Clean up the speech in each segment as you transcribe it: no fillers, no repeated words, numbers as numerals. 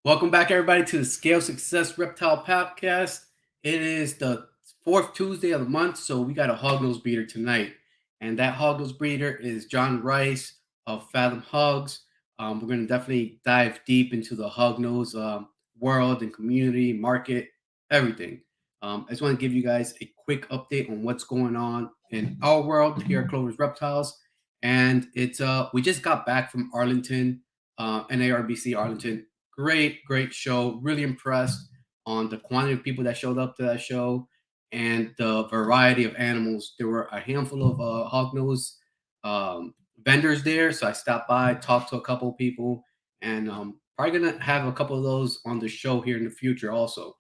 Welcome back, everybody, to the Scale Success Reptile Podcast. It is the fourth Tuesday of the month, so we got a hognose breeder tonight. And that hognose breeder is Jon Rice of Fathom Hogs. We're going to definitely dive deep into the hognose world and community, market, everything. I just want to give you guys a quick update on what's going on in our world here at Clover's Reptiles. And it's we just got back from Arlington, NARBC Arlington. Great show. Really impressed on the quantity of people that showed up to that show and the variety of animals. There were a handful of hognose vendors there, so I stopped by, talked to a couple of people, and probably gonna have a couple of those on the show here in the future also.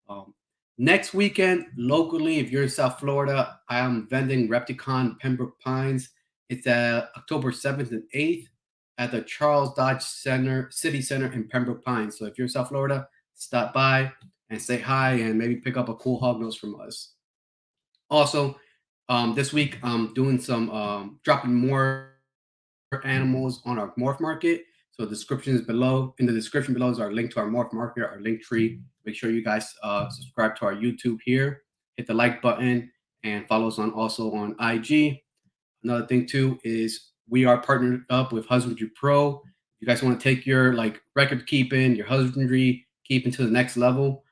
Um, Next weekend, locally, if you're in South Florida, I am vending Repticon Pembroke Pines. It's October 7th and 8th at the Charles Dodge City Center in Pembroke Pines. So if you're in South Florida, stop by and say hi and maybe pick up a cool hognose from us. Also, this week I'm doing some dropping more animals on our morph market. So the description is below. In the description below is our link to our morph market, our link tree. Make sure you guys subscribe to our YouTube here. Hit the like button and follow us on also on IG. Another thing too is we are partnered up with Husbandry Pro. If you guys want to take your like record keeping, your husbandry keeping to the next level,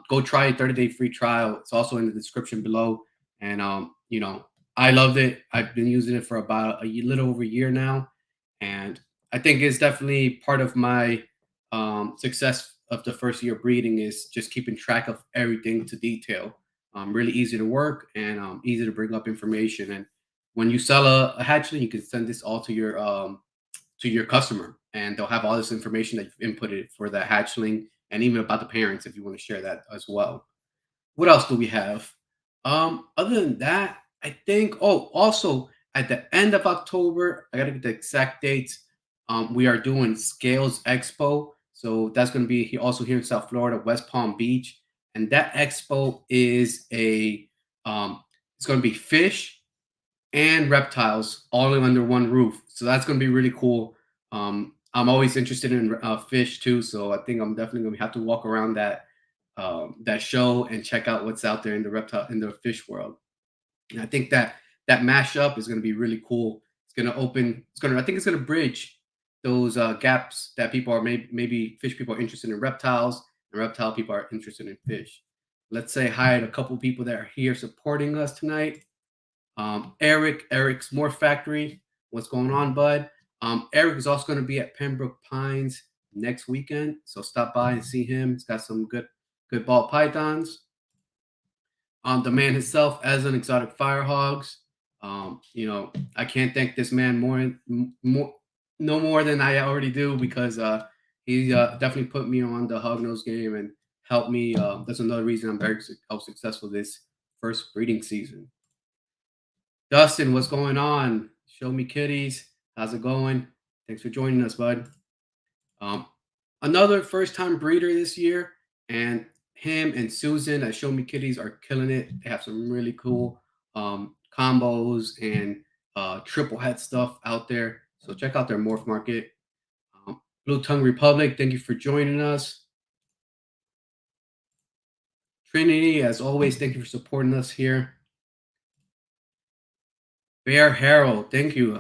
go try a 30-day free trial. It's also in the description below. And I loved it. I've been using it for about a little over a year now, and I think it's definitely part of my success of the first year breeding is just keeping track of everything to detail. Really easy to work and easy to bring up information. And when you sell a hatchling, you can send this all to your customer, and they'll have all this information that you've inputted for the hatchling, and even about the parents if you want to share that as well. What else do we have? Other than that, I think. Oh, also at the end of October, I gotta get the exact dates. We are doing Scales Expo, so that's gonna be also here in South Florida, West Palm Beach, and that expo is it's gonna be fish and reptiles all under one roof. So that's going to be really cool. I'm always interested in fish too, so I think I'm definitely going to have to walk around that show and check out what's out there in the reptile in the fish world. And I think that mashup is going to be really cool. It's going to open. It's going to. I think it's going to bridge those gaps that people are maybe fish people are interested in reptiles and reptile people are interested in fish. Let's say hi to a couple people that are here supporting us tonight. Eric's Morph Factory. What's going on, bud? Eric is also going to be at Pembroke Pines next weekend, so stop by and see him. He's got some good ball pythons. The man himself, as an exotic fire hogs. I can't thank this man more, no more than I already do because he definitely put me on the hognose game and helped me. That's another reason I'm very successful this first breeding season. Dustin, what's going on? Show me kitties. How's it going? Thanks for joining us, bud. Um, Another first time breeder this year, and him and Susan at Show Me Kitties are killing it. They have some really cool combos and triple head stuff out there. So check out their morph market. Blue Tongue Republic, thank you for joining us. Trinity, as always, thank you for supporting us here. Bear Harold, thank you.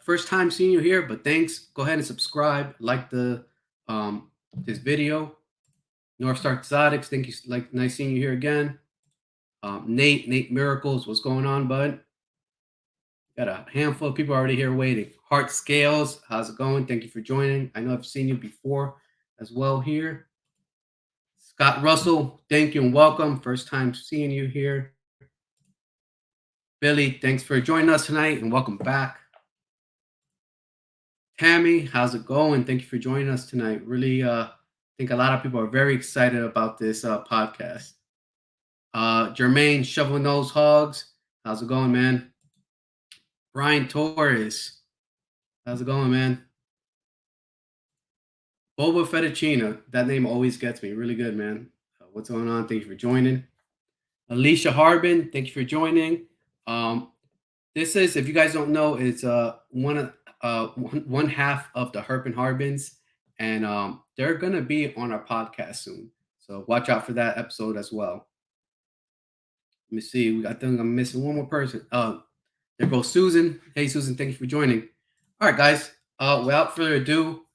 First time seeing you here, but thanks. Go ahead and subscribe, like the this video. North Star Exotics, thank you. Like, nice seeing you here again. Nate Miracles, what's going on, bud? Got a handful of people already here waiting. Heart Scales, how's it going? Thank you for joining. I know I've seen you before as well here. Scott Russell, thank you and welcome. First time seeing you here. Billy, thanks for joining us tonight and welcome back. Tammy, how's it going? Thank you for joining us tonight. Really, think a lot of people are very excited about this podcast. Jermaine, Shovel Nose Hogs, how's it going, man? Brian Torres, how's it going, man? Boba Fettuccine, that name always gets me. Really good, man. What's going on? Thank you for joining. Alicia Harbin, thank you for joining. This is, if you guys don't know, it's one half of the Herp and Harbins, and they're gonna be on our podcast soon. So watch out for that episode as well. Let me see. I think I'm missing one more person. There goes Susan. Hey, Susan, thank you for joining. All right, guys. Without further ado,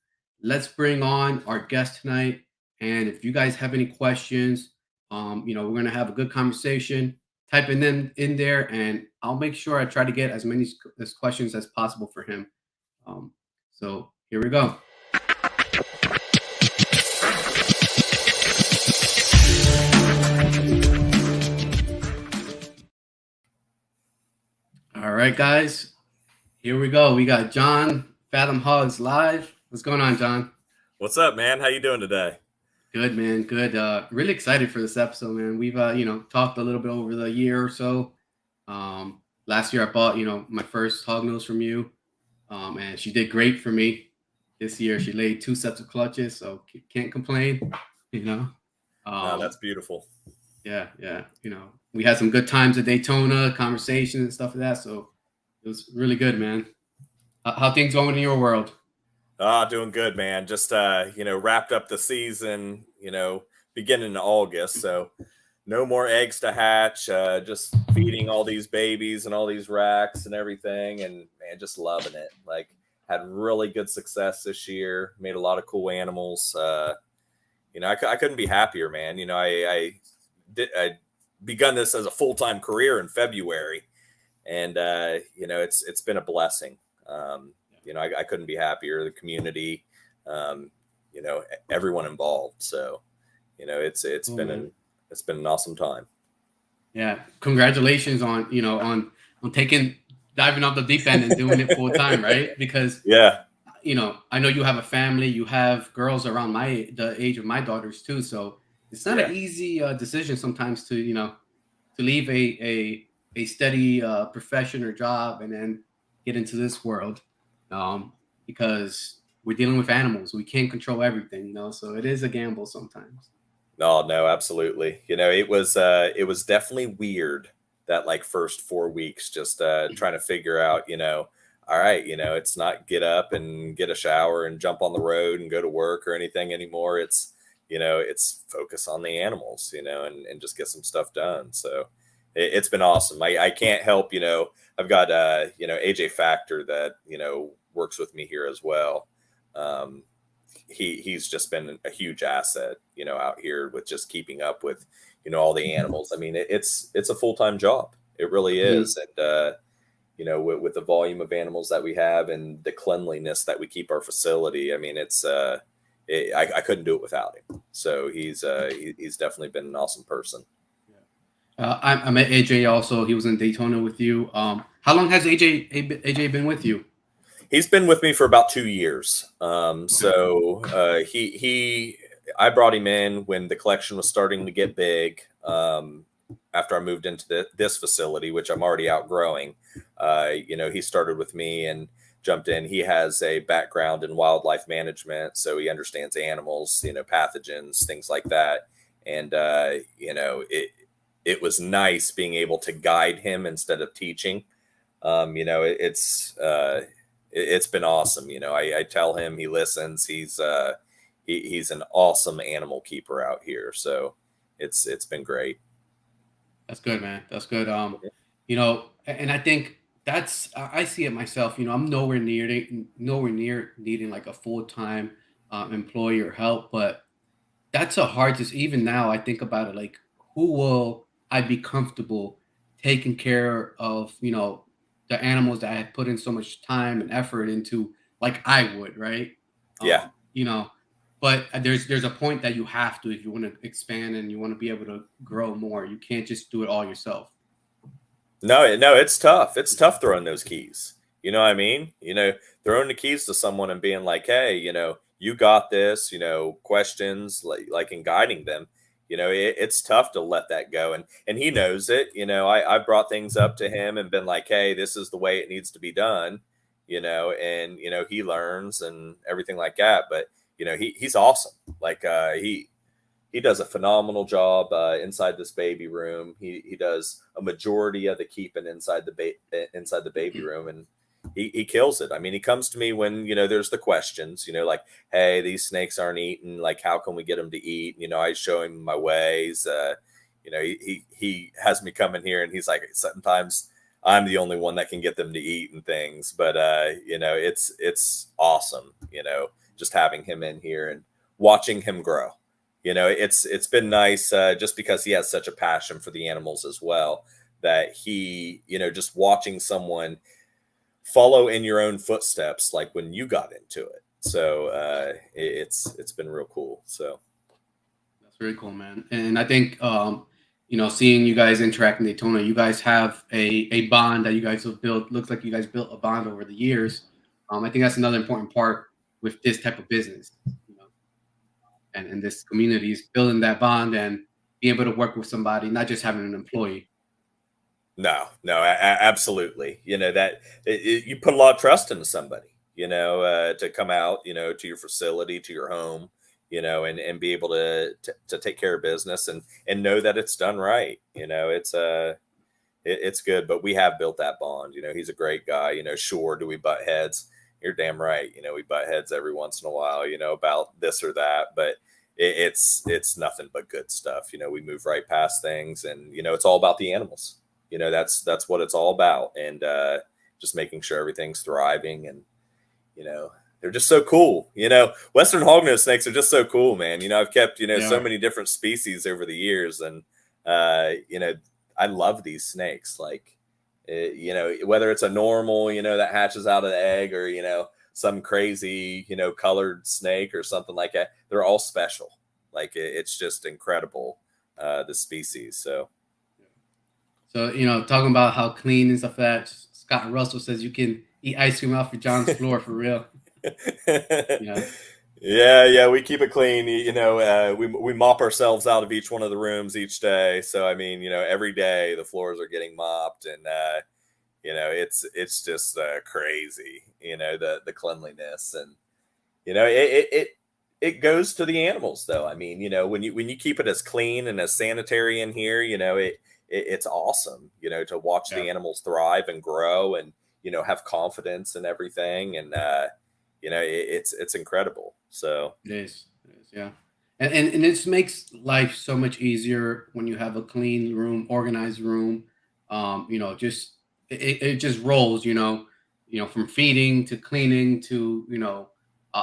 let's bring on our guest tonight. And if you guys have any questions, we're gonna have a good conversation. Typing them in there, and I'll make sure I try to get as many as questions as possible for him. So here we go. All right, guys. Here we go. We got Jon Fathom Hogs live. What's going on, Jon? What's up, man? How you doing today? Good, man. Good. Really excited for this episode, man. We've talked a little bit over the year or so. Last year I bought my first hognose from you, and she did great for me. This year she laid 2 sets of clutches, so can't complain. That's beautiful. Yeah. We had some good times at Daytona, conversations and stuff like that. So it was really good, man. How things going in your world? Doing good, man. Just wrapped up the season, beginning of August. So no more eggs to hatch. Just feeding all these babies and all these racks and everything, and man, just loving it. Like, had really good success this year. Made a lot of cool animals. I couldn't be happier, man. I begun this as a full-time career in February, and it's been a blessing. I couldn't be happier. The community, everyone involved. So, it's been an awesome time. Yeah, congratulations on diving off the deep end and doing it full time, right? Because I know you have a family, you have girls around the age of my daughters too, so it's not an easy decision sometimes to leave a steady profession or job and then get into this world, because we're dealing with animals. We can't control everything, so it is a gamble sometimes. No, absolutely. It was definitely weird that like first 4 weeks, just trying to figure out, all right, it's not get up and get a shower and jump on the road and go to work or anything anymore. It's, it's focus on the animals, and just get some stuff done. So it's been awesome. I can't help, I've got, AJ Factor that, works with me here as well. He's just been a huge asset, out here with just keeping up with, all the animals. I mean, it's a full-time job. It really is. And, with the volume of animals that we have and the cleanliness that we keep our facility, I mean, I couldn't do it without him. So he's definitely been an awesome person. I met AJ also. He was in Daytona with you. How long has AJ been with you? He's been with me for about 2 years. So I brought him in when the collection was starting to get big. After I moved into this facility, which I'm already outgrowing, he started with me and jumped in. He has a background in wildlife management, so he understands animals, pathogens, things like that. And it was nice being able to guide him instead of teaching. It's been awesome. I tell him, he listens. He's an awesome animal keeper out here. So it's been great. That's good, man. That's good. And I think I see it myself. I'm nowhere near needing like a full-time employee or help, but that's a hard decision. Even now, I think about it like, who will I be comfortable taking care of? The animals that I had put in so much time and effort into, like I would, right? Yeah. But there's a point that you have to, if you want to expand and you want to be able to grow more. You can't just do it all yourself. No, it's tough. It's tough throwing those keys. You know what I mean? Throwing the keys to someone and being like, hey, you got this, questions like in guiding them. It's tough to let that go. And he knows it. I've brought things up to him and been like, hey, this is the way it needs to be done, and, he learns and everything like that. But, he's awesome. Like, he does a phenomenal job inside this baby room. He does a majority of the keeping inside the baby room. And, he kills it. I mean, he comes to me when, there's the questions, like, hey, these snakes aren't eating, like, how can we get them to eat? I show him my ways. He has me come in here and he's like, sometimes I'm the only one that can get them to eat and things, but it's awesome, just having him in here and watching him grow. It's been nice, just because he has such a passion for the animals as well, that he, just watching someone follow in your own footsteps, like when you got into it. So it's been real cool. So That's really cool, man. And I think seeing you guys interact in Daytona, you guys have a bond that you guys have built. Looks like you guys built a bond over the years. I think that's another important part with this type of business, and this community is building that bond and being able to work with somebody, not just having an employee. no, absolutely. You put a lot of trust into somebody, to come out, to your facility, to your home, and be able to take care of business and know that it's done right. It's good, but we have built that bond. He's a great guy. Sure, do we butt heads? You're damn right. We butt heads every once in a while, about this or that, but it's nothing but good stuff. We move right past things, and it's all about the animals. That's what it's all about, and just making sure everything's thriving, and they're just so cool. Western Hognose snakes are just so cool, man. I've kept so many different species over the years, and I love these snakes. Like, whether it's a normal, that hatches out of the egg, or some crazy, colored snake or something like that, they're all special. Like, it's just incredible, the species. So talking about how clean and stuff like that. Scott Russell says you can eat ice cream off of John's floor for real. Yeah. Yeah, we keep it clean. We mop ourselves out of each one of the rooms each day. So I mean, every day the floors are getting mopped, and it's just crazy. The cleanliness, and it goes to the animals, though. I mean, when you keep it as clean and as sanitary in here, it's awesome. To watch the animals thrive and grow, and have confidence and everything, and it's incredible. So It is, yeah. And this makes life so much easier when you have a clean room, organized room. Just it just rolls. From feeding to cleaning to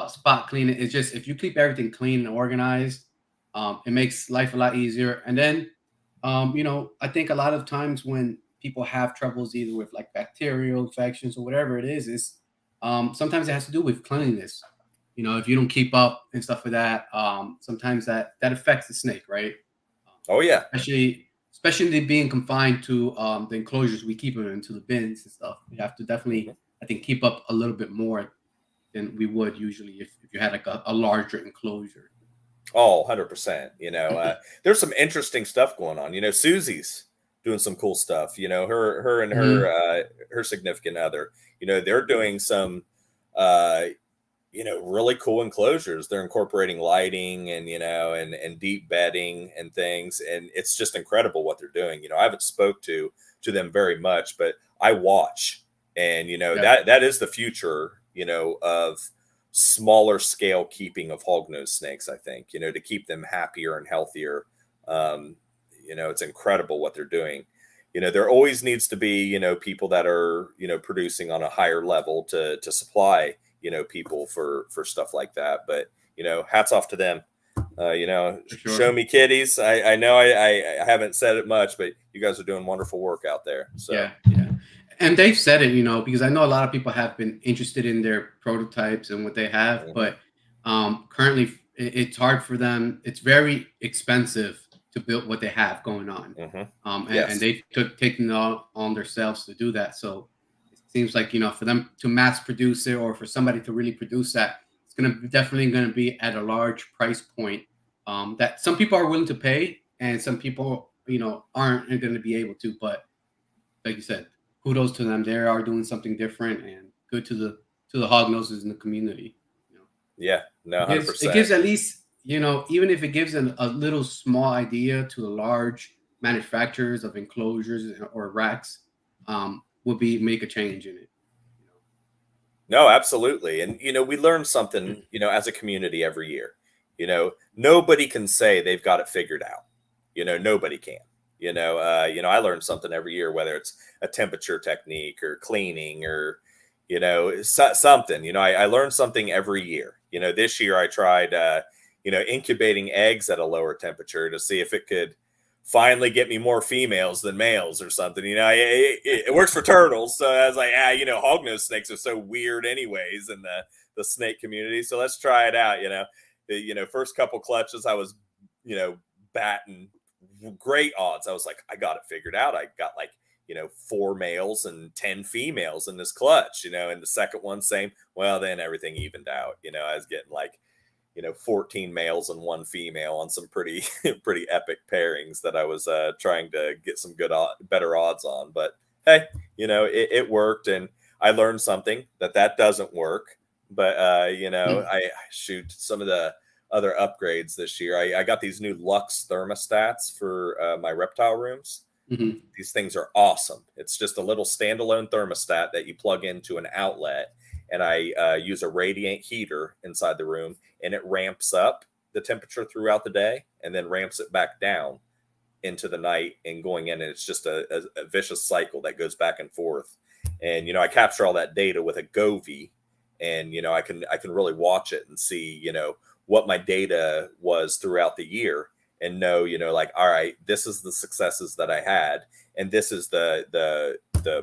spot cleaning. It's just, if you keep everything clean and organized, it makes life a lot easier. And then I think a lot of times when people have troubles either with like bacterial infections or whatever it is sometimes it has to do with cleanliness. If you don't keep up and stuff like that, sometimes that affects the snake, right? Oh yeah, especially being confined to the enclosures we keep them into, the bins and stuff. You have to definitely, I think, keep up a little bit more than we would usually if you had like a larger enclosure. Oh, 100%. There's some interesting stuff going on. Susie's doing some cool stuff. Her and her significant other, they're doing some really cool enclosures. They're incorporating lighting and and deep bedding and things, and it's just incredible what they're doing. I haven't spoke to them very much, but I watch, and that is the future, of smaller scale keeping of hognose snakes. I think, to keep them happier and healthier. It's incredible what they're doing. There always needs to be, people that are, producing on a higher level to supply, people for stuff like that. But, hats off to them. Sure. Show me kitties. I know I haven't said it much, but you guys are doing wonderful work out there. So yeah. And they've said it, because I know a lot of people have been interested in their prototypes and what they have, but currently it's hard for them. It's very expensive to build what they have going on. And they've taken it on themselves to do that. So it seems like, for them to mass produce it, or for somebody to really produce that, it's definitely going to be at a large price point that some people are willing to pay, and some people, aren't going to be able to. But like you said, kudos to them. They are doing something different, and good to the hog noses in the community. Yeah, no, 100%. It gives at least, even if it gives a little small idea to the large manufacturers of enclosures or racks, would make a change in it. No, absolutely. And, we learn something, as a community every year. Nobody can say they've got it figured out. Nobody can. I learn something every year, whether it's a temperature technique or cleaning or, something. I learned something every year. This year I tried, incubating eggs at a lower temperature to see if it could finally get me more females than males or something. It works for turtles. So I was like, hognose snakes are so weird anyways in the snake community. So let's try it out. First couple clutches, I was, batting great odds. I was like, I got it figured out. I got like, 4 males and 10 females in this clutch, and the second one, same. Well, then everything evened out. I was getting like, 14 males and 1 female on some pretty pretty epic pairings that I was trying to get some better odds on. But hey, it worked, and I learned something that doesn't work. But I shoot some of the other upgrades this year. I got these new Lux thermostats for my reptile rooms. Mm-hmm. These things are awesome. It's just a little standalone thermostat that you plug into an outlet, and I use a radiant heater inside the room, and it ramps up the temperature throughout the day and then ramps it back down into the night and going in. And it's just a vicious cycle that goes back and forth. And, I capture all that data with a Govee, and, I can really watch it and see, what my data was throughout the year, and know, like, all right, this is the successes that I had, and this is the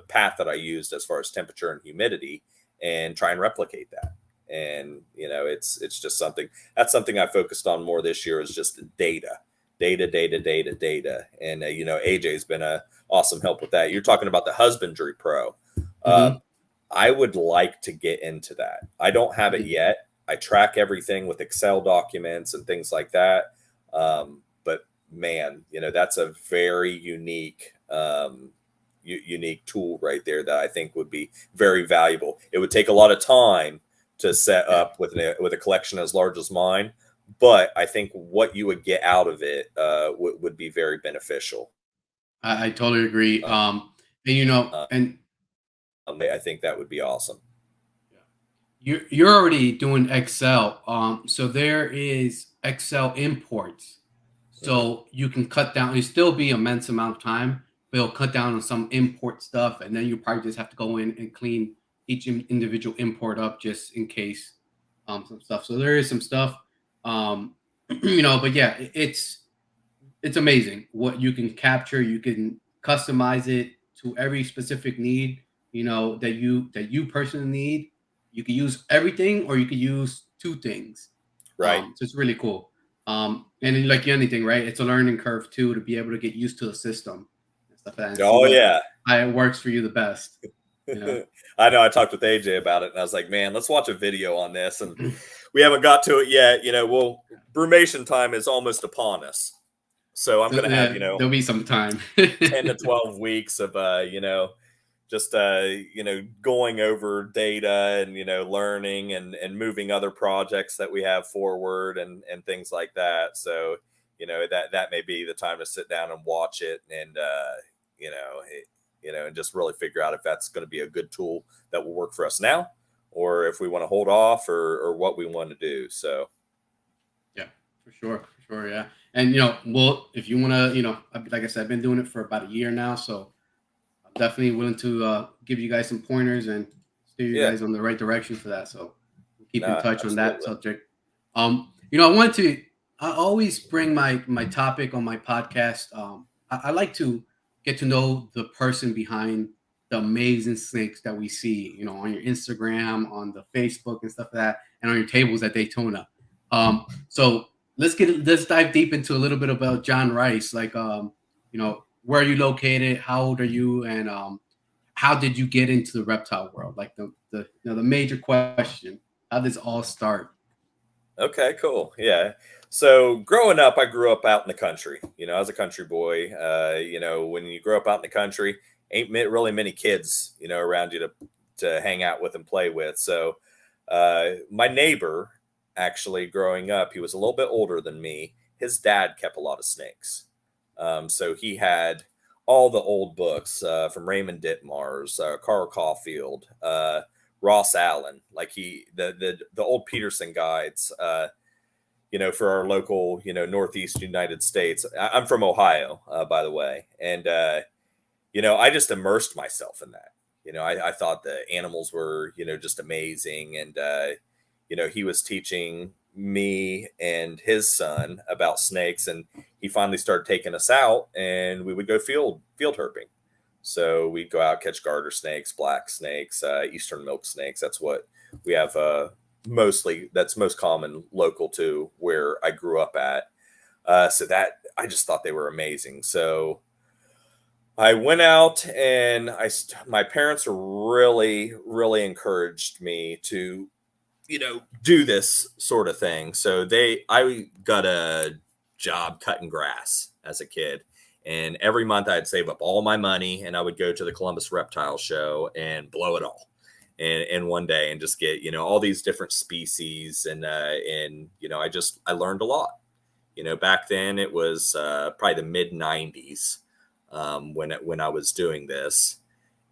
path that I used as far as temperature and humidity, and try and replicate that. And it's just something I focused on more this year, is just data. And AJ's been a awesome help with that. You're talking about the husbandry pro. Mm-hmm. I would like to get into that. I don't have it yet. I track everything with Excel documents and things like that. But man, that's a very unique tool right there that I think would be very valuable. It would take a lot of time to set up with a collection as large as mine, but I think what you would get out of it would be very beneficial. I totally agree. And I think that would be awesome. you're already doing Excel. So there is Excel imports. So you can cut down. It still be immense amount of time, but it'll cut down on some import stuff, and then you probably just have to go in and clean each individual import up just in case some stuff. So there is some stuff, but yeah, it's amazing what you can capture. You can customize it to every specific need, that you personally need. You can use everything, or you could use 2 things. Right. So it's really cool. And then, like anything, right? It's a learning curve too, to be able to get used to the system and stuff like that. And see Yeah. how it works for you the best. I know. I talked with AJ about it, and I was like, man, let's watch a video on this. And we haven't got to it yet. Brumation time is almost upon us. So I'm going to have, there'll be some time. 10 to 12 weeks of, just, going over data and, learning and moving other projects that we have forward and things like that. So, that may be the time to sit down and watch it and, and just really figure out if that's going to be a good tool that will work for us now, or if we want to hold off, or what we want to do. So. Yeah, for sure. Yeah. And, if you want to, like I said, I've been doing it for about a year now. So I'm definitely willing to give you guys some pointers and steer you guys on the right direction for that. So we'll keep in touch on that subject. I always bring my topic on my podcast. I like to get to know the person behind the amazing snakes that we see, on your Instagram, on the Facebook and stuff like that, and on your tables at Daytona. So let's dive deep into a little bit about Jon Rice. Like, where are you located? How old are you? And how did you get into the reptile world? Like the major question. How did this all start? Okay, cool. Yeah. So growing up, I grew up out in the country. I was a country boy. When you grow up out in the country, ain't really many kids, around you to hang out with and play with. So my neighbor, actually, growing up, he was a little bit older than me. His dad kept a lot of snakes. So he had all the old books from Raymond Ditmars, Carl Caulfield, Ross Allen, like the old Peterson guides, for our local, Northeast United States. I'm from Ohio, by the way. And, I just immersed myself in that. I thought the animals were, just amazing. And, he was teaching me and his son about snakes, and he finally started taking us out, and we would go field herping. So we'd go out, catch garter snakes, black snakes, eastern milk snakes. That's what we have, mostly, that's most common local to where I grew up at. So that, I just thought they were amazing. So I went out, and my parents really, really encouraged me to, do this sort of thing. So I got a job cutting grass as a kid. And every month I'd save up all my money, and I would go to the Columbus Reptile Show and blow it all in one day, and just get, all these different species. And I learned a lot. Back then it was probably the mid 90s when I was doing this.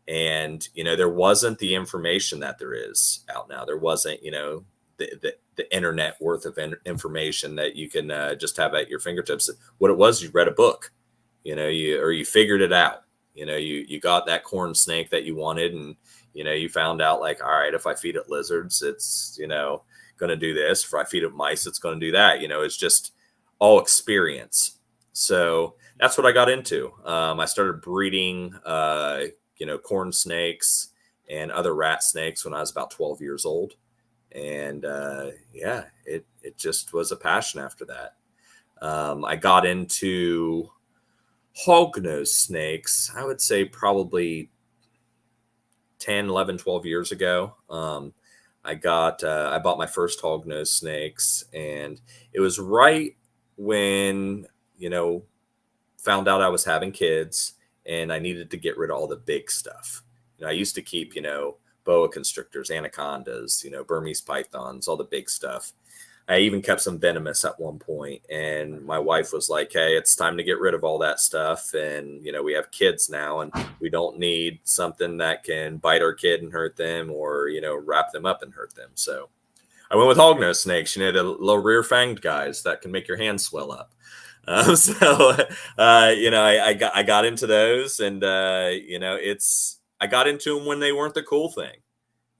And, there wasn't the information that there is out now. There wasn't, the internet worth of information that you can just have at your fingertips. What it was, you read a book, you figured it out. You got that corn snake that you wanted, and, you found out, like, all right, if I feed it lizards, it's, going to do this. If I feed it mice, it's going to do that. It's just all experience. So that's what I got into. I started breeding, corn snakes and other rat snakes when I was about 12 years old. And it just was a passion after that. I got into hognose snakes, I would say probably 10, 11, 12 years ago. I bought my first hognose snakes, and it was right when, found out I was having kids, and I needed to get rid of all the big stuff. I used to keep, boa constrictors, anacondas, Burmese pythons, all the big stuff. I even kept some venomous at one point, and my wife was like, hey, it's time to get rid of all that stuff. And, we have kids now, and we don't need something that can bite our kid and hurt them, or, wrap them up and hurt them. So I went with hognose snakes, the little rear fanged guys that can make your hands swell up. I got into those, and, I got into them when they weren't the cool thing.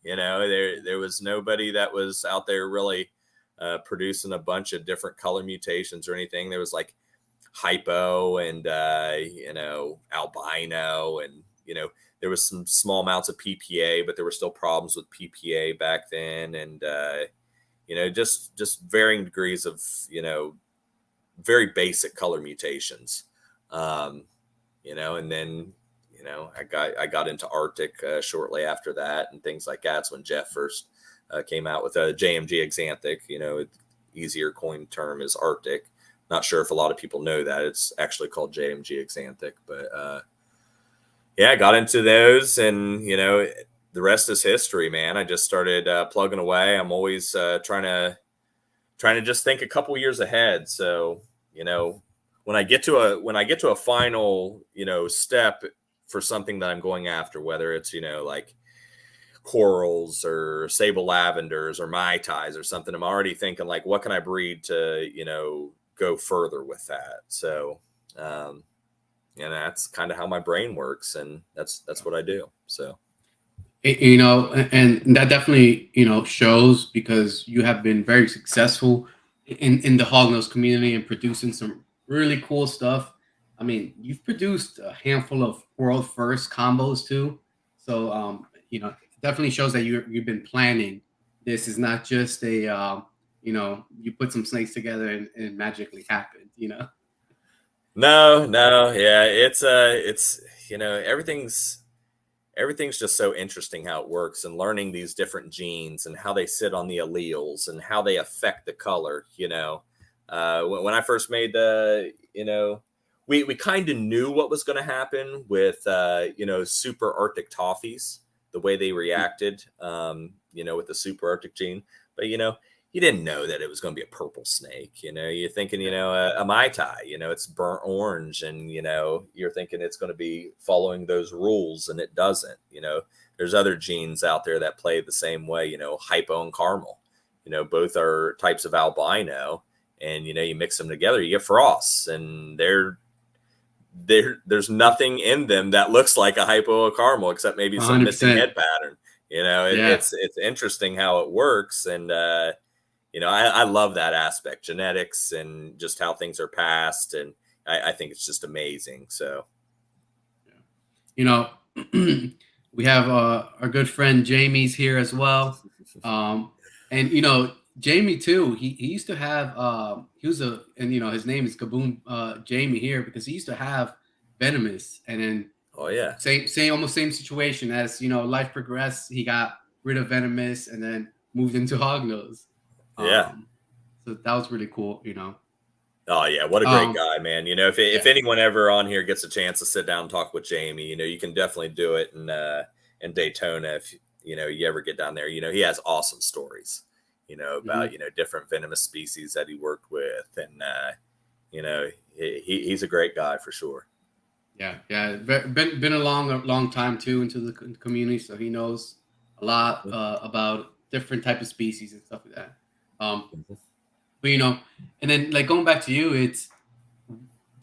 There was nobody that was out there really producing a bunch of different color mutations or anything. There was like hypo and, albino, and, there was some small amounts of PPA, but there were still problems with PPA back then. And, just varying degrees of, very basic color mutations, and then, I got into Arctic shortly after that, and things like that. That's when Jeff first came out with a JMG Exanthic. Easier coined term is Arctic. Not sure if a lot of people know that it's actually called JMG Exanthic, but I got into those, and the rest is history, man. I just started plugging away. I'm always trying to just think a couple years ahead. So when I get to a final step for something that I'm going after, whether it's like corals or sable lavenders or mai tais or something, I'm already thinking, like, what can I breed to go further with that. So that's kind of how my brain works, and that's what I do. So and that definitely shows, because you have been very successful in the hognose community and producing some really cool stuff. I mean, you've produced a handful of world first combos too. So it definitely shows that you've been planning. This is not just a you put some snakes together and it magically happened. No, yeah, it's everything's just so interesting how it works, and learning these different genes and how they sit on the alleles and how they affect the color. When I first made we kind of knew what was going to happen with super Arctic toffees, the way they reacted, with the super Arctic gene. But you didn't know that it was going to be a purple snake. You're thinking, a mai tai, it's burnt orange, and you're thinking it's going to be following those rules, and it doesn't. there's other genes out there that play the same way. You know, hypo and caramel. You know, both are types of albino, and you know, you mix them together, you get frosts, and there's nothing in them that looks like a hypo or caramel except maybe some missing 100%. head pattern. You know, Yeah. it's interesting how it works, and you know, I love that aspect, genetics and just how things are passed, and I think it's just amazing. So, You know, we have our good friend Jamie's here as well. And you know, Jamie too, he used to have he was a and you know his name is Gaboon Jamie here because he used to have venomous, and then oh yeah, same almost same situation as you know life progressed, he got rid of venomous and then moved into hognose. yeah. Um, so that was really cool, you know. Oh yeah, what a great guy, man. You know, if Yeah. anyone ever on here gets a chance to sit down and talk with Jamie, you know, you can definitely do it in Daytona if you know you ever get down there. You know, he has awesome stories, you know, about Mhm. you know different venomous species that he worked with, and you know, he's a great guy for sure. Yeah, yeah, been a long time too into the community, so he knows a lot about different type of species and stuff like that. Um, Mhm. but you know, and then like going back to you, it's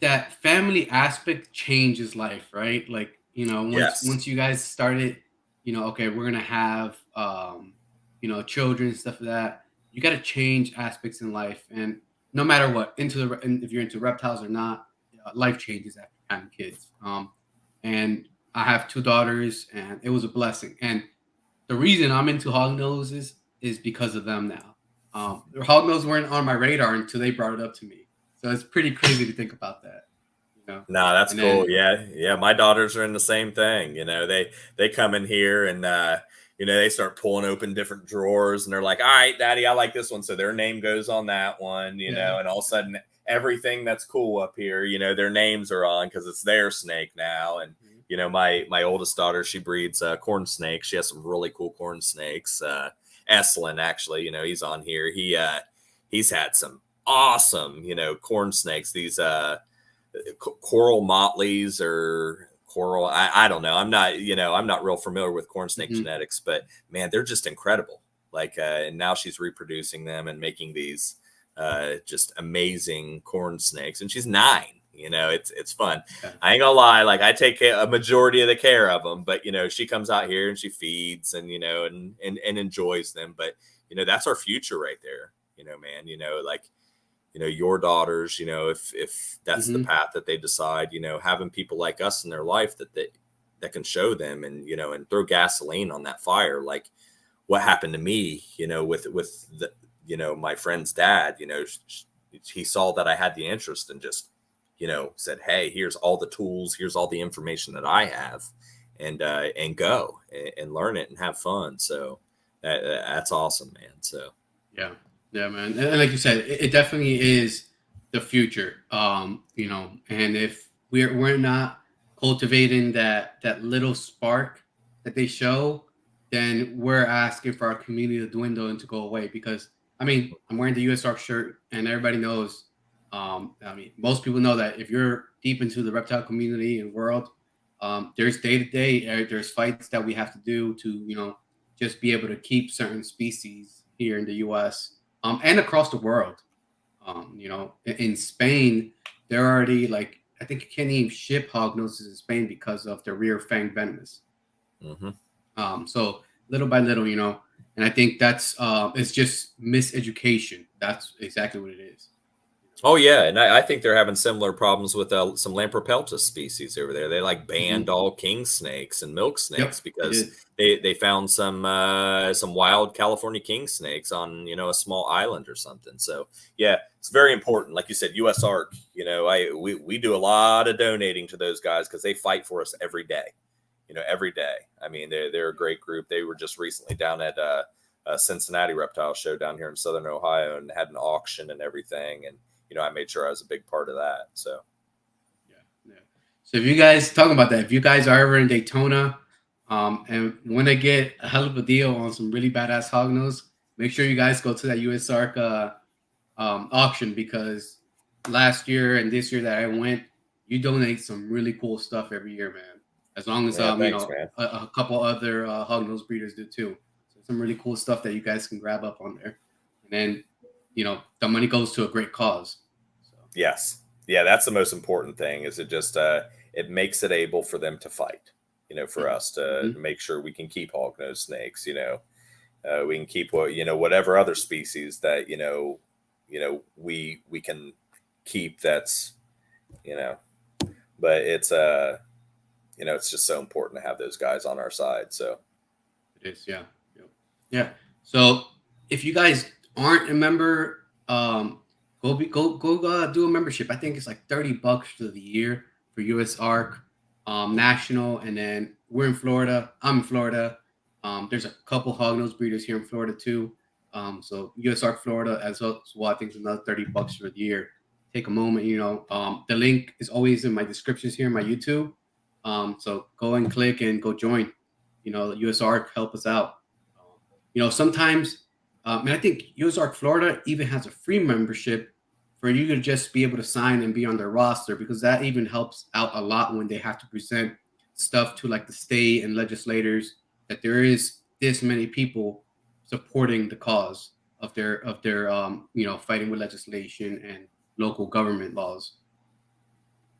that family aspect changes life, right? Like you know, Yes. once you guys started, you know, okay, we're gonna have you know, children and stuff like that. You got to change aspects in life, and no matter what, and if you're into reptiles or not, life changes after having kids. And I have two daughters, and it was a blessing. And the reason I'm into hognoses is because of them now. The hognoses weren't on my radar until they brought it up to me. So it's pretty crazy to think about that, you know. No, that's And cool. then, Yeah, yeah. My daughters are in the same thing. You know, they come in here and you know, they start pulling open different drawers and they're like, "All right, Daddy, I like this one." So their name goes on that one, you yeah, know, and all of a sudden everything that's cool up here, you know, their names are on because it's their snake now. And mhm, you know, my oldest daughter, she breeds corn snakes. She has some really cool corn snakes. Estlin, actually, you know, he's on here. He's had some awesome, you know, corn snakes. These coral motleys or coral. I don't know. I'm not, you know, I'm not real familiar with corn snake mhm, genetics, but man, they're just incredible. Like, and now she's reproducing them and making these just amazing corn snakes. And she's 9. You know, it's fun. yeah, I ain't gonna lie. Like, I take a majority of the care of them, but you know, she comes out here and she feeds and you know and enjoys them. But you know, that's our future right there. You know, man. You know, like you know your daughters, you know, if that's the mhm, path that they decide, you know, having people like us in their life that can show them and you know and throw gasoline on that fire, like what happened to me, you know, with the you know my friend's dad, you know, he saw that I had the interest and just you know said, hey, here's all the tools, here's all the information that I have, and go and learn it and have fun. So that's awesome, man. So yeah, yeah, man. And like you said, it definitely is the future. You know, and if we're not cultivating that little spark that they show, then we're asking for our community to dwindle and to go away. Because I mean, I'm wearing the USR shirt, and everybody knows. I mean, most people know that if you're deep into the reptile community and world, there's day to day, there's fights that we have to do to, you know, just be able to keep certain species here in the U.S. And across the world. You know, in Spain, they're already like I think you can't even ship hognoses in Spain because of the rear fang venomous. mhm. So little by little, you know, and I think that's it's just miseducation. That's exactly what it is. Oh yeah, and I think they're having similar problems with some Lamprepeltis species over there. They like banned Mhm. all king snakes and milk snakes Yep, they because did. they found some wild California king snakes on you know a small island or something. So yeah, it's very important. Like you said, U.S. ARC. You know, we do a lot of donating to those guys because they fight for us every day. You know, every day. I mean, they're a great group. They were just recently down at Cincinnati Reptile Show down here in Southern Ohio and had an auction and everything and you know, I made sure I was a big part of that. So, Yeah, yeah. So if you guys talking about that, if you guys are ever in Daytona, and want to get a hell of a deal on some really badass hognose, make sure you guys go to that USARC auction because last year and this year that I went, you donate some really cool stuff every year, man. as long as Yeah, thanks, man. a couple other hognose breeders do too. So some really cool stuff that you guys can grab up on there, and then the money goes to a great cause. So Yes. Yeah, that's the most important thing is it just it makes it able for them to fight, for us to mhm. make sure we can keep hognose snakes, we can keep what, whatever other species that, we can keep that's, you know, but it's just so important to have those guys on our side. So, It is, yeah. Yep. Yeah. So if you guys aren't a member, go do a membership. I think it's like $30 for the year for US ARC, national, and then we're in Florida. I'm in Florida. There's a couple hognose breeders here in Florida too. So US ARC Florida as well. I think it's another $30 for the year. Take a moment, the link is always in my descriptions here in my YouTube. So go and click and go join. USARC help us out. Sometimes, and I think USARC Florida even has a free membership for you to just be able to sign and be on their roster, because that even helps out a lot when they have to present stuff to like the state and legislators, that there is this many people supporting the cause of their fighting with legislation and local government laws.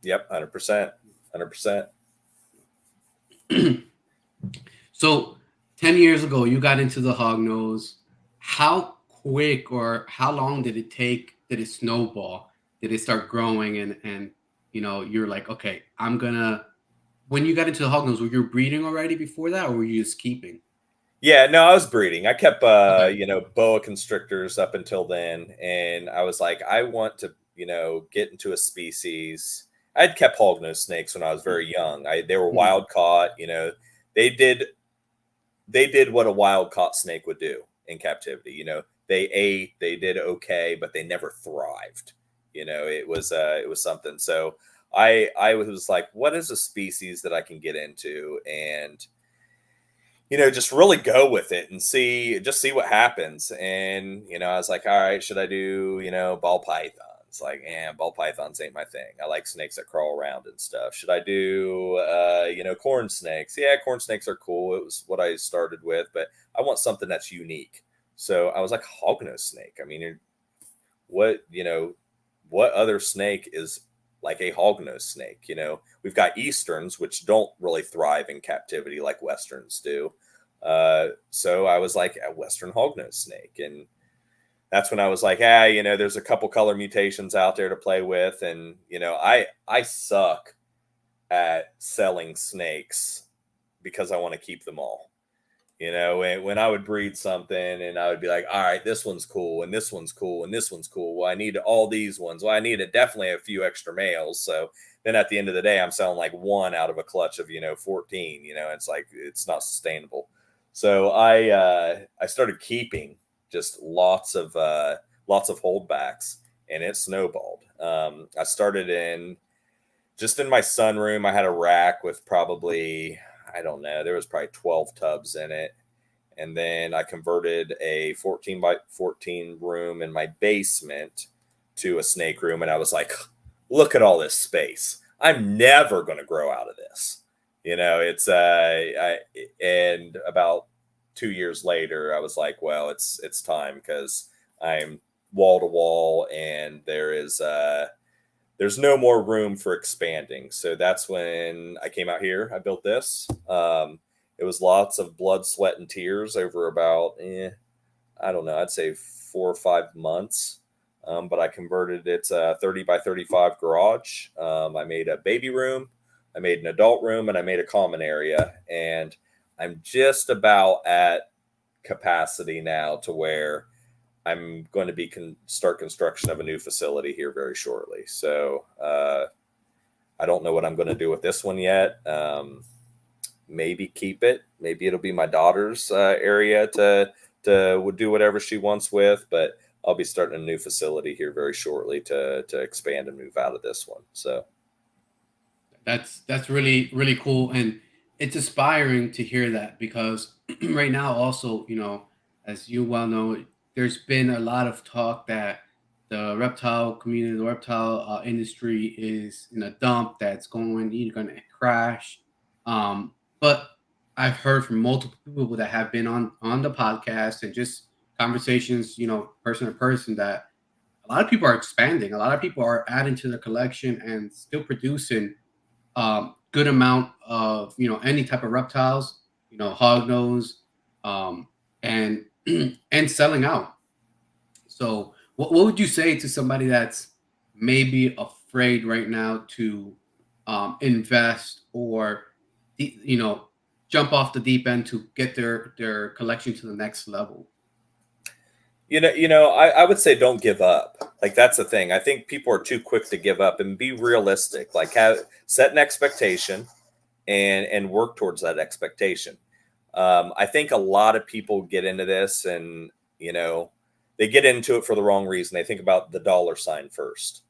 yep, 100%, 100%. So 10 years ago, you got into the hog nose. How quick or how long did it take? Did it snowball? Did it start growing? And you're like, okay, when you got into the hog nose, were you breeding already before that, or were you just keeping? Yeah, no, I was breeding. I kept, Okay. boa constrictors up until then, and I was like, I want to, get into a species. I'd kept hognose snakes when I was very young. They were Mhm. wild caught. They did what a wild caught snake would do in captivity. They ate, they did okay, but they never thrived. It was something. So I was like, what is a species that I can get into and just really go with it and see what happens. And, I was like, all right, should I do, ball pythons? Like, ball pythons ain't my thing. I like snakes that crawl around and stuff. Should I do, corn snakes? Yeah, corn snakes are cool. It was what I started with, but I want something that's unique. So I was like, hognose snake. I mean, what, what other snake is like a hognose snake? We've got Easterns, which don't really thrive in captivity like Westerns do. So I was like a Western hognose snake. And that's when I was like, there's a couple color mutations out there to play with. And, I suck at selling snakes because I want to keep them all. When I would breed something and I would be like, all right, this one's cool and this one's cool and this one's cool. Well, I need all these ones. Well, I needed definitely a few extra males. So then at the end of the day, I'm selling like one out of a clutch of, 14, it's like, it's not sustainable. So I started keeping just lots of holdbacks, and it snowballed. I started in my sunroom. I had a rack with probably, I don't know, there was probably 12 tubs in it. And then I converted a 14 by 14 room in my basement to a snake room. And I was like, look at all this space. I'm never going to grow out of this. It's, and about 2 years later, I was like, well, it's time, because I'm wall to wall and there's no more room for expanding. So that's when I came out here. I built this. It was lots of blood, sweat, and tears over about, I don't know, I'd say 4 or 5 months. But I converted it to a 30 by 35 garage. I made a baby room, I made an adult room, and I made a common area. And I'm just about at capacity now to where I'm going to start construction of a new facility here very shortly. So I don't know what I'm going to do with this one yet. Maybe keep it. Maybe it'll be my daughter's area to do whatever she wants with. But I'll be starting a new facility here very shortly to expand and move out of this one. So That's really really cool, and it's inspiring to hear that, because right now also, as you well know, there's been a lot of talk that the reptile community, the reptile industry is in a dump, that's going either going to crash. But I've heard from multiple people that have been on the podcast and just conversations, person to person, that a lot of people are expanding. A lot of people are adding to the collection and still producing good amount of any type of reptiles, hognose, and and selling out. So, what would you say to somebody that's maybe afraid right now to invest or you know jump off the deep end to get their collection to the next level? I would say don't give up. Like that's the thing. I think people are too quick to give up, and be realistic. Like set an expectation and work towards that expectation. I think a lot of people get into this and they get into it for the wrong reason. They think about the dollar sign first,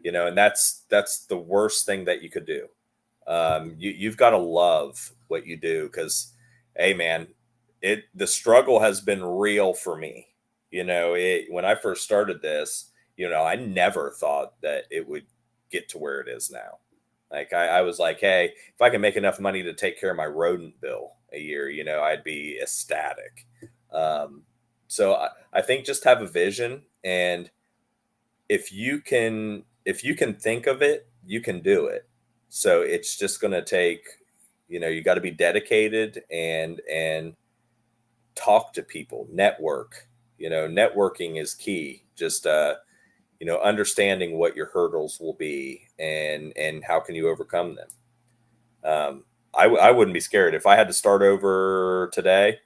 and that's the worst thing that you could do. You've got to love what you do, because, hey man, the struggle has been real for me. When I first started this, I never thought that it would get to where it is now. Like I was like, hey, if I can make enough money to take care of my rodent bill a year, I'd be ecstatic. So I think just have a vision, and if you can think of it, you can do it. So it's just going to take, you got to be dedicated and talk to people, network. Networking is key. Just understanding what your hurdles will be and how can you overcome them. I wouldn't be scared if I had to start over today.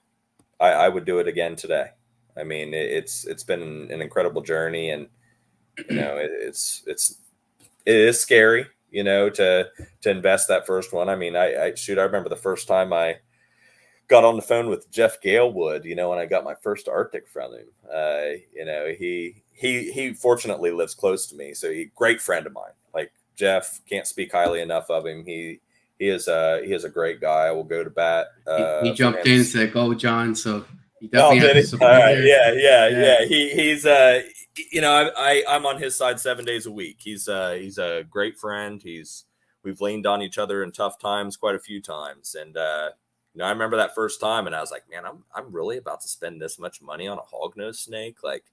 I would do it again today. I mean, it's been an incredible journey, and it is scary, to invest that first one. I mean, I remember the first time I got on the phone with Jeff Galewood, when I got my first Arctic from him. He fortunately lives close to me, so great friend of mine. Like Jeff, can't speak highly enough of him. He is a great guy. I will go to bat. He For jumped him. in and said, "Go, John!" So he Oh, definitely has did the he? All support right. there. Yeah. Yeah. He's I'm on his side 7 days a week. He's a great friend. We've leaned on each other in tough times quite a few times. And I remember that first time, and I was like, man, I'm really about to spend this much money on a hognose snake. Like,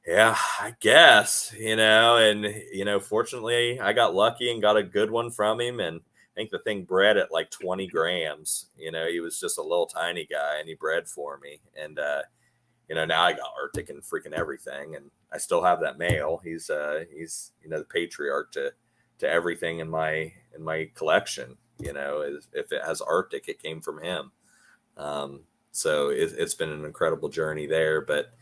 yeah, I guess, and fortunately I got lucky and got a good one from him. And I think the thing bred at like 20 grams. He was just a little tiny guy, and he bred for me. And now I got Arctic and freaking everything, and I still have that male. He's the patriarch to everything in my collection. If it has Arctic, it came from him. So it's been an incredible journey there. But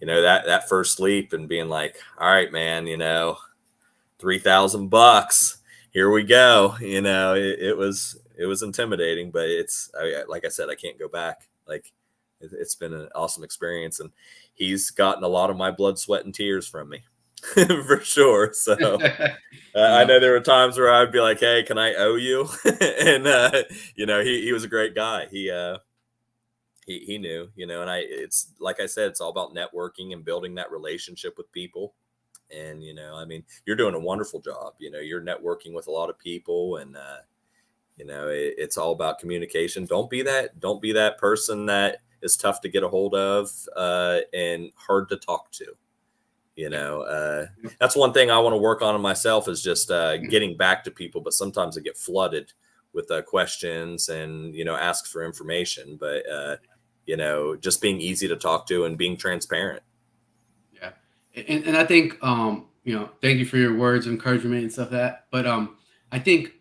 that first leap and being like, all right, man, $3,000, here we go. It was intimidating, but like I said, I can't go back. Like it's been an awesome experience, and he's gotten a lot of my blood, sweat, and tears from me for sure. So I know there were times where I'd be like, hey, can I owe you? And he was a great guy. He knew, and it's like I said, it's all about networking and building that relationship with people. And, I mean, you're doing a wonderful job. You're networking with a lot of people, and, it's all about communication. Don't be that person that is tough to get a hold of, and hard to talk to. That's one thing I want to work on in myself, is just getting back to people. But sometimes I get flooded with questions and, ask for information. But, just being easy to talk to and being transparent. Yeah, and I think thank you for your words of encouragement and stuff like that. But I think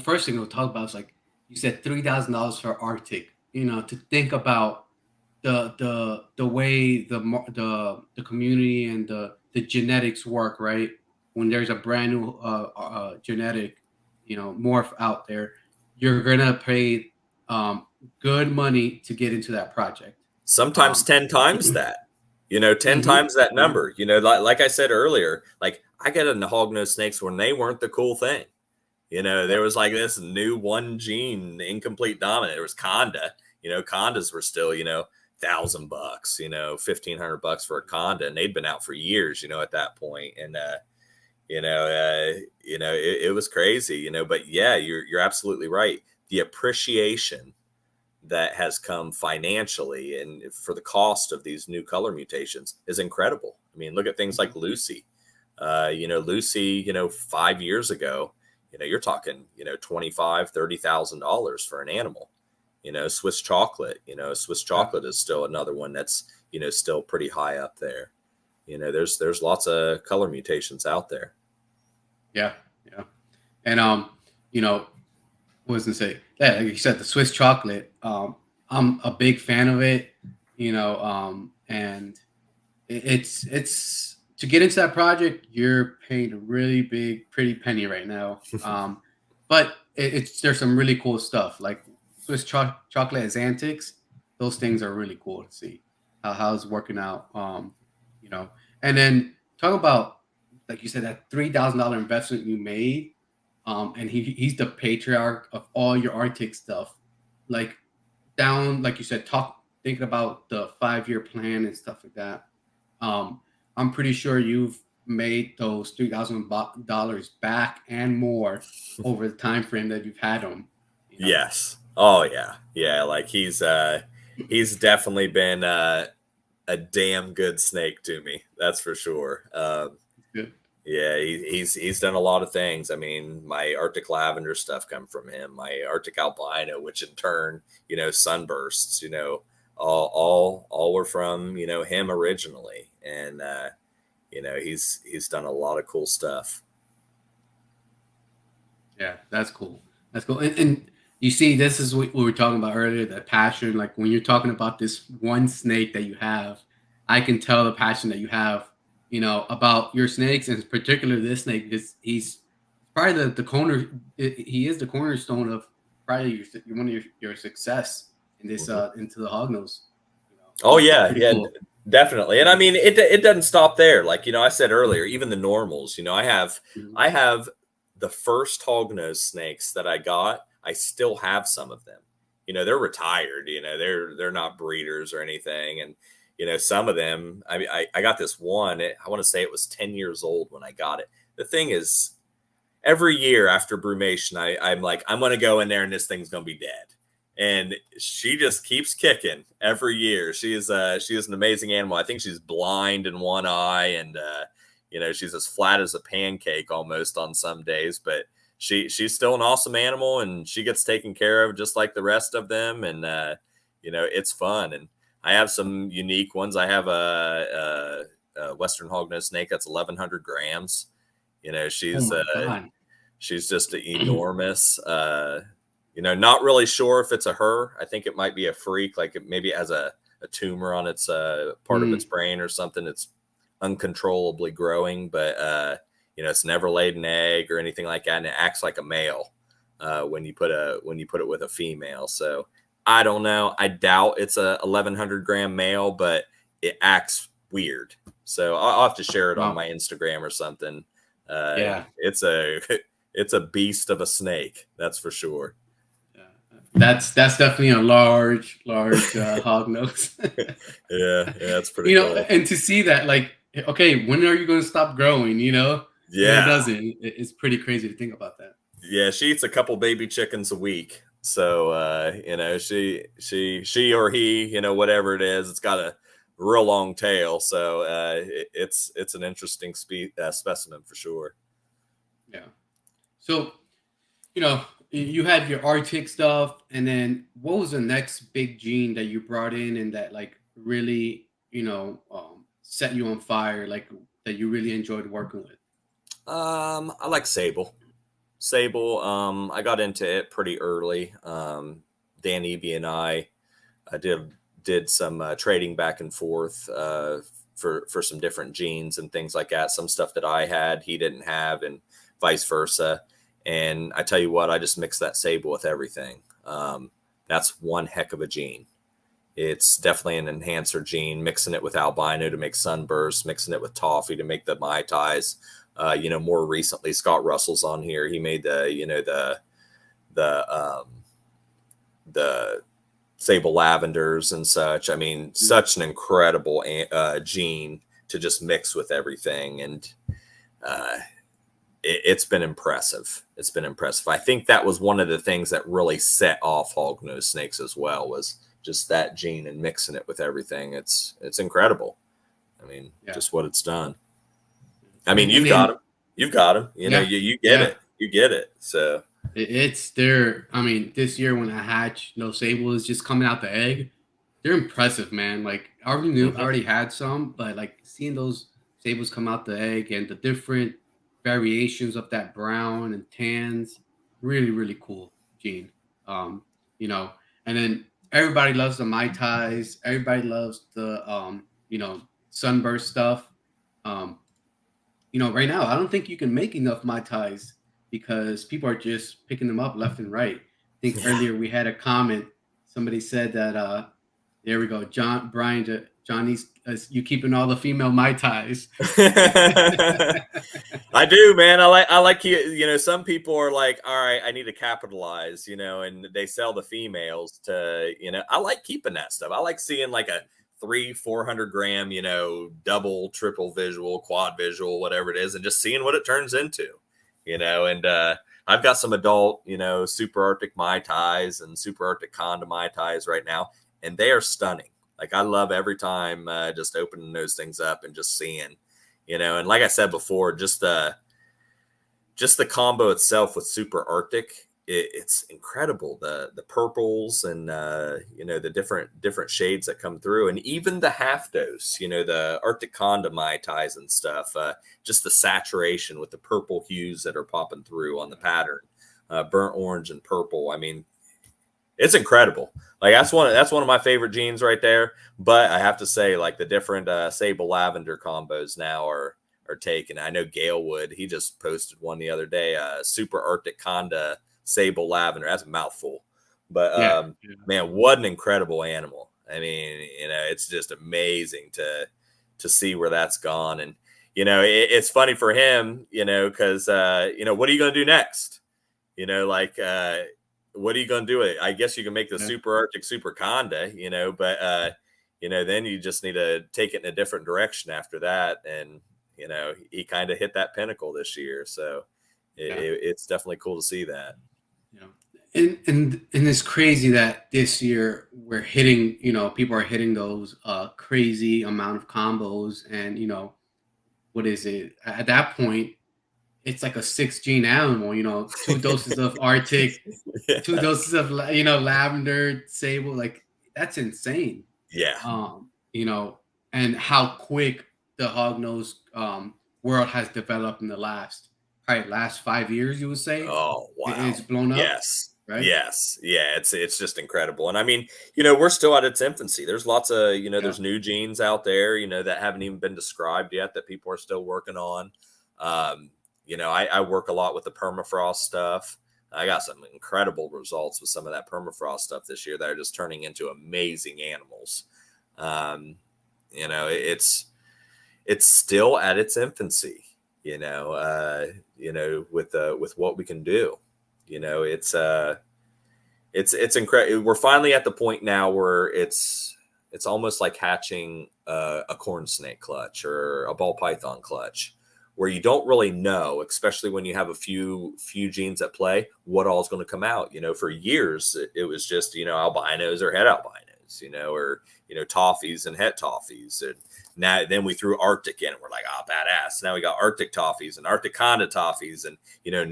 first thing we'll talk about is, like you said, $3,000 for Arctic. To think about the way the community and the genetics work, right? When there's a brand new genetic morph out there, you're gonna pay good money to get into that project. Sometimes 10 times that, 10 times that number. Like I said earlier, like I got into hognose snakes when they weren't the cool thing. There was like this new one gene incomplete dominant. It was Conda. Condas were still, $1,000, $1,500 for a Conda, and they'd been out for years, at that point. And It was crazy, but yeah, you're absolutely right. The appreciation that has come financially and for the cost of these new color mutations is incredible. I mean, look at things like Lucy. Lucy, 5 years ago, you're talking, $25,000-$30,000 for an animal. Swiss chocolate, Swiss chocolate is still another one that's, still pretty high up there. There's lots of color mutations out there. Yeah, yeah. And what was I say? Yeah, like you said, the Swiss chocolate. I'm a big fan of it. And it's to get into that project, you're paying a really big, pretty penny right now. But it's there's some really cool stuff like Swiss chocolate as antics. Those things are really cool to see how it's working out. And then talk about like you said that $3,000 investment you made. And he's the patriarch of all your Arctic stuff. Like down, like you said, thinking about the 5-year plan and stuff like that. I'm pretty sure you've made those $3,000 back and more over the time frame that you've had them. Yes. Oh yeah. Like he's definitely been a damn good snake to me. That's for sure. Good. Yeah, he's done a lot of things. I mean, my Arctic lavender stuff come from him. My Arctic albino, which in turn, sunbursts, all were from him originally, and he's done a lot of cool stuff. Yeah, that's cool. That's cool. And you see, this is what we were talking about earlier, the passion. Like when you're talking about this one snake that you have, I can tell the passion that you have, about your snakes, and particularly this snake, because he's probably the corner. He is the cornerstone of probably one of your success in this into the hognose. Oh yeah, Cool. definitely. And I mean, it doesn't stop there. Like I said earlier, even the normals. I have the first hognose snakes that I got. I still have some of them. They're retired. They're not breeders or anything. And some of them. I mean, I got this one. I want to say it was 10 years old when I got it. The thing is, every year after brumation, I'm like, I'm going to go in there and this thing's going to be dead. And she just keeps kicking every year. She is an amazing animal. I think she's blind in one eye, and she's as flat as a pancake almost on some days. But she's still an awesome animal, and she gets taken care of just like the rest of them. And it's fun. And I have some unique ones. I have a Western Hognose snake that's 1,100 grams. She's just enormous. Not really sure if it's a her. I think it might be a freak. Like maybe it has a tumor on its part of its brain or something. It's uncontrollably growing, but it's never laid an egg or anything like that, and it acts like a male when you put it with a female. So I don't know. I doubt it's a 1,100 gram male, but it acts weird. So I'll have to share it on my Instagram or something. Yeah, it's a beast of a snake, that's for sure. That's definitely a large hognose. yeah, that's pretty cool. And to see that, like, okay, when are you going to stop growing? Yeah, it doesn't. It's pretty crazy to think about that. Yeah, she eats a couple baby chickens a week. So she or he, whatever it is, it's got a real long tail. So it's an interesting specimen for sure. Yeah. So you had your Arctic stuff, and then what was the next big gene that you brought in and that like really set you on fire, like that you really enjoyed working with? I like Sable. I got into it pretty early. Dan Eby and I did some trading back and forth for some different genes and things like that. Some stuff that I had, he didn't have, and vice versa. And I tell you what, I just mixed that Sable with everything. That's one heck of a gene. It's definitely an enhancer gene, mixing it with albino to make sunbursts, mixing it with toffee to make the Mai Tais. More recently, Scott Russell's on here. He made the Sable lavenders and such. I mean, such an incredible gene to just mix with everything. And it's been impressive. It's been impressive. I think that was one of the things that really set off hognose snakes as well, was just that gene and mixing it with everything. It's incredible. I mean, just what it's done. I mean, you've got them. You've got them. You know, you get it. You get it. So it's there. I mean, this year when I hatch, Sable is just coming out the egg. They're impressive, man. Like I already had some, but like seeing those Sables come out the egg and the different variations of that brown and tans, really, really cool gene. You know, and then everybody loves the Mai Tais. Everybody loves the sunburst stuff. Right now I don't think you can make enough Mai Tais because people are just picking them up left and right. I think earlier we had a comment. Somebody said that there we go. Johnny's you keeping all the female Mai Tais. I do, man. I like some people are like, all right, I need to capitalize, and they sell the females to, I like keeping that stuff. I like seeing like a 300-400 gram, double, triple visual, quad visual, whatever it is, and just seeing what it turns into, and I've got some adult, super Arctic Mai Tais and super Arctic Conda Mai Tais right now, and they are stunning. Like I love every time just opening those things up and just seeing, and like I said before, just the combo itself with super Arctic, it's incredible. The purples and the different shades that come through, and even the half dose, the Arctic Conda Mai Tais and stuff, just the saturation with the purple hues that are popping through on the pattern, burnt orange and purple. I mean, it's incredible. Like that's one of my favorite genes right there. But I have to say, like the different Sable lavender combos now are taken. I know Galewood, he just posted one the other day, super Arctic Conda Sable lavender. That's a mouthful. But man, what an incredible animal. I mean, it's just amazing to see where that's gone. And it's funny for him, because what are you going to do next? What are you going to do? I guess you can make the super Arctic super Conda, but then you just need to take it in a different direction after that. And he kind of hit that pinnacle this year, so it's definitely cool to see that. And it's crazy that this year we're hitting, people are hitting those crazy amount of combos, and what is it at that point? It's like a 6 gene animal, 2 doses of Arctic, 2 doses of lavender, Sable. Like that's insane. And how quick the hognose world has developed in the last 5 years, you would say. Oh wow, it's blown up. Yes, right. Yes, yeah, it's just incredible. And I mean, we're still at its infancy. There's lots of there's new genes out there that haven't even been described yet that people are still working on. I work a lot with the permafrost stuff. I got some incredible results with some of that permafrost stuff this year that are just turning into amazing animals. It's still at its infancy, with what we can do. It's incredible. We're finally at the point now where it's almost like hatching a corn snake clutch or a ball python clutch, where you don't really know, especially when you have a few genes at play, what all is going to come out. For years, it was just, albinos or het albinos, or, toffees and het toffees. And then we threw Arctic in and we're like, oh, badass. Now we got Arctic toffees and Arctic Conda toffees. And,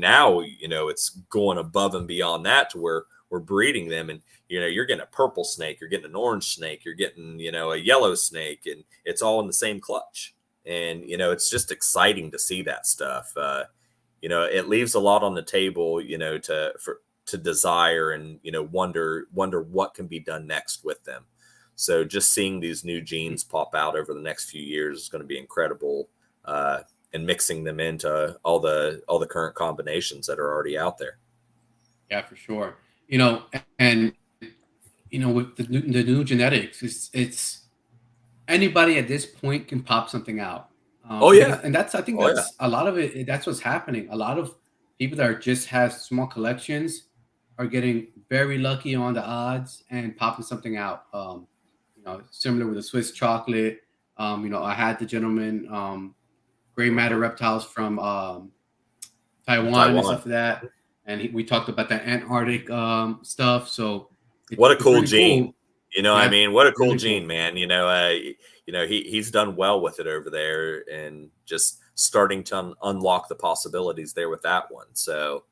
now, it's going above and beyond that to where we're breeding them. And, you're getting a purple snake, you're getting an orange snake, you're getting, a yellow snake, and it's all in the same clutch. And, it's just exciting to see that stuff. It leaves a lot on the table, to desire and, wonder what can be done next with them. So just seeing these new genes pop out over the next few years is going to be incredible. And mixing them into all the current combinations that are already out there. Yeah, for sure. And, with the new genetics, it's anybody at this point can pop something out. And I think that's a lot of it. That's what's happening. A lot of people that just have small collections are getting very lucky on the odds and popping something out. Similar with the Swiss chocolate. I had the gentleman, gray matter reptiles from Taiwan and Taiwan. stuff like that. And we talked about that Antarctic stuff. So What a it's cool really gene. cool. You know, I Yeah, mean, what a cool really gene, cool. man. He's done well with it over there, and just starting to unlock the possibilities there with that one. So,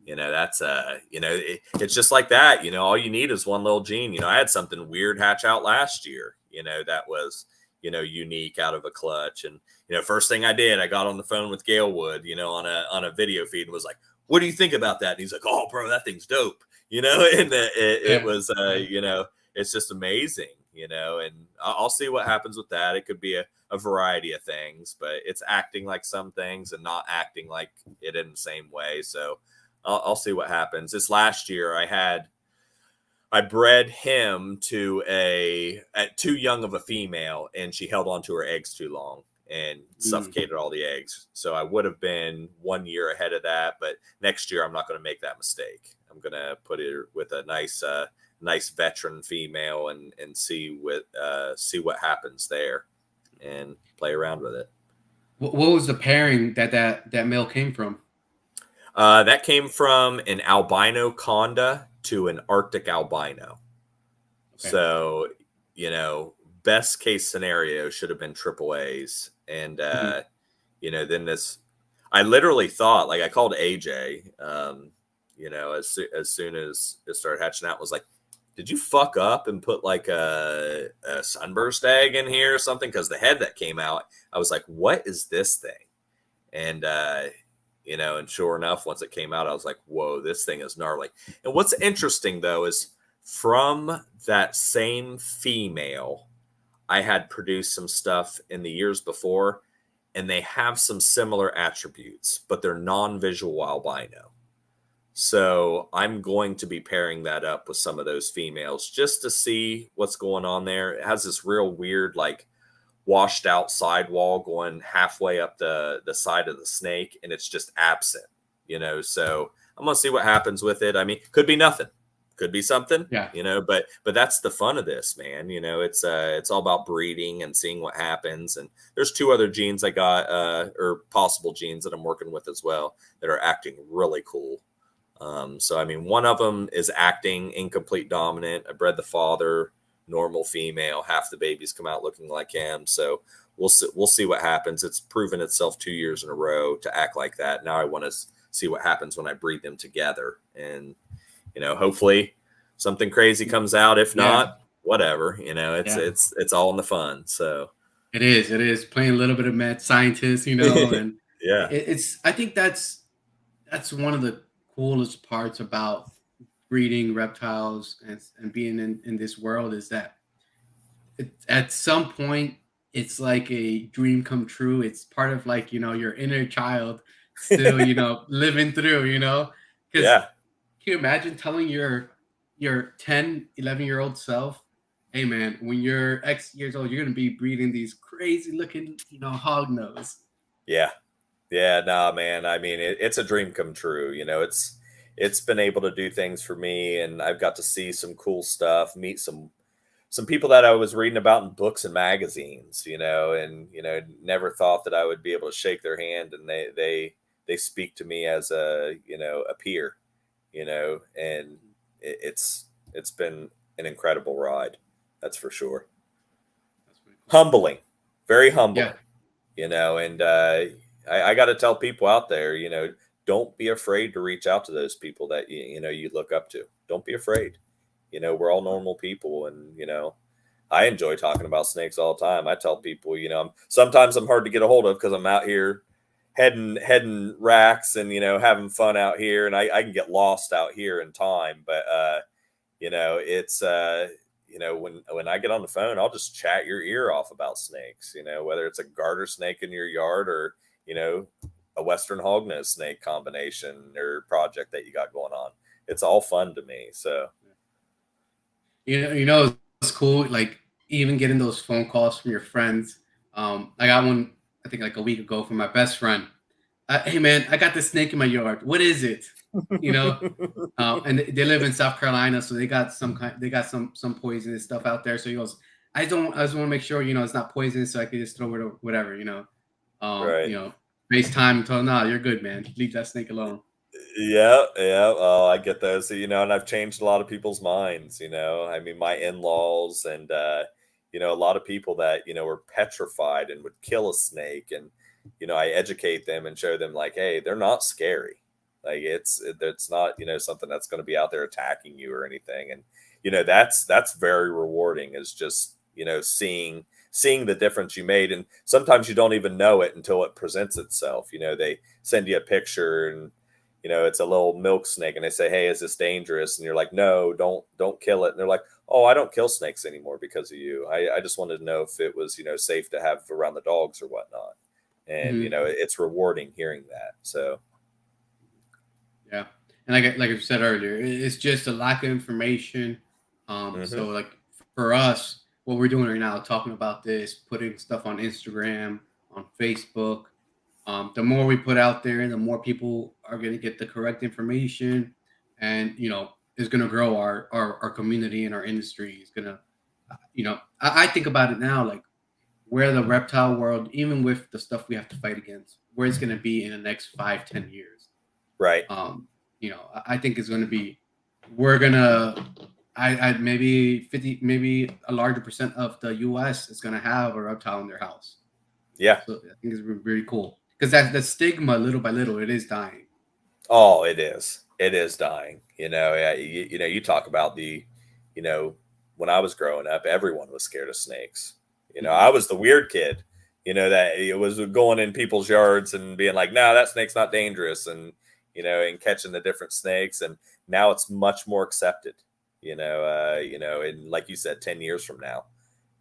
that's it's just like that. All you need is one little gene. I had something weird hatch out last year. That was unique out of a clutch, and first thing I did, I got on the phone with Gail Wood, on a video feed, and was like, "What do you think about that?" And he's like, "Oh, bro, that thing's dope." And it Yeah, was, yeah. it's just amazing, and I'll see what happens with that. It could be a variety of things, but it's acting like some things and not acting like it in the same way. So I'll see what happens. This last year, I bred him to at too young of a female, and she held on to her eggs too long and Mm. suffocated all the eggs. So I would have been 1 year ahead of that, but next year I'm not going to make that mistake. I'm going to put it with a nice veteran female and see what happens there and play around with it. What was the pairing that male came from? That came from an albino conda to an Arctic albino. Okay. So, best case scenario should have been triple A's. And, Mhm. then I literally thought, like, I called AJ, as soon as it started hatching out, was like, did you fuck up and put like a sunburst egg in here or something? Because the head that came out, I was like, what is this thing? And, and sure enough, once it came out, I was like, whoa, this thing is gnarly. And what's interesting, though, is from that same female, I had produced some stuff in the years before, and they have some similar attributes, but they're non-visual albino. So I'm going to be pairing that up with some of those females just to see what's going on there. It has this real weird, like, washed out sidewall going halfway up the side of the snake, and it's just absent, so I'm gonna see what happens with it. I mean, could be nothing, could be something, Yeah. but that's the fun of this, man. It's all about breeding and seeing what happens. And there's two other genes I got, or possible genes that I'm working with as well, that are acting really cool. So I mean, one of them is acting incomplete dominant. I bred the father, normal female, half the babies come out looking like him. So we'll see what happens. It's proven itself 2 years in a row to act like that. Now I want to see what happens when I breed them together, and hopefully something crazy comes out. If Yeah. not, whatever. It's Yeah. it's all in the fun. So It is. It is playing a little bit of mad scientist, and yeah, it's. I think that's one of the coolest parts about breeding reptiles and being in this world is that at some point it's like a dream come true. It's part of like your inner child still living through. Because yeah. can you imagine telling your 10, 11-year-old self, hey man, when you're X years old, you're gonna be breeding these crazy looking, hog nose. Yeah. Yeah, nah, man. I mean, it's a dream come true. It's been able to do things for me, and I've got to see some cool stuff, meet some people that I was reading about in books and magazines, and never thought that I would be able to shake their hand, and they speak to me as a peer, and it's been an incredible ride. That's for sure. That's pretty cool. Humbling, very Yeah. humbling. And I got to tell people out there, don't be afraid to reach out to those people that you look up to. Don't be afraid. We're all normal people, and I enjoy talking about snakes all the time. I tell people, sometimes I'm hard to get a hold of because I'm out here heading racks and having fun out here, and I can get lost out here in time. But it's when I get on the phone, I'll just chat your ear off about snakes, whether it's a garter snake in your yard or, a Western Hognose snake combination or project that you got going on. It's all fun to me. So, It's cool. Like even getting those phone calls from your friends. I got one I think like a week ago from my best friend. Hey man, I got this snake in my yard. What is it? You know, and they live in South Carolina, so they got some poisonous stuff out there. So he goes, I just want to make sure it's not poisonous, so I can just throw it or whatever. right. FaceTime and tell, no, you're good, man. Leave that snake alone. Yeah, yeah. Oh, I get those, and I've changed a lot of people's minds, I mean, my in-laws and a lot of people that, were petrified and would kill a snake. And, I educate them and show them like, hey, they're not scary. Like it's not, something that's going to be out there attacking you or anything. And, that's very rewarding, is just, seeing the difference you made. And sometimes you don't even know it until it presents itself. They send you a picture and it's a little milk snake, and they say, hey, is this dangerous? And you're like, no, don't kill it. And they're like, oh, I don't kill snakes anymore because of you. I just wanted to know if it was, safe to have around the dogs or whatnot. And, Hmm. it's rewarding hearing that. So, Yeah, and like I said earlier, it's just a lack of information. hmm So like for us, what we're doing right now, talking about this, putting stuff on Instagram, on Facebook. The more we put out there, the more people are going to get the correct information, and is going to grow our community and our industry. Is going to, I think about it now, like where the reptile world, even with the stuff we have to fight against, where it's going to be in the next 5-10 years. right. I think it's going to be, we're gonna, I maybe 50, maybe a larger percent of the U.S. is going to have a reptile in their house. Yeah. So I think it's really cool because that the stigma, little by little, it is dying. Oh, it is. It is dying. You talk about you know, when I was growing up, everyone was scared of snakes. Mhm. I was the weird kid, that it was going in people's yards and being like, no, that snake's not dangerous. And catching the different snakes. And now it's much more accepted, and like you said, 10 years from now,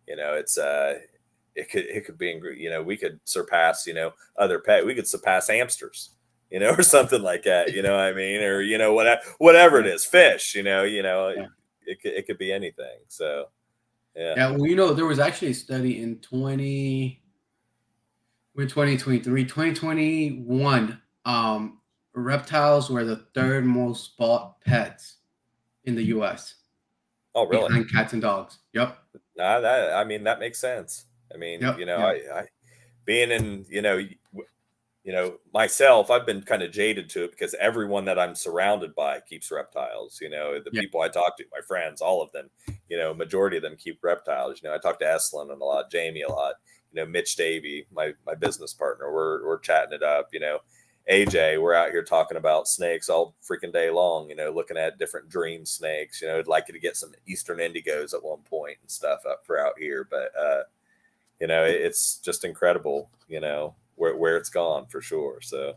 it's, it could be, we could surpass, we could surpass hamsters, or something like that, what I mean, or whatever it Yeah, is, fish, yeah, it could be anything. So yeah. yeah. Well, there was actually a study in 2023, 2021. Reptiles were the third most bought pets in the U.S. Oh, really? behind cats and dogs. Yep. Nah, that I mean that makes sense. I mean, Yep. Yeah. I being in, myself, I've been kind of jaded to it because everyone that I'm surrounded by keeps reptiles. The Yeah. people I talk to, my friends, all of them, majority of them keep reptiles. I talk to Estlin and a lot, Jamie a lot, Mitch Davey, my business partner. We're chatting it up. AJ, we're out here talking about snakes all freaking day long. Looking at different dream snakes. I'd like to get some Eastern indigos at one point and stuff up for out here, but it's just incredible, where it's gone for sure. So,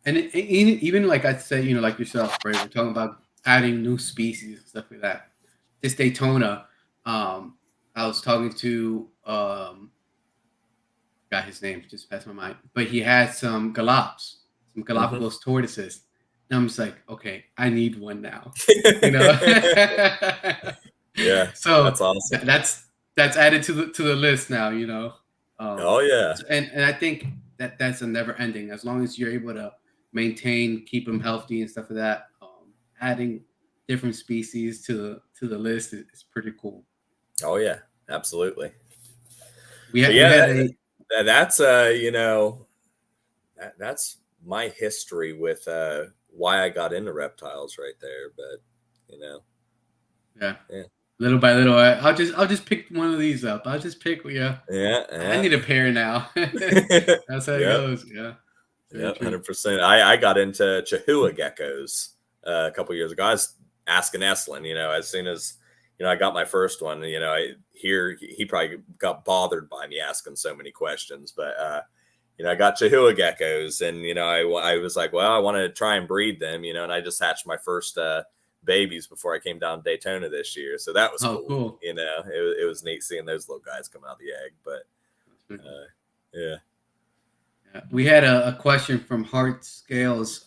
And even like I said, like yourself, right? We're talking about adding new species and stuff like that. This Daytona, I was talking to got his name just passed my mind, but he had some some mhm. Galapagos tortoises. And I'm just like, okay, I need one now, you know. Yeah, So that's awesome. that's added to the list now, Oh yeah. and I think that's a never ending as long as you're able to maintain, keep them healthy and stuff like that. Adding different species to the list is pretty cool. Oh yeah, absolutely. But We yeah, had a that's that's my history with why I got into reptiles right there. But you know, yeah, yeah, little by little. I'll just pick one of these up. I'll just pick, yeah. I yeah, need a pair now. yeah. That's how it Yep. goes. Yeah, very Yep, true. 100%. I got into Chihuahua geckos a couple years ago. I was asking Estlin, as soon as I got my first one. I hear he probably got bothered by me asking so many questions, but I got Chihuahua geckos, and I was like, well, I want to try and breed them, and I just hatched my first babies before I came down to Daytona this year, so that was Oh, cool. cool. It was neat seeing those little guys come out of the egg, but That's pretty cool. yeah. Yeah. We had a question from Hart Scales.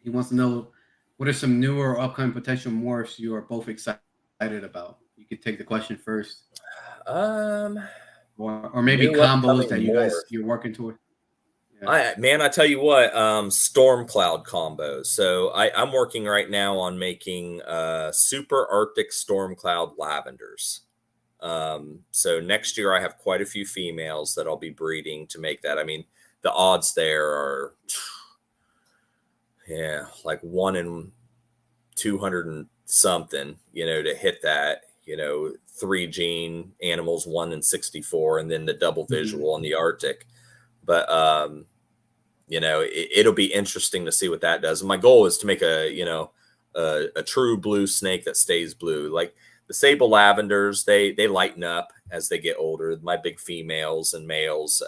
He wants to know what are some newer or upcoming potential morphs you are both excited about. You could take the question first, Um, or maybe New combos upcoming that morph. you're working toward. Yeah. I tell you what, storm cloud combos. So I'm working right now on making super arctic storm cloud lavenders. So next year I have quite a few females that I'll be breeding to make that. I mean, the odds there are, yeah, like 1 in 200 and something, to hit that, 3 gene animals, 1 in 64, and then the double visual on the Arctic. But, it'll be interesting to see what that does. And my goal is to make a true blue snake that stays blue. Like the Sable lavenders, they lighten up as they get older. My big females and males,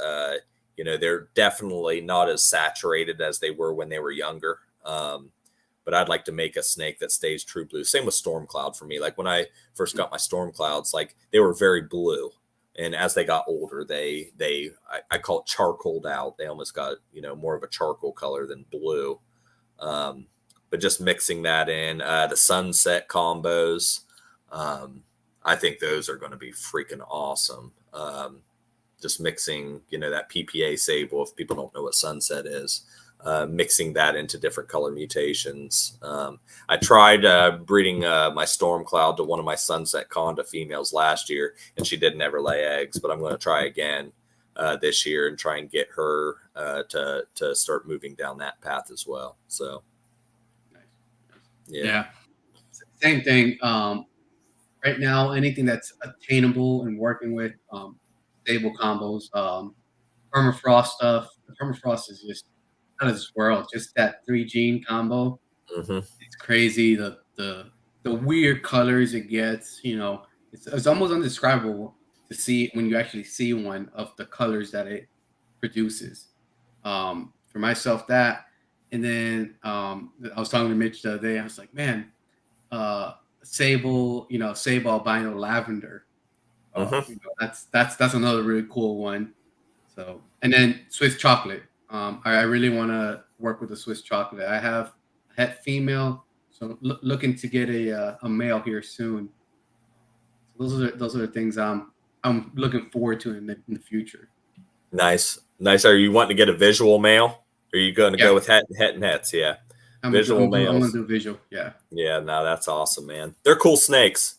they're definitely not as saturated as they were when they were younger. But I'd like to make a snake that stays true blue. Same with storm cloud for me. Like when I first got my storm clouds, like they were very blue. And as they got older, I call it charcoaled out. They almost got, more of a charcoal color than blue. But just mixing that in, the sunset combos, I think those are going to be freaking awesome. Just mixing, that PPA Sable, if people don't know what sunset is, mixing that into different color mutations. I tried breeding my storm cloud to one of my sunset conda females last year, and she didn't ever lay eggs, but I'm going to try again this year and try and get her to start moving down that path as well. So, yeah. Same thing. Right now, anything that's attainable and working with stable combos, permafrost stuff. The permafrost is just out of this world. Just that 3 gene combo. It's crazy. The weird colors it gets. It's almost indescribable to see when you actually see one of the colors that it produces. For myself, that, and then I was talking to Mitch the other day. I was like, man, Sable, Sable albino lavender. That's another really cool one. So, and then Swiss chocolate. I really want to work with the Swiss chocolate. I have a het female, so looking to get a male here soon. So those are the things I'm looking forward to in the future. Nice. Are you wanting to get a visual male? Are you going to go with het and hets? Yeah. Visual males. I'm going to do visual. Yeah. Yeah. No, that's awesome, man. They're cool snakes.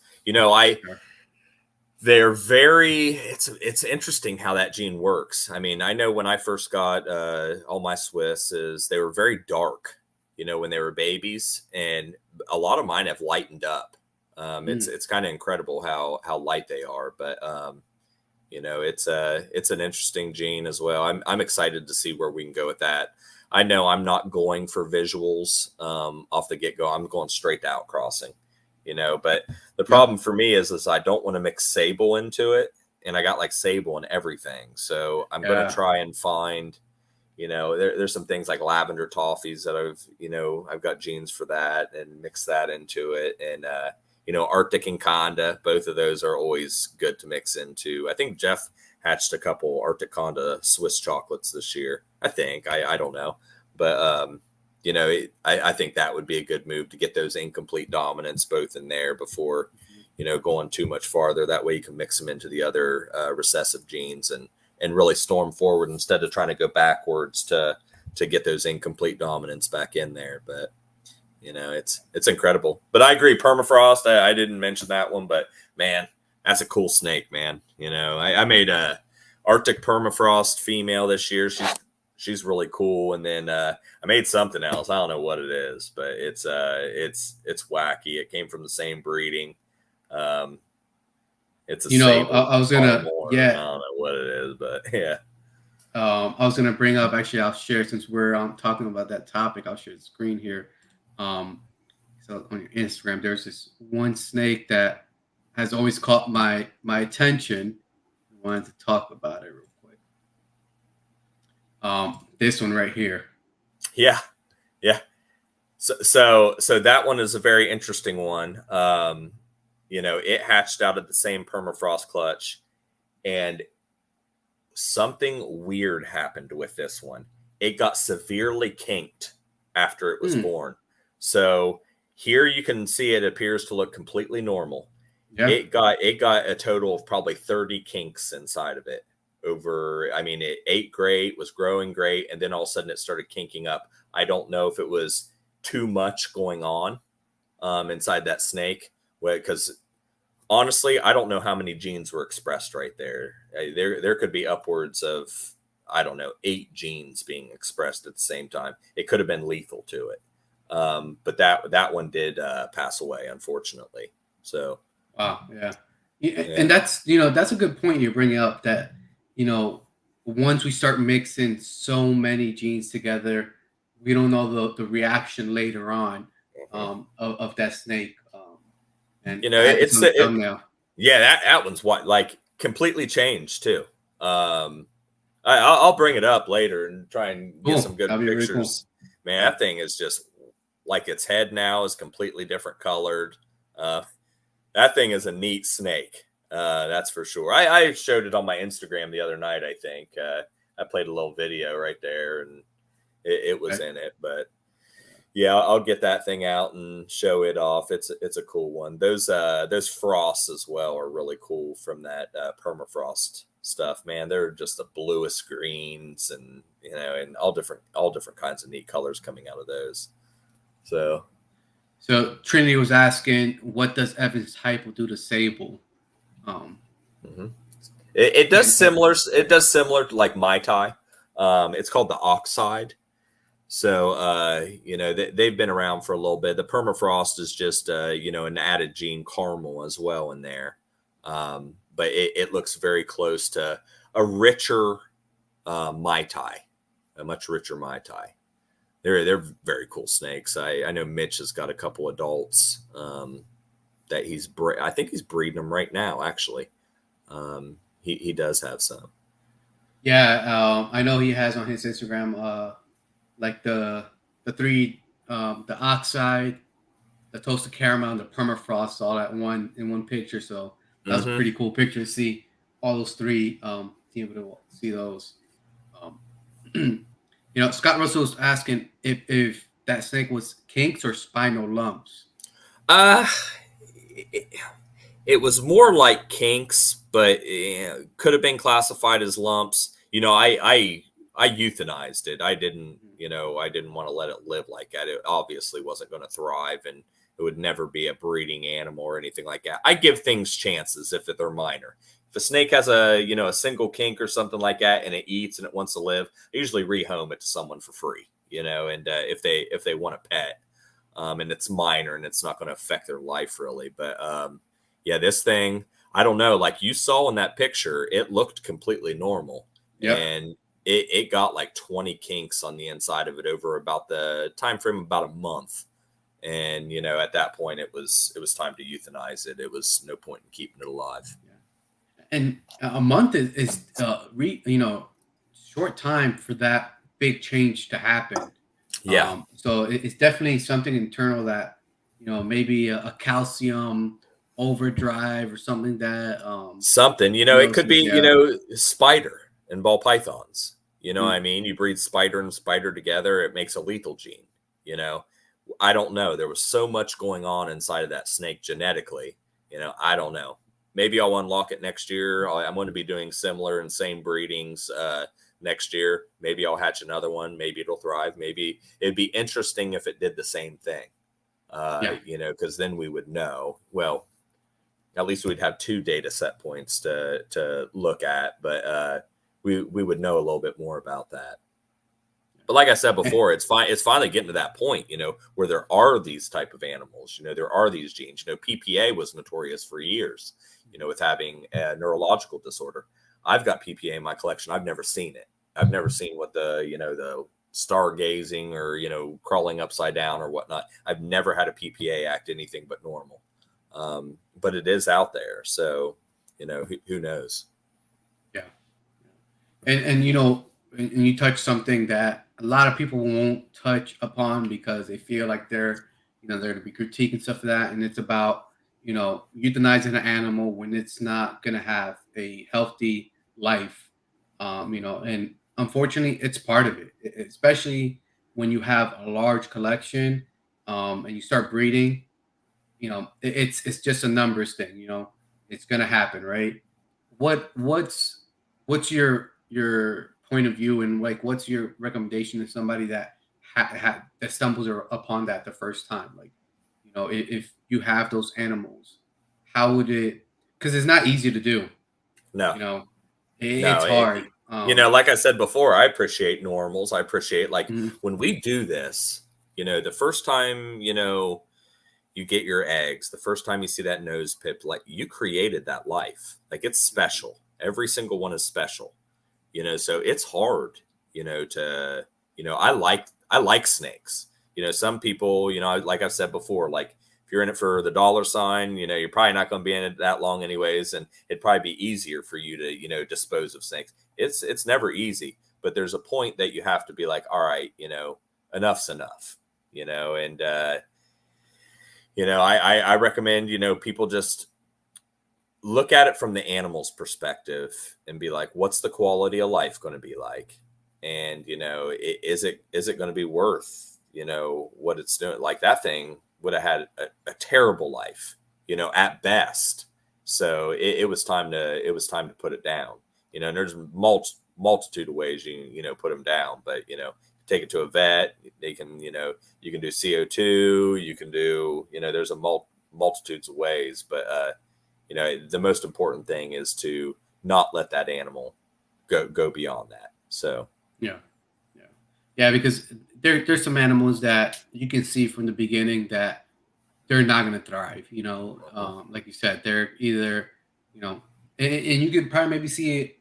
They're it's interesting how that gene works. I mean, I know when I first got all my Swisses, they were very dark, when they were babies, and a lot of mine have lightened up. It's kind of incredible how light they are, but it's an interesting gene as well. I'm excited to see where we can go with that. I know I'm not going for visuals off the get-go. I'm going straight to outcrossing. But the problem for me is I don't want to mix Sable into it, and I got like Sable and everything. So I'm going to try and find, there's some things like lavender toffees that I've got genes for that, and mix that into it. And, Arctic and Conda, both of those are always good to mix into. I think Jeff hatched a couple Arctic Conda Swiss chocolates this year. I think, I don't know, but, I think that would be a good move to get those incomplete dominants both in there before, going too much farther. That way you can mix them into the other recessive genes and really storm forward instead of trying to go backwards to get those incomplete dominants back in there. But, it's incredible. But I agree, permafrost, I didn't mention that one, but man, that's a cool snake, man. I made a Arctic permafrost female this year. She's really cool. And then I made something else. I don't know what it is, but it's wacky. It came from the same breeding. It's a Sable. I was gonna, I don't know what it is, but yeah. I was gonna bring up, actually, I'll share, since we're talking about that topic, I'll share the screen here. So on your Instagram, there's this one snake that has always caught my attention. I wanted to talk about it real quick. This one right here. Yeah. So that one is a very interesting one. It hatched out of the same permafrost clutch, and something weird happened with this one. It got severely kinked after it was born. So here you can see it appears to look completely normal. Yeah. It got a total of probably 30 kinks inside of it. It ate great, was growing great, and then all of a sudden it started kinking up. I don't know if it was too much going on inside that snake, because honestly, I don't know how many genes were expressed right there. There could be upwards of, I don't know, 8 genes being expressed at the same time. It could have been lethal to it. But that one did pass away, unfortunately. So Wow, yeah. yeah. And that's a good point you're bringing up, that you know once we start mixing so many genes together, we don't know the reaction later on Mhm. of that snake. And You know, I had this it's on the it, thumbnail. yeah, that one's what, like, completely changed too. Um, I'll bring it up later and try and get some Cool, good that'd be really cool. pictures. Man, Yeah. that thing is just like, its head now is completely different colored. Uh, that thing is a neat snake. That's for sure. I showed it on my Instagram the other night. I think I played a little video right there, and it was Okay. in it. But yeah, I'll get that thing out and show it off. It's a cool one. Those frosts as well are really cool from that permafrost stuff. Man, they're just the bluest greens, and and all different kinds of neat colors coming out of those. So So Trinity was asking, what does Evan's type will do to Sable? Um, mhm. It does and similar. It does similar to like Mai Tai. It's called the oxide. So they've been around for a little bit. The permafrost is just an added gene caramel as well in there, but it looks very close to a richer Mai Tai, a much richer Mai Tai. They're very cool snakes. I know Mitch has got a couple adults that I think he's breeding them right now. Actually, he does have some. yeah, I know he has on his Instagram like the three the oxide, the toasted caramel, and the permafrost all at one in one picture. So that was a Mm-hmm. pretty cool picture to see all those three. Being able to see those. Um, Scott Russell was asking if that snake was kinks or spinal lumps. Uh, it, it was more like kinks, but could have been classified as lumps. I euthanized it. I didn't want to let it live like that. It obviously wasn't going to thrive, and it would never be a breeding animal or anything like that. I give things chances if they're minor. If a snake has a single kink or something like that, and it eats and it wants to live, I usually rehome it to someone for free. And if they want a pet, and it's minor and it's not going to affect their life really. But yeah, this thing, I don't know. Like you saw in that picture, it looked completely normal, Yep. and it got like 20 kinks on the inside of it over about the time frame of about a month. And at that point, it was time to euthanize it. It was no point in keeping it alive. And a month is short time for that big change to happen. Yeah, So it's definitely something internal that maybe a calcium overdrive or something that something. It could notices. be Yeah. spider and ball pythons. What Mhm. I mean? You breed spider and spider together, it makes a lethal gene. You know, I don't know. There was so much going on inside of that snake genetically. I don't know. Maybe I'll unlock it next year. I'm going to be doing similar and same breedings next year. Maybe I'll hatch another one. Maybe it'll thrive. Maybe it'd be interesting if it did the same thing. Yeah. Because then we would know. Well, at least we'd have 2 data set points to look at, but we would know a little bit more about that. But like I said Eh, before, it's finally getting to that point, where there are these type of animals, there are these genes. PPA was notorious for years, with having a neurological disorder. I've got PPA in my collection. I've never seen it. I've never seen what the stargazing or crawling upside down or whatnot. I've never had a PPA act anything but normal. But it is out there, so who knows? Yeah. And and you touch something that a lot of people won't touch upon because they feel like they're to be critiquing stuff for that, and it's about euthanizing an animal when it's not going to have a healthy life. And unfortunately, it's part of it, especially when you have a large collection, and you start breeding. It's just a numbers thing. It's going to happen, right? What's your point of view, and like what's your recommendation to somebody that that stumbles upon that the first time? Like, if you have those animals, how would it? Because it's not easy to do. No, You know, no. it's hard. Like I said before, I appreciate normals. I appreciate like Mhm. when we do this, the first time, you get your eggs, the first time you see that nose pip, like you created that life. Like it's special. Every single one is special, so it's hard, to, I like snakes. Some people, like I've said before, like if you're in it for the dollar sign, you're probably not going to be in it that long anyways. And it'd probably be easier for you to, dispose of snakes. It's never easy, but there's a point that you have to be like, all right, enough's enough, and, I recommend, people just look at it from the animal's perspective and be like, what's the quality of life going to be like? And, is it going to be worth, what it's doing? Like that thing would have had a terrible life, at best. So it was time to put it down, and there's multitude of ways put them down, but, take it to a vet. They can, you can do CO2, you can do, there's a multitudes of ways, but, the most important thing is to not let that animal go beyond that. So yeah, because there's some animals that you can see from the beginning that they're not going to thrive. Like you said, they're either, and you can probably maybe see it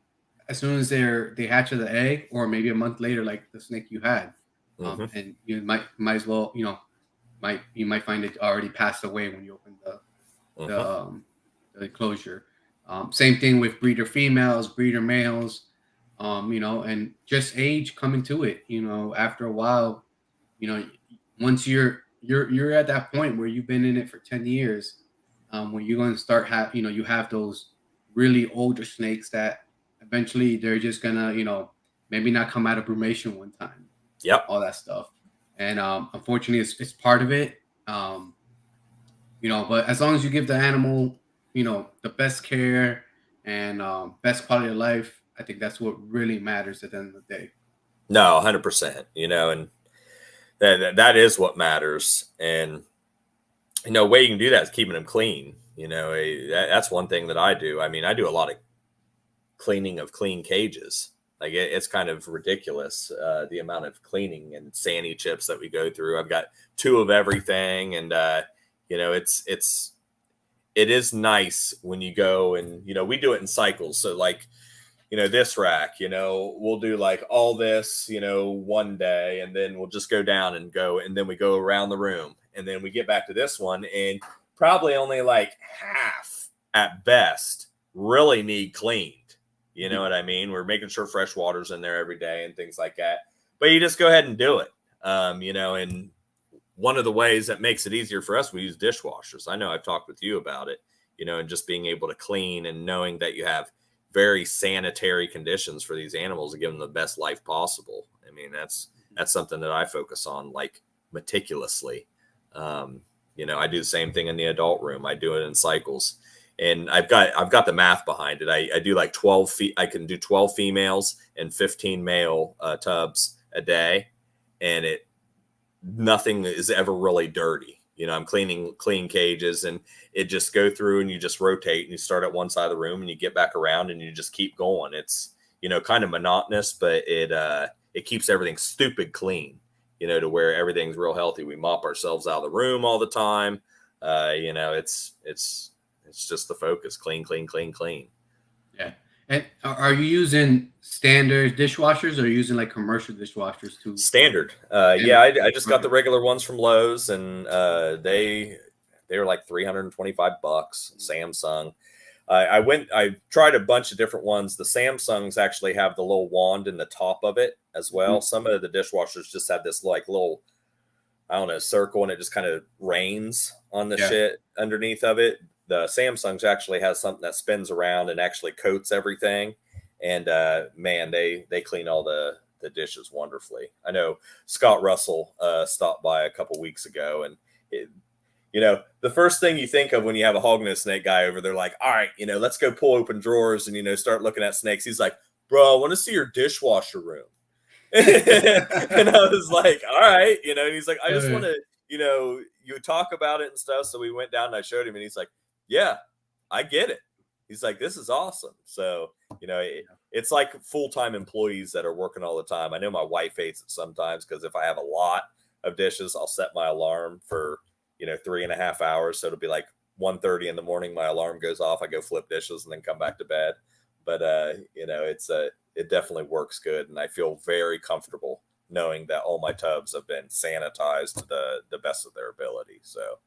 as soon as they hatch of the egg, or maybe a month later, like the snake you had, and you might as well, you might find it already passed away when you open the enclosure. Same thing with breeder females, breeder males, and just age coming to it. After a while, once you're at that point where you've been in it for 10 years, when you're going to start you have those really older snakes that eventually they're just gonna, maybe not come out of brumation one time. Yep. All that stuff. And unfortunately it's part of it. But as long as you give the animal, the best care and best quality of life, I think that's what really matters at the end of the day. No, 100%, and that is what matters. And, way you can do that is keeping them clean. That's one thing that I do. I mean, I do a lot of cleaning of clean cages. Like it's kind of ridiculous, the amount of cleaning and Sani chips that we go through. I've got 2 of everything. And, it is nice when you go and, we do it in cycles. So like, this rack, we'll do like all this, one day, and then we'll just go down and go. And then we go around the room, and then we get back to this one, and probably only like half at best really need cleaned. You know what I mean? We're making sure fresh water's in there every day and things like that. But you just go ahead and do it. And one of the ways that makes it easier for us, we use dishwashers. I know I've talked with you about it, and just being able to clean and knowing that you have very sanitary conditions for these animals to give them the best life possible. I mean, that's something that I focus on like meticulously. I do the same thing in the adult room. I do it in cycles. And I've got the math behind it. I do like 12 feet. I can do 12 females and 15 male tubs a day, and nothing is ever really dirty. I'm cleaning clean cages, and it just go through, and you just rotate, and you start at one side of the room, and you get back around, and you just keep going. It's kind of monotonous, but it keeps everything stupid clean. To where everything's real healthy. We mop ourselves out of the room all the time. It's just the focus. Clean, clean, clean, clean. Yeah. And are you using standard dishwashers, or are you using like commercial dishwashers too? Standard. Yeah, I just got the regular ones from Lowe's, and they were like $325. Samsung. I tried a bunch of different ones. The Samsungs actually have the little wand in the top of it as well. Mm-hmm. Some of the dishwashers just have this like little, I don't know, circle, and it just kind of rains on the shit underneath of it. The Samsungs actually has something that spins around and actually coats everything. And man, they clean all the dishes wonderfully. I know Scott Russell stopped by a couple weeks ago, and the first thing you think of when you have a hognose snake guy over there, like, all right, let's go pull open drawers and, start looking at snakes. He's like, bro, I want to see your dishwasher room. And I was like, all right, and he's like, I just want to, you talk about it and stuff. So we went down and I showed him, and he's like, yeah, I get it. He's like, this is awesome. So, it's like full-time employees that are working all the time. I know my wife hates it sometimes because if I have a lot of dishes, I'll set my alarm for, 3.5 hours. So it'll be like 1:30 in the morning. My alarm goes off. I go flip dishes and then come back to bed. But, it definitely works good. And I feel very comfortable knowing that all my tubs have been sanitized to the best of their ability. So,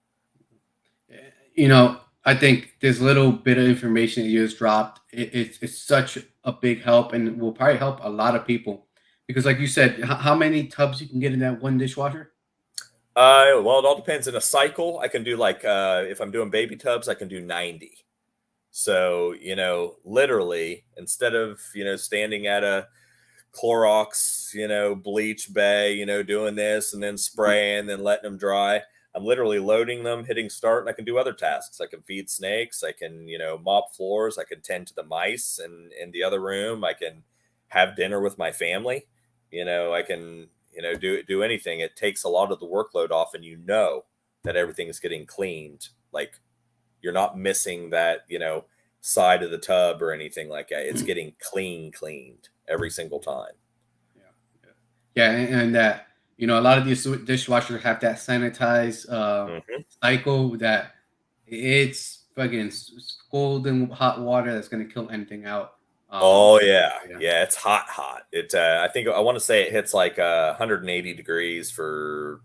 I think this little bit of information that you just dropped, it's such a big help and will probably help a lot of people. Because like you said, how many tubs you can get in that one dishwasher? well, it all depends. In a cycle, I can do like, if I'm doing baby tubs, I can do 90. So, literally, instead of, standing at a Clorox, bleach bay, doing this and then spraying, then letting them dry, I'm literally loading them, hitting start, and I can do other tasks. I can feed snakes. I can, mop floors. I can tend to the mice in the other room. I can have dinner with my family. I can, do anything. It takes a lot of the workload off, and that everything is getting cleaned. Like, you're not missing that, side of the tub or anything like that. It's getting cleaned every single time. Yeah, and that a lot of these dishwashers have that sanitized cycle that it's fucking scalding hot water that's gonna kill anything out. Oh yeah, it's hot. It I think I want to say it hits like 180 degrees for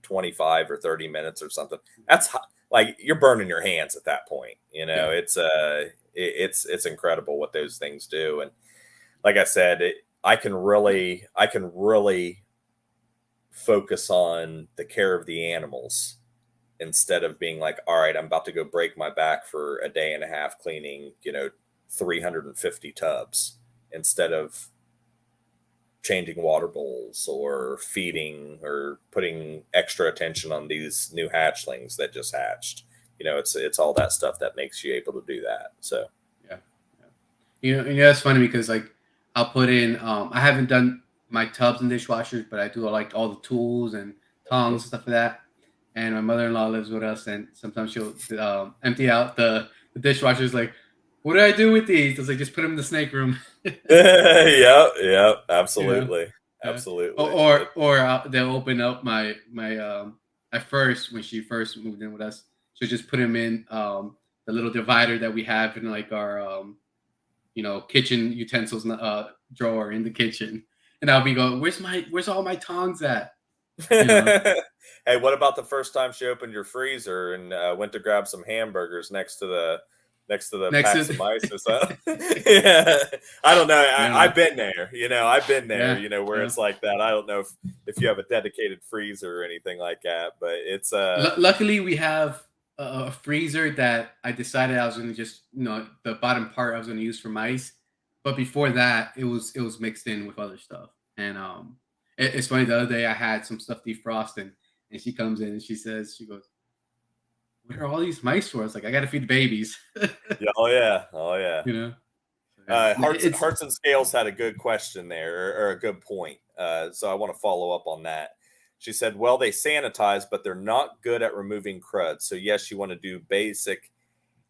25 or 30 minutes or something. That's hot. Like, you're burning your hands at that point. It's incredible what those things do. And like I said, I can really focus on the care of the animals instead of being like, all right, I'm about to go break my back for a day and a half cleaning, 350 tubs, instead of changing water bowls or feeding or putting extra attention on these new hatchlings that just hatched. It's all that stuff that makes you able to do that. So yeah. It's funny because like I'll put in I haven't done my tubs and dishwashers, but I do like all the tools and tongs and stuff like that. And my mother-in-law lives with us, and sometimes she'll empty out the dishwashers. Like, what do I do with these? I was like, just put them in the snake room. yeah, You know? absolutely. Yeah. Absolutely. They'll open up my at first when she first moved in with us, she'll just put them in the little divider that we have in like our kitchen utensils drawer in the kitchen, and I'll be going, where's all my tongs at? You know? Hey, what about the first time she opened your freezer and went to grab some hamburgers next to the Next to packs of mice or something? Yeah, I don't know. Yeah. I've been there. I've been there. Where Yeah. it's like that. I don't know if you have a dedicated freezer or anything like that, but it's Luckily, we have a freezer that I decided I was going to just the bottom part I was going to use for mice, but before that, it was mixed in with other stuff. And it's funny. The other day, I had some stuff defrosting, and she comes in and she goes, "What are all these mice for?" I was like, "I got to feed the babies." Yeah, oh yeah. You know. Yeah. Hearts and Scales had a good question there, or a good point. So I want to follow up on that. She said, well, they sanitize, but they're not good at removing crud. So yes, you want to do basic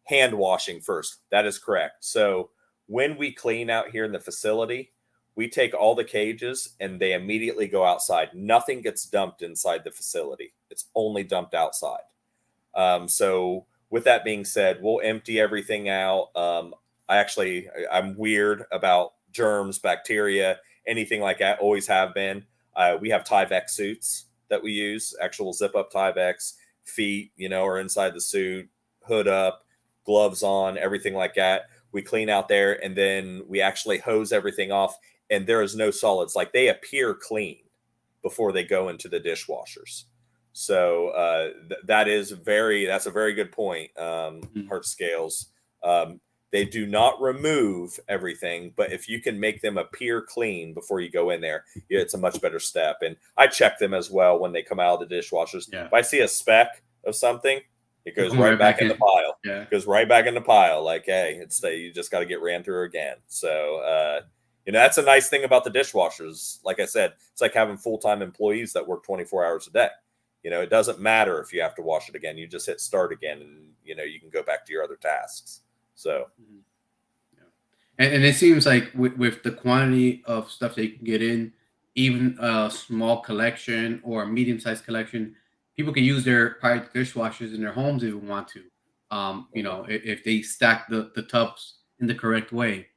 hand washing first. That is correct. So when we clean out here in the facility, we take all the cages and they immediately go outside. Nothing gets dumped inside the facility. It's only dumped outside. So with that being said, we'll empty everything out. I'm weird about germs, bacteria, anything like that. Always have been. We have Tyvek suits that we use, actual zip up Tyveks. Feet, are inside the suit, hood up, gloves on, everything like that. We clean out there, and then we actually hose everything off, and there is no solids. Like, they appear clean before they go into the dishwashers. So that's a very good point. Heart Scales. They do not remove everything, but if you can make them appear clean before you go in there, it's a much better step. And I check them as well when they come out of the dishwashers. Yeah. If I see a speck of something, it goes Going right back in the pile. Yeah. It goes right back in the pile. Like, hey, you just got to get ran through again. So, that's a nice thing about the dishwashers. Like I said, it's like having full-time employees that work 24 hours a day. It doesn't matter if you have to wash it again. You just hit start again, and you can go back to your other tasks. So And it seems like with the quantity of stuff that you can get in, even a small collection or a medium-sized collection, people can use their private dishwashers in their homes if they want to. Hmm. If they stack the tubs in the correct way.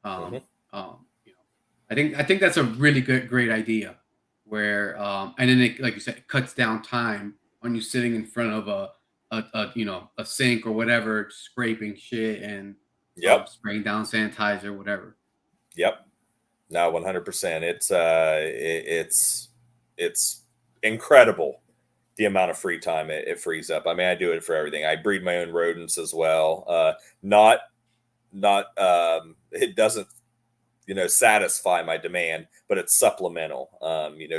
Hmm. Um, you know, I think that's a really great idea. Where and then it, like you said, it cuts down time on you sitting in front of a sink or whatever, scraping shit and Yep. spraying down sanitizer, whatever. Yep. No, 100%. It's incredible the amount of free time it frees up. I mean, I do it for everything. I breed my own rodents as well. Not not it doesn't satisfy my demand, but it's supplemental.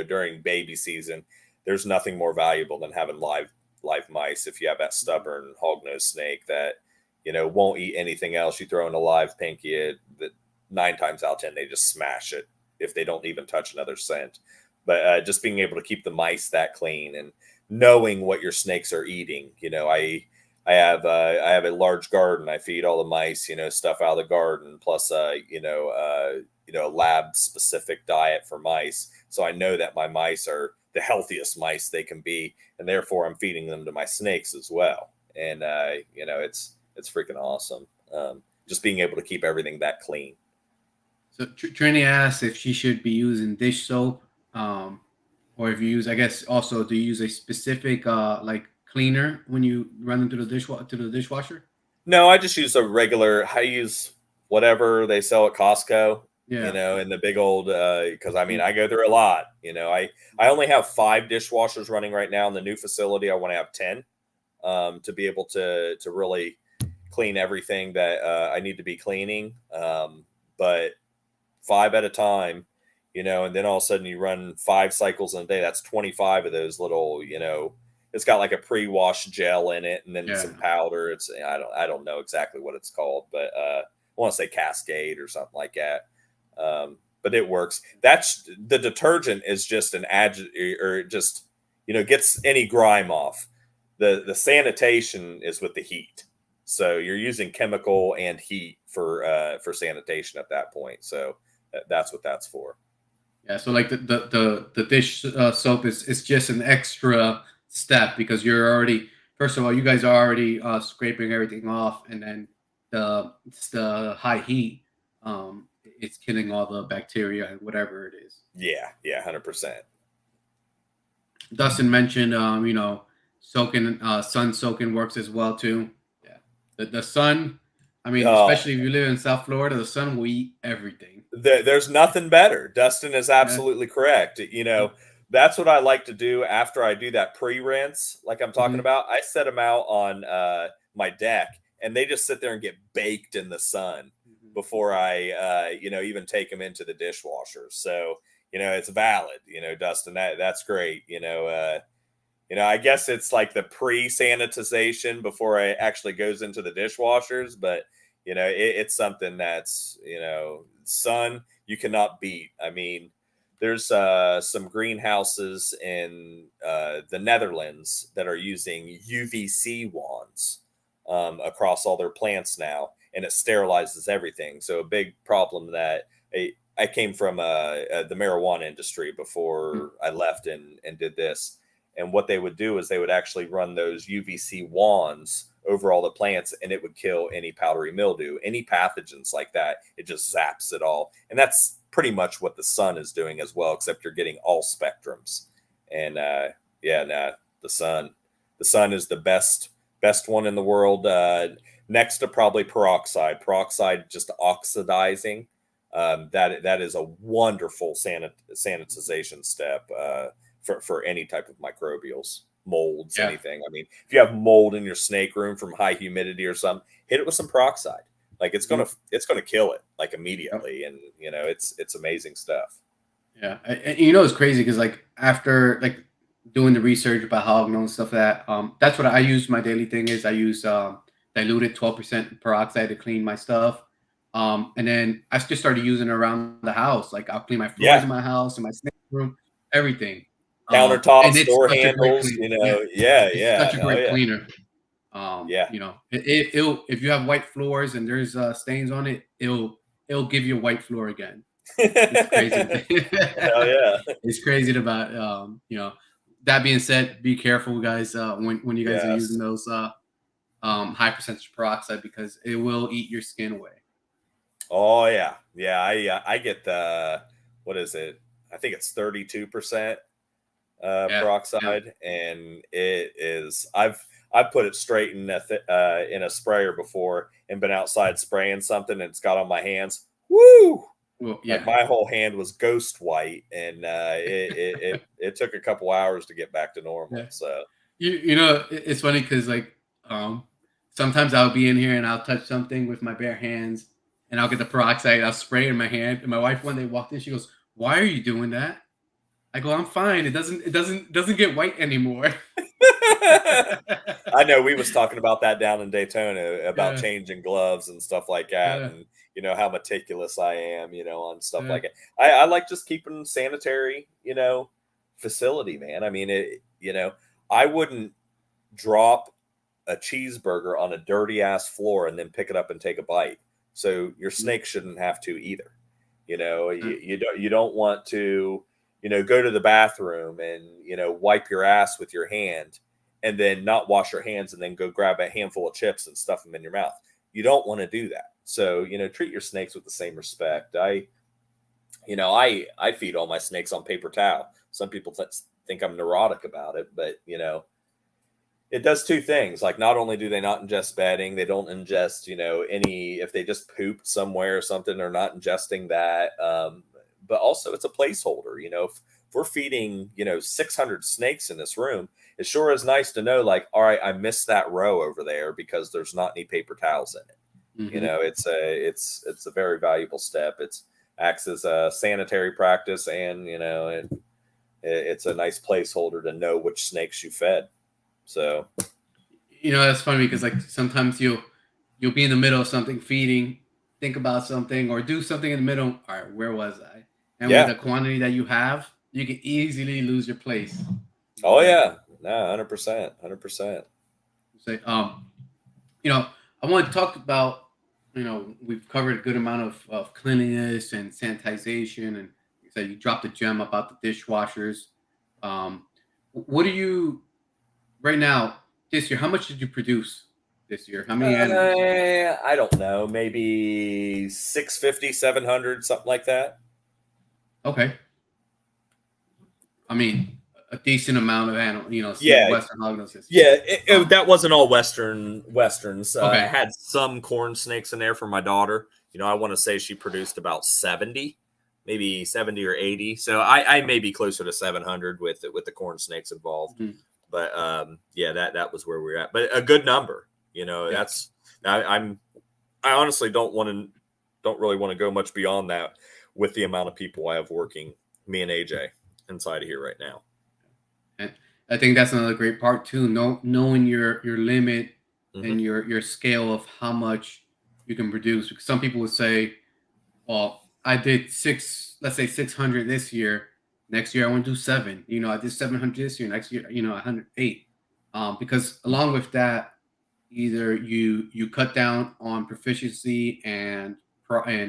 During baby season, there's nothing more valuable than having live mice. If you have that stubborn hognose snake that won't eat anything else, you throw in a live pinky, that 9 times out of 10 they just smash it if they don't even touch another scent. But just being able to keep the mice that clean and knowing what your snakes are eating, I have a large garden. I feed all the mice, stuff out of the garden, plus a lab specific diet for mice. So I know that my mice are the healthiest mice they can be, and therefore I'm feeding them to my snakes as well. And it's freaking awesome. Just being able to keep everything that clean. So Trini asked if she should be using dish soap, or if you use, I guess, also do you use a specific like cleaner when you run them through the dishwasher? No, I just use a regular. I use whatever they sell at Costco. Yeah. In the big old, because I mean Mm. I go through a lot. I only have 5 dishwashers running right now in the new facility. I want to have 10, to be able to really clean everything that I need to be cleaning. But 5 at a time, and then all of a sudden you run 5 cycles in a day. That's 25 of those little, it's got like a pre-wash gel in it and then Yeah. some powder. I don't know exactly what it's called, but I want to say Cascade or something like that. But it works. That's the detergent is just an or just gets any grime off. The sanitation is with the heat. So you're using chemical and heat for sanitation at that point. So that's what that's for. Yeah, so like the dish soap is just an extra step because you're already, first of all, you guys are already scraping everything off, and then it's the high heat, it's killing all the bacteria and whatever it is. Yeah, yeah, 100%. Dustin mentioned soaking, sun soaking works as well too. Yeah, the sun, I mean, Oh, especially if you live in South Florida, the sun will eat everything. there's nothing better. Dustin is Yeah. absolutely correct. That's what I like to do after I do that pre-rinse, like I'm talking Hmm. about. I set them out on my deck, and they just sit there and get baked in the sun Hmm. before I, even take them into the dishwasher. So it's valid. Dustin, that's great. I guess it's like the pre-sanitization before it actually goes into the dishwashers, but it's something that's sun you cannot beat. I mean, there's some greenhouses in the Netherlands that are using UVC wands across all their plants now, and it sterilizes everything. So a big problem that I came from the marijuana industry before I left and did this. And what they would do is they would actually run those UVC wands over all the plants, and it would kill any powdery mildew, any pathogens like that. It just zaps it all. And that's pretty much what the sun is doing as well, except you're getting all spectrums. And yeah, nah, the sun, the sun is the best one in the world. Next to probably peroxide. Peroxide just oxidizing. That is a wonderful sanitization step. For any type of microbials, molds, Yeah. anything. I mean, if you have mold in your snake room from high humidity or something, hit it with some peroxide. Like it's gonna kill it like Yep. immediately, and it's amazing stuff. Yeah, and it's crazy because like after like doing the research about hog and stuff like that, that's what I use. My daily thing is I use diluted 12% peroxide to clean my stuff, and then I just started using it around the house. Like I'll clean my floors Yeah, in my house, in my snake room, everything, countertops, and it's door such a great handles. clean. Yeah, Yeah, it's such yeah, a oh great yeah, cleaner. yeah. It'll, if you have white floors and there's stains on it, it'll it'll give you a white floor again. It's crazy. Hell yeah. It's crazy about that being said, be careful guys when you guys are Yes. using those high percentage peroxide, because it will eat your skin away. Oh yeah. Yeah, I get the, what is it? I think it's 32% Yeah. peroxide, and it is, I've put it straight in a sprayer before and been outside spraying something and it's got on my hands. Woo! Well, Like yeah. my whole hand was ghost white, and it took a couple hours to get back to normal. Yeah. So It's funny because sometimes I'll be in here and I'll touch something with my bare hands and I'll get the peroxide, I'll spray it in my hand. And my wife, one day walked in, she goes, "Why are you doing that?" I go, "I'm fine. It doesn't get white anymore." I know we was talking about that down in Daytona about Yeah, changing gloves and stuff like that, yeah, and how meticulous I am, on stuff yeah. like it. I like just keeping sanitary, facility, man. I mean, I wouldn't drop a cheeseburger on a dirty ass floor and then pick it up and take a bite. So your snake shouldn't have to either. You don't want to, go to the bathroom and wipe your ass with your hand and then not wash your hands and then go grab a handful of chips and stuff them in your mouth. You don't want to do that. So treat your snakes with the same respect. I feed all my snakes on paper towel. Some people think I'm neurotic about it, but it does two things. Like, not only do they not ingest bedding, they don't ingest, any, if they just pooped somewhere or something, they're not ingesting that. But also it's a placeholder. If we're feeding, 600 snakes in this room, it sure is nice to know, like, all right, I missed that row over there because there's not any paper towels in it. It's a very valuable step. It's acts as a sanitary practice, and it's a nice placeholder to know which snakes you fed. So That's funny because sometimes you'll be in the middle of something, feeding, think about something, or do something in the middle. All right, where was I? And with yeah. the quantity that you have, you can easily lose your place. Oh yeah. No, 100%. 100%. Say, I want to talk about, we've covered a good amount of cleanliness and sanitization, and you said you dropped a gem about the dishwashers. What do you right now this year? How much did you produce this year? How many animals? I don't know, maybe 650, 700, something like that. Okay, I mean a decent amount of animals. Seeing Yeah. Western Hognose. Yeah, Um, that wasn't all westerns. I okay, had some corn snakes in there for my daughter. I want to say she produced about 70, maybe 70 or 80. So I may be closer to 700 with the corn snakes involved. mhm, But yeah, that was where we were at. But a good number. yeah. That's I honestly don't really want to go much beyond that with the amount of people I have working, me and AJ, inside of here right now. And I think that's another great part too. Knowing your limit Mm-hmm. and your scale of how much you can produce. Because some people would say, "Well, I did let's say 600 this year. Next year I want to do 7. I did 700 this year. Next year, 108." Because along with that, either you cut down on proficiency and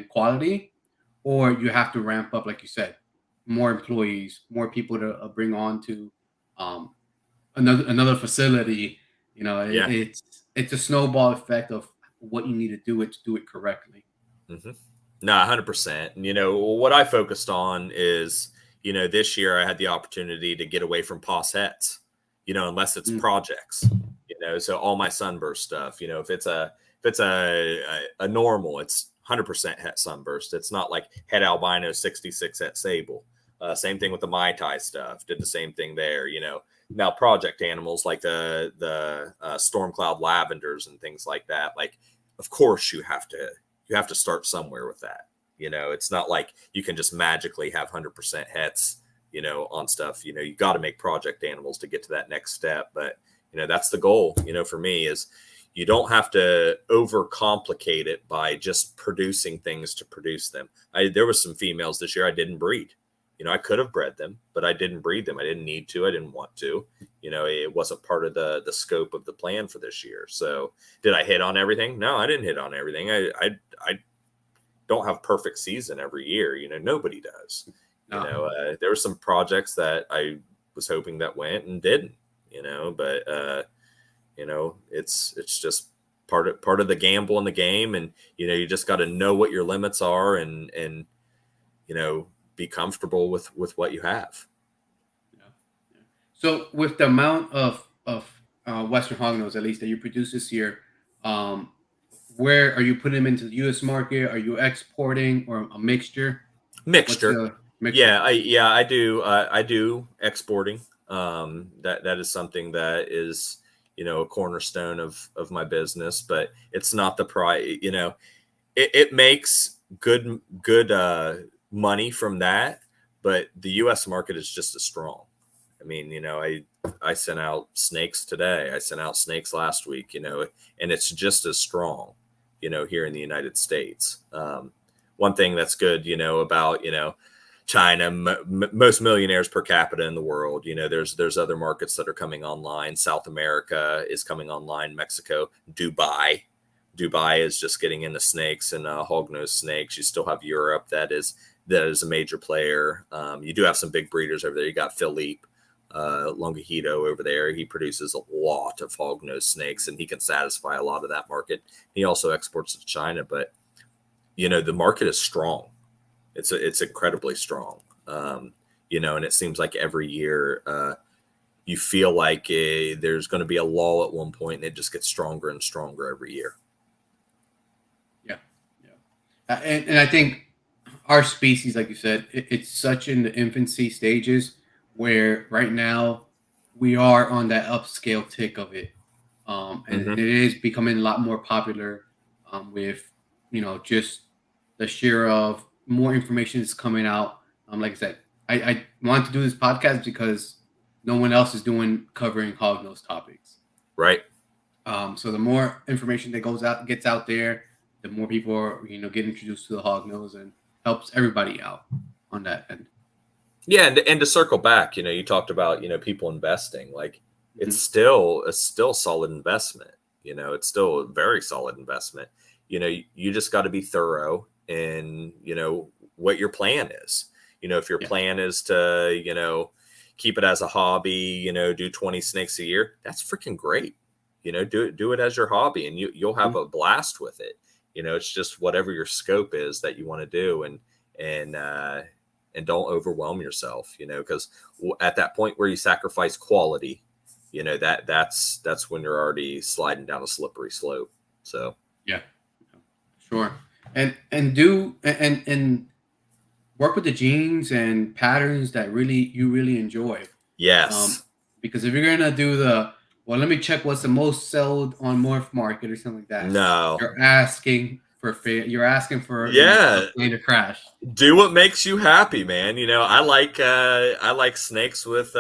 quality, or you have to ramp up, like you said, more employees, more people to bring on to um, another facility. Yeah. It's a snowball effect of what you need to do it correctly. Mm-hmm. No, 100%. And what I focused on is, this year I had the opportunity to get away from possets, unless it's Mm, projects, so all my sunburst stuff, if it's a normal, it's 100% het sunburst. It's not like het albino 66 at Sable. Same thing with the Mai Tai stuff. Did the same thing there. Now project animals like the storm cloud lavenders and things like that. Like, of course you have to start somewhere with that. It's not like you can just magically have 100% hets, on stuff. You got to make project animals to get to that next step. But that's the goal. For me is you don't have to overcomplicate it by just producing things to produce them. There was some females this year I didn't breed. I could have bred them, but I didn't breed them. I didn't need to. I didn't want to. It wasn't part of the scope of the plan for this year. So did I hit on everything? No, I didn't hit on everything. I don't have perfect season every year. Nobody does. No. There were some projects that I was hoping that went and didn't. But it's just part of the gamble in the game, and you just got to know what your limits are, and be comfortable with what you have. Yeah. Yeah. So with the amount of Western Hognose, at least that you produce this year, um, where are you putting them into the U.S. market? Are you exporting or a mixture? What's Mixture. the mixture? I do exporting. That is something that is a cornerstone of my business, but it's not the price. It makes good money from that, but the U.S. market is just as strong. I mean, I sent out snakes today. I sent out snakes last week. And it's just as strong. Here in the United States. One thing that's good, about China, most millionaires per capita in the world. There's other markets that are coming online. South America is coming online. Mexico, Dubai. Dubai is just getting into snakes and hognose snakes. You still have Europe that is a major player. You do have some big breeders over there. You got Philippe Longahito over there. He produces a lot of hognose snakes, and he can satisfy a lot of that market. He also exports to China, but the market is strong. It's incredibly strong. And it seems like every year you feel like there's going to be a lull at one point, and it just gets stronger and stronger every year. Yeah, yeah, and I think our species, like you said, it's such in the infancy stages where right now we are on that upscale tick of it, and it is becoming a lot more popular with just the sheer of more information is coming out. Like I said, I want to do this podcast because no one else is covering hognose topics. Right. So the more information that gets out there, the more people are get introduced to the hognose, and helps everybody out on that end. Yeah, and to circle back, you talked about people investing. Like it's still a solid investment. It's still a very solid investment. You just got to be thorough in what your plan is. If your plan is to keep it as a hobby, do 20 snakes a year, that's freaking great. Do it as your hobby, and you'll have a blast with it. It's just whatever your scope is that you want to do, and don't overwhelm yourself, because at that point where you sacrifice quality, that's when you're already sliding down a slippery slope. So yeah, sure. And work with the genes and patterns that you really enjoy. Yes. Because if you're gonna do let me check what's the most sold on morph market or something like that. No. You're asking for a plane to crash. Do what makes you happy, man. I like snakes with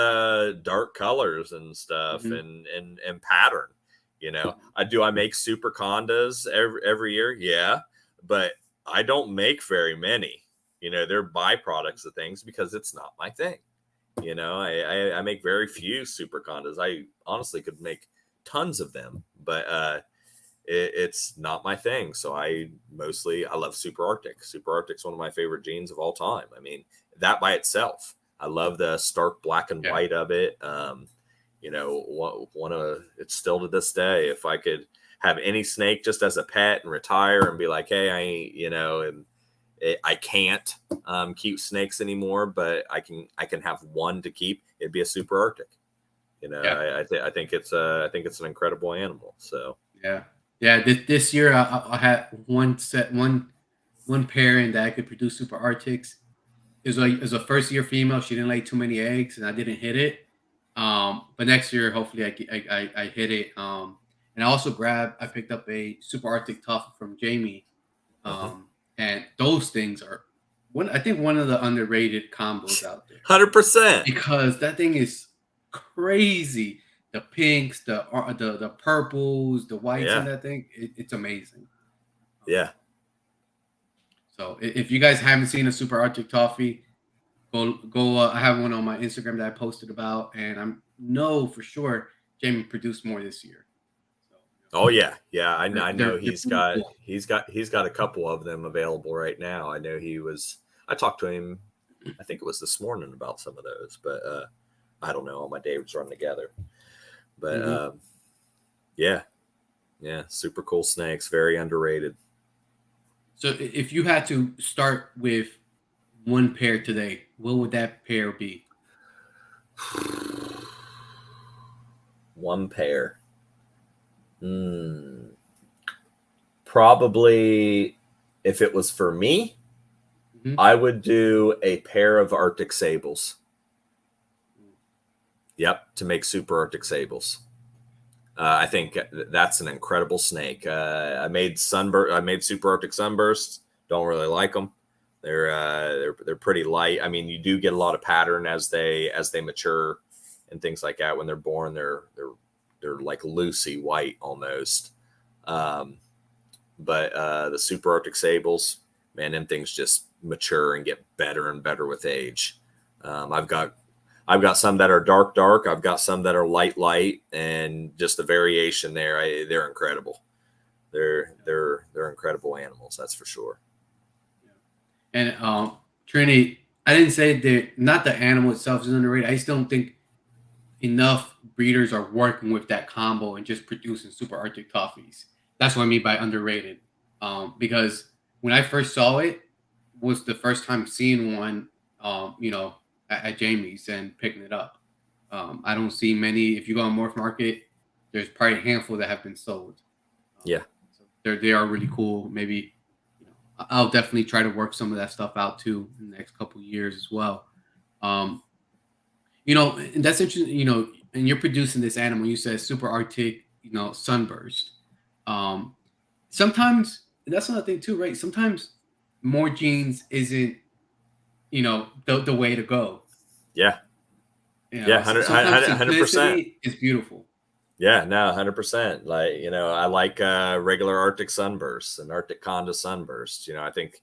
dark colors and stuff, and pattern. I make super condas every year, yeah, but I don't make very many. They're byproducts of things because it's not my thing. I make very few super condas. I honestly could make tons of them, but it's not my thing. So I love Super Arctic. Super Arctic's one of my favorite genes of all time. I mean, that by itself, I love the stark black and white of it. It's still to this day, if I could have any snake just as a pet and retire and be like, hey, I ain't, I can't keep snakes anymore, but I can have one to keep. It'd be a Super Arctic. I think it's an incredible animal. So yeah. This year I had one pairing that I could produce Super Arctics. It was a first year female. She didn't lay too many eggs, and I didn't hit it. But next year, hopefully, I hit it. And I picked up a Super Arctic Tough from Jamie. And those things are I think one of the underrated combos out there. 100%. Because that thing is crazy. The pinks, the purples, the whites in that thing, it's amazing. Yeah. So if you guys haven't seen a Super Arctic Toffee, go. I have one on my Instagram that I posted about, and I know for sure Jamie produced more this year. Oh yeah, yeah. I know They're pretty cool. he's got a couple of them available right now. I know I talked to him. I think it was this morning about some of those, but I don't know. All my days run together. But Hmm. yeah, yeah, super cool snakes. Very underrated. So if you had to start with one pair today, what would that pair be? One pair. Hmm. Probably, if it was for me, Hmm. I would do a pair of Arctic Sables. Yep, to make super Arctic Sables. I think that's an incredible snake. I made super Arctic sunbursts. Don't really like them. They're pretty light. I mean, you do get a lot of pattern as they mature and things like that. When they're born, they're like loosey white almost. Um, but the super Arctic Sables, man, them things just mature and get better and better with age. Um, I've got I've got some that are dark, dark. I've got some that are light, light, and just the variation there. They're incredible. They're incredible animals. That's for sure. And Trini, I didn't say that not the animal itself is underrated. I just don't think enough breeders are working with that combo and just producing super Arctic toffees. That's what I mean by underrated. Because when I first saw it, was the first time seeing one, at Jamie's and picking it up. I don't see many. If you go on Morph Market, there's probably a handful that have been sold. Um, Yeah, so they are really cool. Maybe I'll definitely try to work some of that stuff out too in the next couple years as well. Um, and that's interesting. And you're producing this animal. You said super Arctic, sunburst. Um, Sometimes that's another thing too, right? Sometimes more genes isn't the way to go. yeah, yeah. Sometimes 100%. simplicity is beautiful. Yeah, no, 100%. Like, I like regular Arctic sunbursts and Arctic Conda sunbursts. I think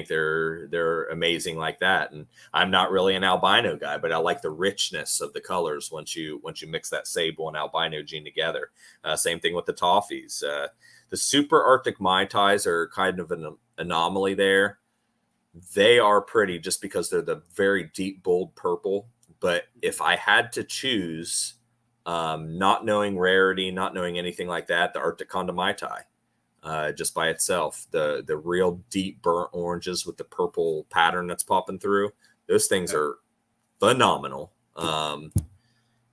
they're amazing like that. And I'm not really an albino guy, but I like the richness of the colors once you mix that sable and albino gene together. Same thing with the toffees. The super Arctic Mai Tais are kind of an anomaly there. They are pretty just because they're the very deep, bold purple. But if I had to choose, not knowing rarity, not knowing anything like that, the Arctic Conda Mai Tai, just by itself, the real deep burnt oranges with the purple pattern that's popping through, those things Yeah. are phenomenal.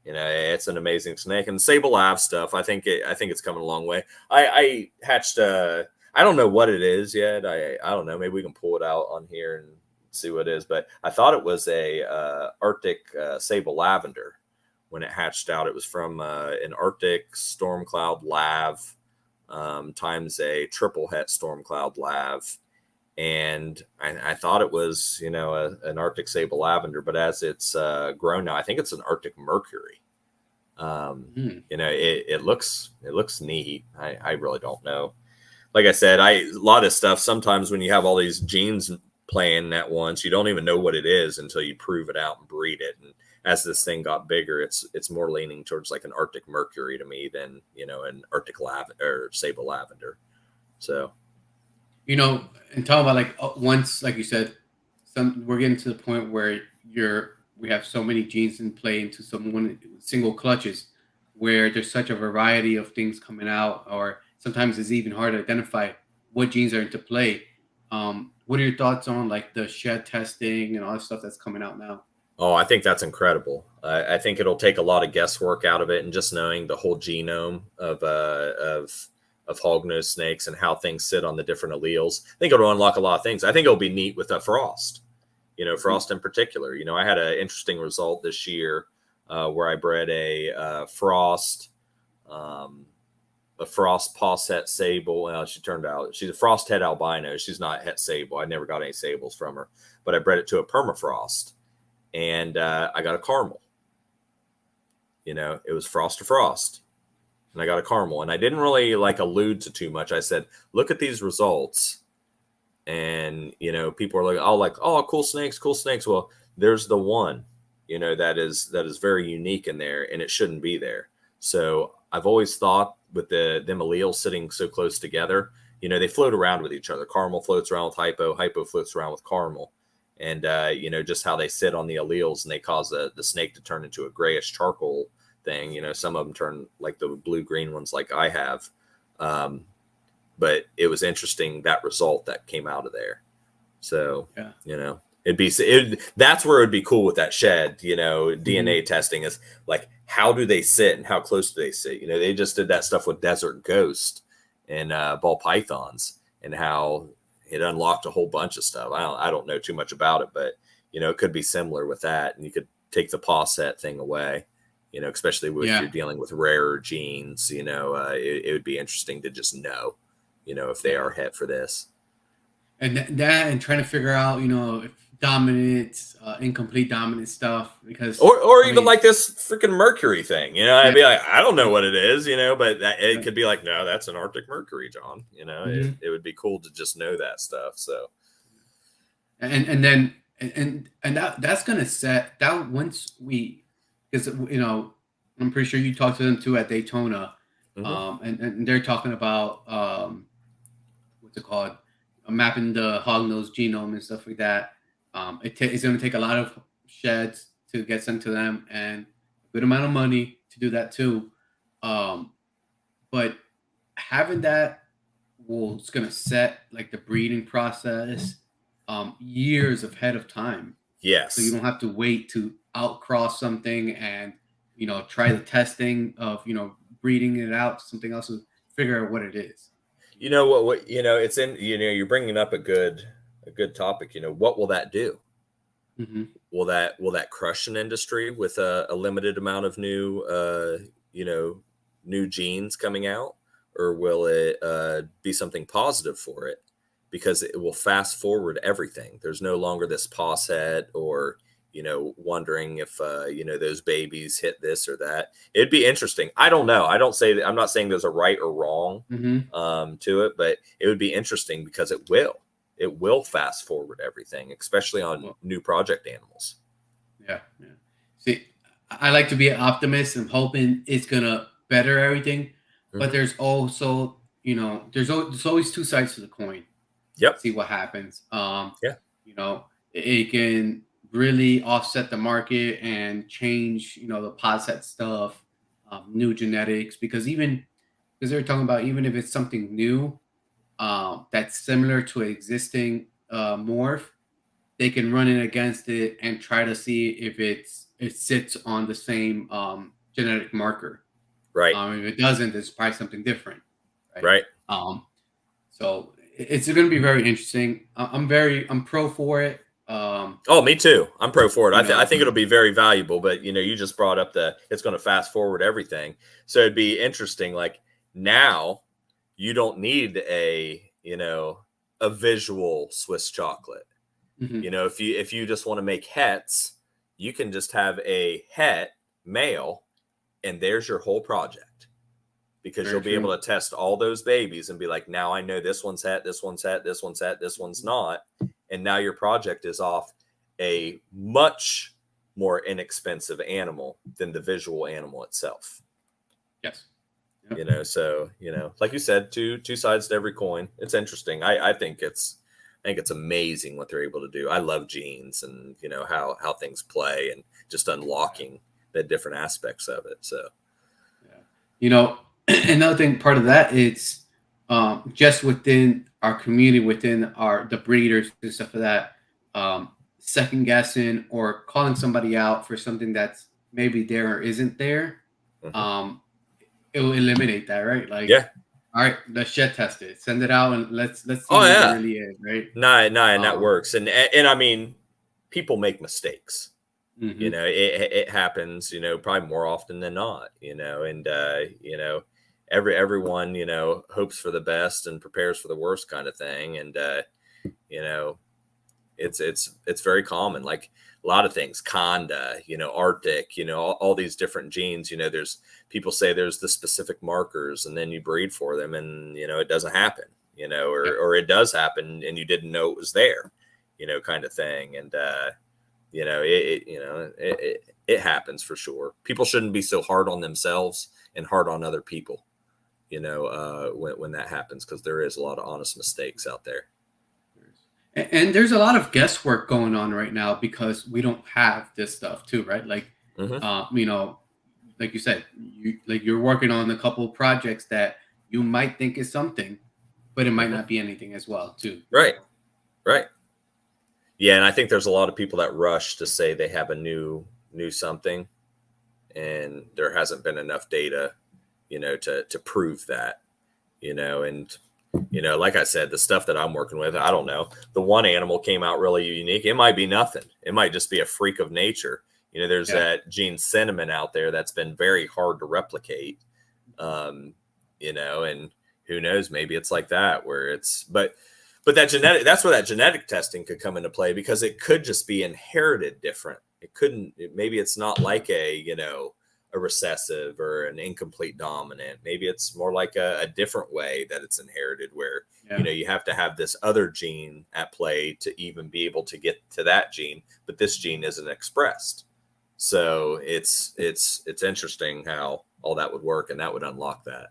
It's an amazing snake. And Sable Ave stuff, I think it's coming a long way. I hatched I don't know what it is yet. I don't know. Maybe we can pull it out on here and see what it is. But I thought it was a Arctic Sable Lavender when it hatched out. It was from an Arctic storm cloud lav times a triple het storm cloud lav. And I thought it was, an Arctic Sable Lavender, but as it's grown now, I think it's an Arctic Mercury. Mhm. It looks neat. I really don't know. Like I said, a lot of stuff. Sometimes when you have all these genes playing at once, you don't even know what it is until you prove it out and breed it. And as this thing got bigger, it's more leaning towards like an Arctic Mercury to me than an Arctic lavender or Sable Lavender. So And talking about like once, like you said, we're getting to the point where we have so many genes in play into some one single clutches, where there's such a variety of things coming out, or sometimes it's even hard to identify what genes are into play. What are your thoughts on like the shed testing and all that stuff that's coming out now? oh, I think that's incredible. I think it'll take a lot of guesswork out of it, and just knowing the whole genome of hognose snakes and how things sit on the different alleles. I think it'll unlock a lot of things. I think it'll be neat with a frost. Mhm. Frost in particular. I had an interesting result this year where I bred um, a frost pos het sable. Well, she turned out she's a frost het albino. She's not het sable. I never got any sables from her, but I bred it to a permafrost, and I got a caramel. It was frost to frost, and I got a caramel. And I didn't really like allude to too much. I said, "Look at these results," and people are like, "Oh, cool snakes, cool snakes." Well, there's the one, that is very unique in there, and it shouldn't be there. So I've always thought with them alleles sitting so close together, they float around with each other. Caramel floats around with hypo floats around with caramel. And, just how they sit on the alleles and they cause the snake to turn into a grayish charcoal thing. Some of them turn like the blue-green ones like I have. But it was interesting, that result that came out of there. So, yeah. That's where it'd be cool with that shed, DNA testing is like, how do they sit and how close do they sit? They just did that stuff with Desert Ghost and ball pythons, and how it unlocked a whole bunch of stuff. I don't know too much about it, but it could be similar with that. And you could take the paw set thing away, especially if you're dealing with rarer genes, it would be interesting to just know, if they are hit for this. And that and trying to figure out, if dominance, incomplete dominant stuff, because or even like this freaking mercury thing, I'd be like, I don't know what it is, but it could be like, no, that's an Arctic mercury, John. It would be cool to just know that stuff. So, and then that's gonna set that once we, because I'm pretty sure you talked to them too at Daytona, and they're talking about what's it called, mapping the hognose genome and stuff like that. It's going to take a lot of sheds to get sent to them and a good amount of money to do that too. But having that it's going to set like the breeding process years ahead of time. Yes. So you don't have to wait to outcross something and try the testing of breeding it out to something else to figure out what it is. It's in, you're bringing up a good topic. What will that do? Will that crush an industry with a limited amount of new genes coming out, or will it be something positive for it, because it will fast forward everything? There's no longer this paw set or wondering if those babies hit this or that. It'd be interesting. I don't know. I'm not saying there's a right or wrong to it, but it would be interesting because it will fast forward everything, especially on new project animals. Yeah. See, I like to be an optimist and hoping it's gonna better everything, but there's also there's always two sides to the coin. Yep. See what happens. It can really offset the market and change, the pod set stuff, new genetics, because they're talking about, even if it's something new that's similar to an existing morph, they can run it against it and try to see if it sits on the same genetic marker. Right. If it doesn't, it's probably something different. Right. So it's going to be very interesting. I'm pro for it. Me too. I'm pro for it. I think it'll be very valuable, but you just brought up it's going to fast forward everything. So it'd be interesting. Like, now you don't need a visual Swiss chocolate. If you just want to make hets, you can just have a het male, and there's your whole project, because you'll be able to test all those babies and be like, now I know this one's het, this one's het, this one's het, this one's not. And now your project is off a much more inexpensive animal than the visual animal itself. Yes. So, like you said, two sides to every coin. It's interesting. I think it's amazing what they're able to do. I love genes and, how things play and just unlocking the different aspects of it. So, another thing, part of that, it's just within our community, within the breeders and stuff like that, second guessing or calling somebody out for something that's maybe there or isn't there. It will eliminate that, right? Like, all right, let's shed test it, send it out, and let's see what it really is, right? No, and that works. And I mean, people make mistakes. It happens, probably more often than not, and everyone, hopes for the best and prepares for the worst kind of thing. And, it's very common, like a lot of things, Conda, Arctic, all these different genes, there's people say there's the specific markers, and then you breed for them and, it doesn't happen, or it does happen and you didn't know it was there, kind of thing. And, it happens for sure. People shouldn't be so hard on themselves and hard on other people, when that happens, because there is a lot of honest mistakes out there. And there's a lot of guesswork going on right now because we don't have this stuff too, right? Like, like you said, you're working on a couple of projects that you might think is something, but it might not be anything as well, too. Right. Yeah, and I think there's a lot of people that rush to say they have a new something, and there hasn't been enough data, to prove that, and like I said, the stuff that I'm working with, I don't know. The one animal came out really unique. It might be nothing. It might just be a freak of nature. There's that gene cinnamon out there that's been very hard to replicate. And who knows, maybe it's like that where it's, but that's where that genetic testing could come into play, because it could just be inherited different. Maybe it's not like a recessive or an incomplete dominant. Maybe it's more like a different way that it's inherited, where you have to have this other gene at play to even be able to get to that gene, but this gene isn't expressed. So it's interesting how all that would work, and that would unlock that.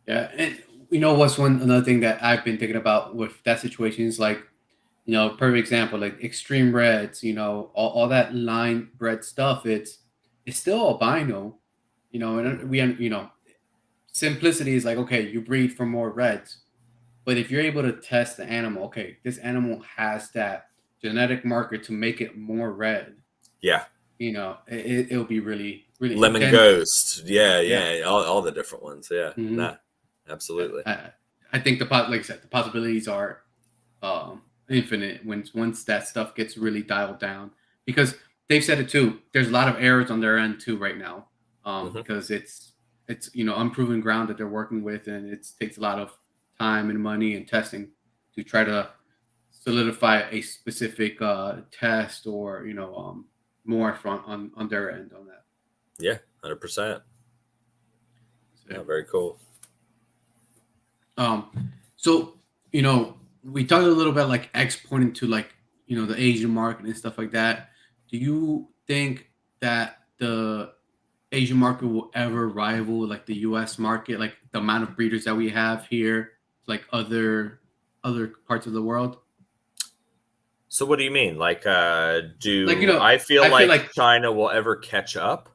Yeah, and what's another thing that I've been thinking about with that situation is like, perfect example, like extreme reds, all that line bred stuff. It's still albino, and simplicity is like, okay, you breed for more reds, but if you're able to test the animal, okay, this animal has that genetic marker to make it more red. Yeah. It'll be really, really lemon ghost. Yeah. All the different ones. Yeah. Mm-hmm. Nah, absolutely. I think like I said, the possibilities are infinite once that stuff gets really dialed down, because they've said it too. There's a lot of errors on their end too right now, because it's unproven ground that they're working with, and it takes a lot of time and money and testing to try to solidify a specific test or morph on their end on that. Yeah, 100%. Yeah, very cool. So we talked a little bit like exporting to like the Asian market and stuff like that. Do you think that the Asian market will ever rival like the U.S. market, like the amount of breeders that we have here, like other parts of the world? So what do you mean? Like, I feel like China will ever catch up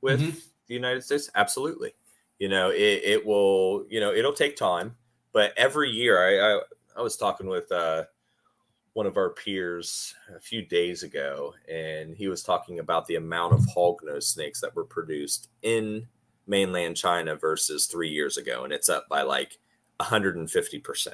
with the United States? Absolutely. It will. It'll take time, but every year, I was talking with one of our peers a few days ago, and he was talking about the amount of hognose snakes that were produced in mainland China versus 3 years ago, and it's up by like 150%.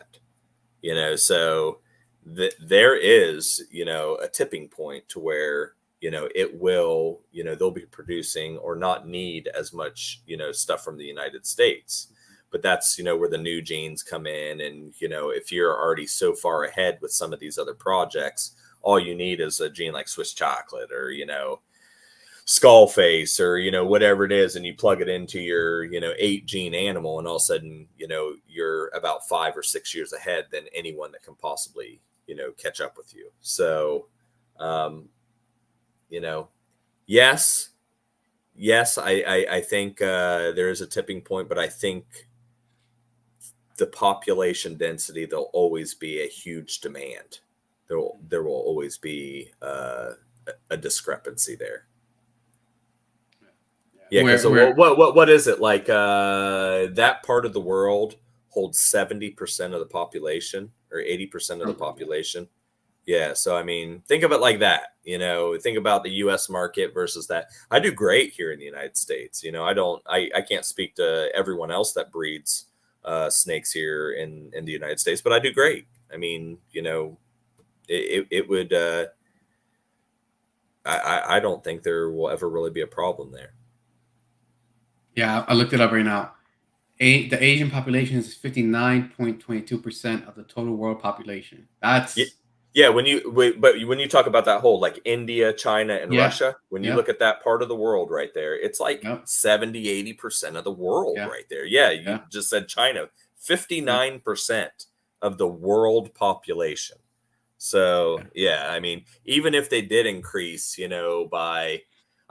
So there is a tipping point to where it will they'll be producing or not need as much stuff from the United States. But that's where the new genes come in, and if you're already so far ahead with some of these other projects, all you need is a gene like Swiss chocolate or skull face or whatever it is, and you plug it into your 8 gene animal, and all of a sudden you're about 5 or 6 years ahead than anyone that can possibly catch up with you. So yes, I think there is a tipping point, but I think the population density, there'll always be a huge demand. There will always be a discrepancy there. Yeah, because what is it like? That part of the world holds 70% of the population or 80% of the population. Yeah, so I mean, think of it like that. Think about the U.S. market versus that. I do great here in the United States. I can't speak to everyone else that breeds snakes here in the United States, but I do great. I mean, it would. I don't think there will ever really be a problem there. Yeah, I looked it up right now. The Asian population is 59.22% of the total world population. That's yeah. When you talk about that whole like India, China, and Russia, when you look at that part of the world right there, it's like 70-80% of the world right there. Yeah, you just said China, 59% of the world population. So yeah, I mean, even if they did increase, by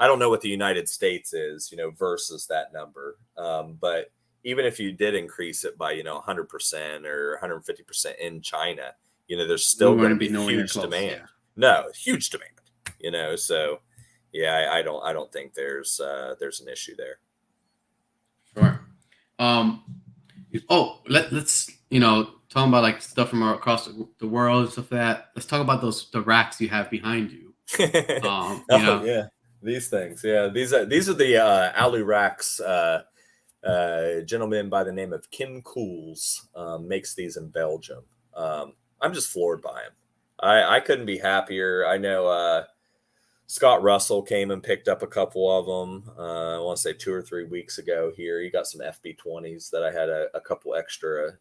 I don't know what the United States is, versus that number. But even if you did increase it by, 100% or 150% in China, there's still going to be nowhere near huge close, demand. yeah. No, huge demand, so yeah, I don't think there's an issue there. Sure. Let's talking about like stuff from across the world and stuff like that. Let's talk about the racks you have behind you. Yeah, these things. Yeah, these are the alu racks. Gentleman by the name of Kim Cools makes these in Belgium. I'm just floored by him. I couldn't be happier. I know Scott Russell came and picked up a couple of them. I want to say 2 or 3 weeks ago here. He got some FB20s that I had a couple extra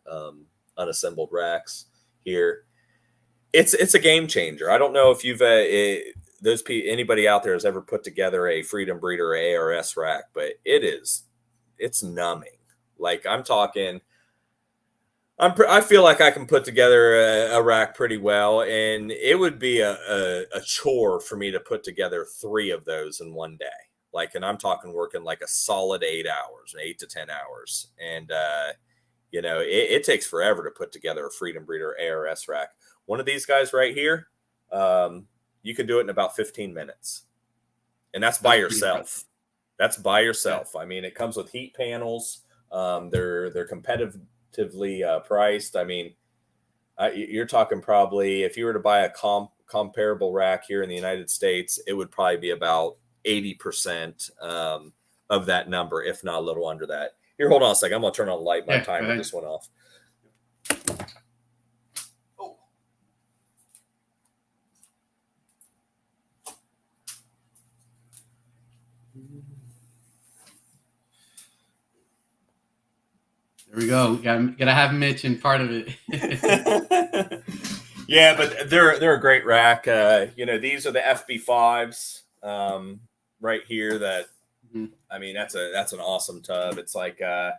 unassembled racks here. It's a game changer. I don't know if you've anybody out there has ever put together a Freedom Breeder ARS rack, but it's numbing. Like I'm talking, I feel like I can put together a rack pretty well, and it would be a chore for me to put together 3 of those in one day. Like, and I'm talking working like a solid 8 hours, 8 to 10 hours. And, it takes forever to put together a Freedom Breeder ARS rack. One of these guys right here, you can do it in about 15 minutes. And that's by yourself. That's by yourself. Yeah. I mean, it comes with heat panels. They're competitively priced. I mean, you're talking probably if you were to buy a comparable rack here in the United States, it would probably be about 80% of that number, if not a little under that. Here, hold on a second. I'm going to turn on the light. My timer just went off. Oh. There we go. Gotta have Mitch in part of it. Yeah, but they're a great rack. These are the FB5s right here. That I mean, that's an awesome tub. It's like I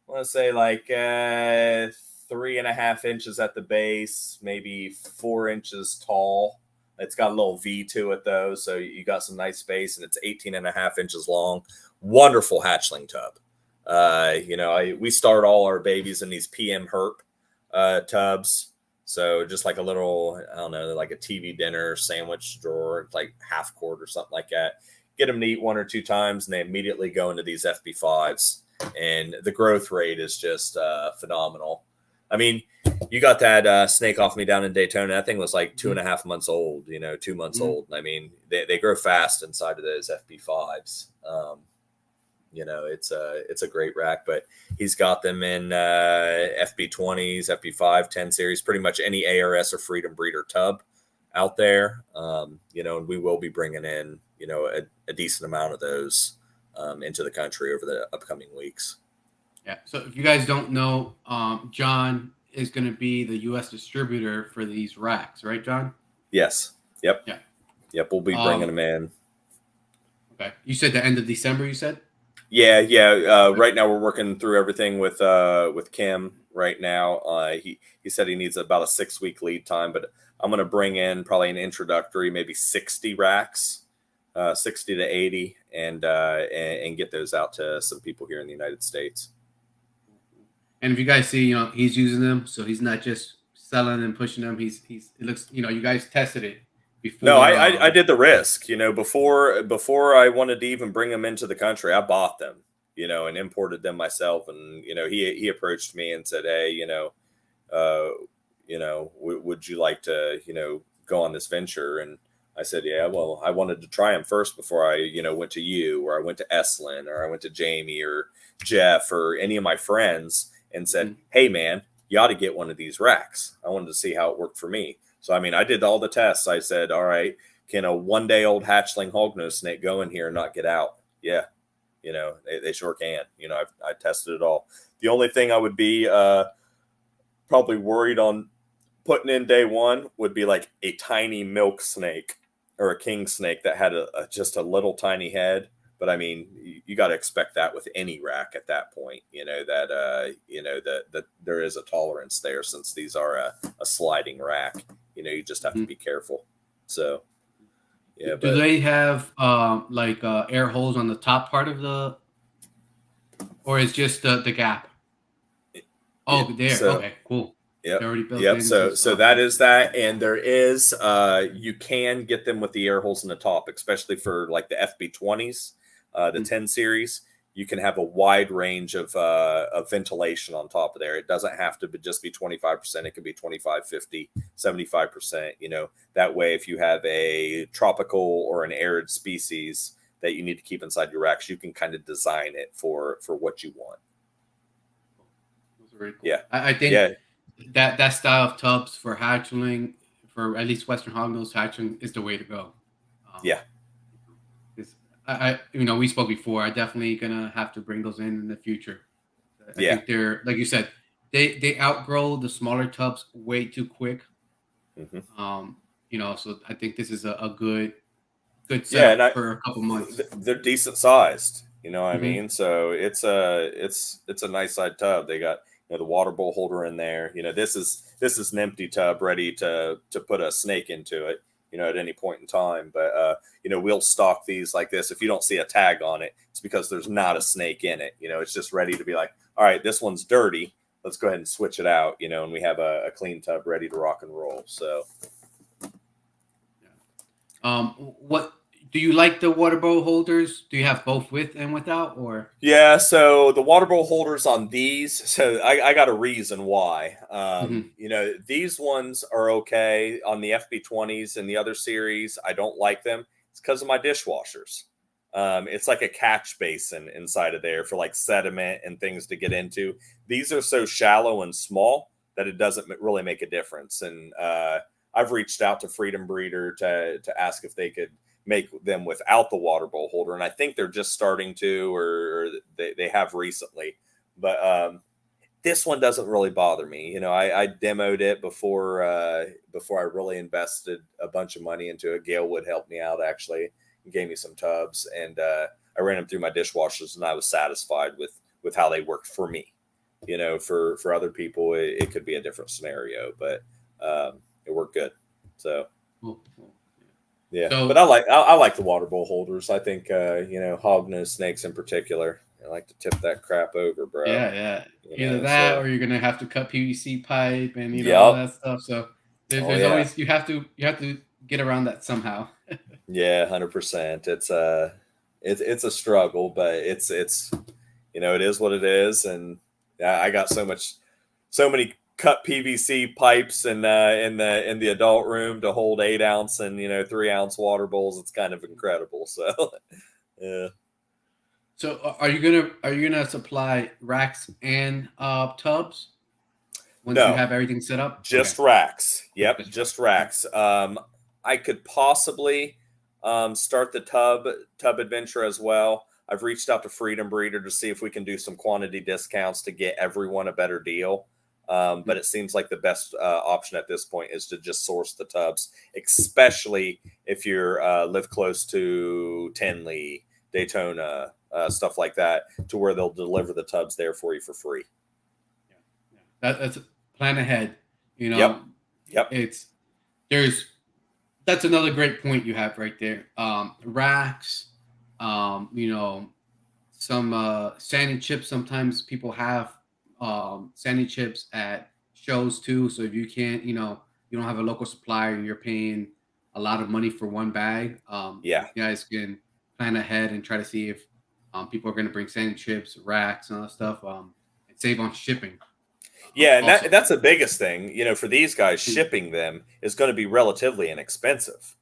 want to say like 3.5 inches at the base, maybe 4 inches tall. It's got a little V to it though, so you got some nice space, and it's 18.5 inches long. Wonderful hatchling tub. We start all our babies in these PM Herp tubs. So just like a little, I don't know, like a TV dinner sandwich drawer, like half quart or something like that. Get them to eat 1 or 2 times, and they immediately go into these FB5s. And the growth rate is just phenomenal. I mean, you got that snake off me down in Daytona. That thing was like 2.5 months old, 2 months old. I mean, they grow fast inside of those FB5s. It's a great rack, but he's got them in FB20s, FB5, 10 series, pretty much any ARS or Freedom Breeder tub out there. And we will be bringing in, a decent amount of those into the country over the upcoming weeks. Yeah. So if you guys don't know, John is going to be the U.S. distributor for these racks, right, John? Yes. Yep. Yeah. Yep. We'll be bringing them in. Okay. You said the end of December, you said? Yeah. Right now we're working through everything with Kim right now. He said he needs about a 6-week lead time, but I'm going to bring in probably an introductory, maybe 60 racks, 60 to 80, and get those out to some people here in the United States. And if you guys see, he's using them, so he's not just selling and pushing them. It looks, you guys tested it before. No, I did the risk, before I wanted to even bring them into the country. I bought them, and imported them myself. And, he approached me and said, hey, would you like to, go on this venture? And I said, yeah, well, I wanted to try them first before I, went to you, or I went to Eslin, or I went to Jamie or Jeff or any of my friends and said, hey man, you ought to get one of these racks. I wanted to see how it worked for me. So, I mean, I did all the tests. I said, all right, can a 1-day-old hatchling hognose snake go in here and not get out? Yeah. They sure can. I tested it all. The only thing I would be probably worried on putting in day one would be like a tiny milk snake or a king snake that had just a little tiny head. But I mean, you got to expect that with any rack at that point, that there is a tolerance there, since these are a sliding rack. You just have to be careful. So, Yeah, Do but they have like air holes on the top part of the, or is just the gap? yeah, Oh, there. so Okay, cool. They're yep. already built Yep. into So stuff. that is that. And there is you can get them with the air holes in the top, especially for like the FB20s, the Mhm. 10 series. You can have a wide range of ventilation on top of there. It doesn't have to just be 25%. It can be 25, 50, 75%. That way, if you have a tropical or an arid species that you need to keep inside your racks, you can kind of design it for what you want. Those are really cool. Yeah. I think Yeah. that style of tubs for hatchling, for at least Western Hognose hatchling, is the way to go. Um, Yeah. It's, we spoke before. I definitely gonna have to bring those in the future. I Yeah. think they're, like you said, they outgrow the smaller tubs way too quick. Hmm. So I think this is a good Yeah, and setup for a couple months. they're decent sized. You know what I Hmm. mean? So it's a nice side tub. They got the water bowl holder in there. This is an empty tub ready to put a snake into it. At any point in time. But we'll stock these like this. If you don't see a tag on it, it's because there's not a snake in it. It's just ready to be like, all right, this one's dirty. Let's go ahead and switch it out. And we have a clean tub ready to rock and roll. So. What do you like the water bowl holders? Do you have both with and without, or? Yeah, so the water bowl holders on these, so I got a reason why. Mhm. These ones are okay on the FB20s and the other series. I don't like them. It's because of my dishwashers. It's like a catch basin inside of there for like sediment and things to get into. These are so shallow and small that it doesn't really make a difference. And I've reached out to Freedom Breeder to ask if they could make them without the water bowl holder, and I think they're just starting to, or they have recently. But this one doesn't really bother me. I demoed it before I really invested a bunch of money into it. Gail would help me out actually and gave me some tubs, and I ran them through my dishwashers, and I was satisfied with how they worked for me. For other people, it could be a different scenario, but it worked good. So. Cool, cool. Yeah. Yeah, but So I like the water bowl holders. I think hognose snakes in particular. I like to tip that crap over, bro. yeah, yeah. Either that, So or you're gonna have to cut PVC pipe and all yep. that stuff. So Oh there's yeah. always, you have to get around that somehow. Yeah, 100%. It's a struggle, but it's it is what it is, and I got so many cut PVC pipes in the adult room to hold 8 ounce and 3 ounce water bowls. It's kind of incredible. So yeah. So are you gonna supply racks and tubs once you No, have everything set up? Okay, just racks. Yep, just just racks. Okay. racks. I could possibly start the tub adventure as well. I've reached out to Freedom Breeder to see if we can do some quantity discounts to get everyone a better deal. But Mhm. it seems like the best option at this point is to just source the tubs, especially if you live close to Tenley, Daytona, stuff like that, to where they'll deliver the tubs there for you for free. Yeah, yeah. That's plan ahead. You Yep. know, Yep. it's there's that's another great point you have right there. Racks, some sanding chips. Sometimes people have sanding chips at shows too. So if you can't, you don't have a local supplier and you're paying a lot of money for one bag, Yeah. you guys can plan ahead and try to see if people are going to bring sanding chips, racks, and all that stuff, and save on shipping. Yeah, and Also, that's the biggest thing. For these guys, Mm. shipping them is going to be relatively inexpensive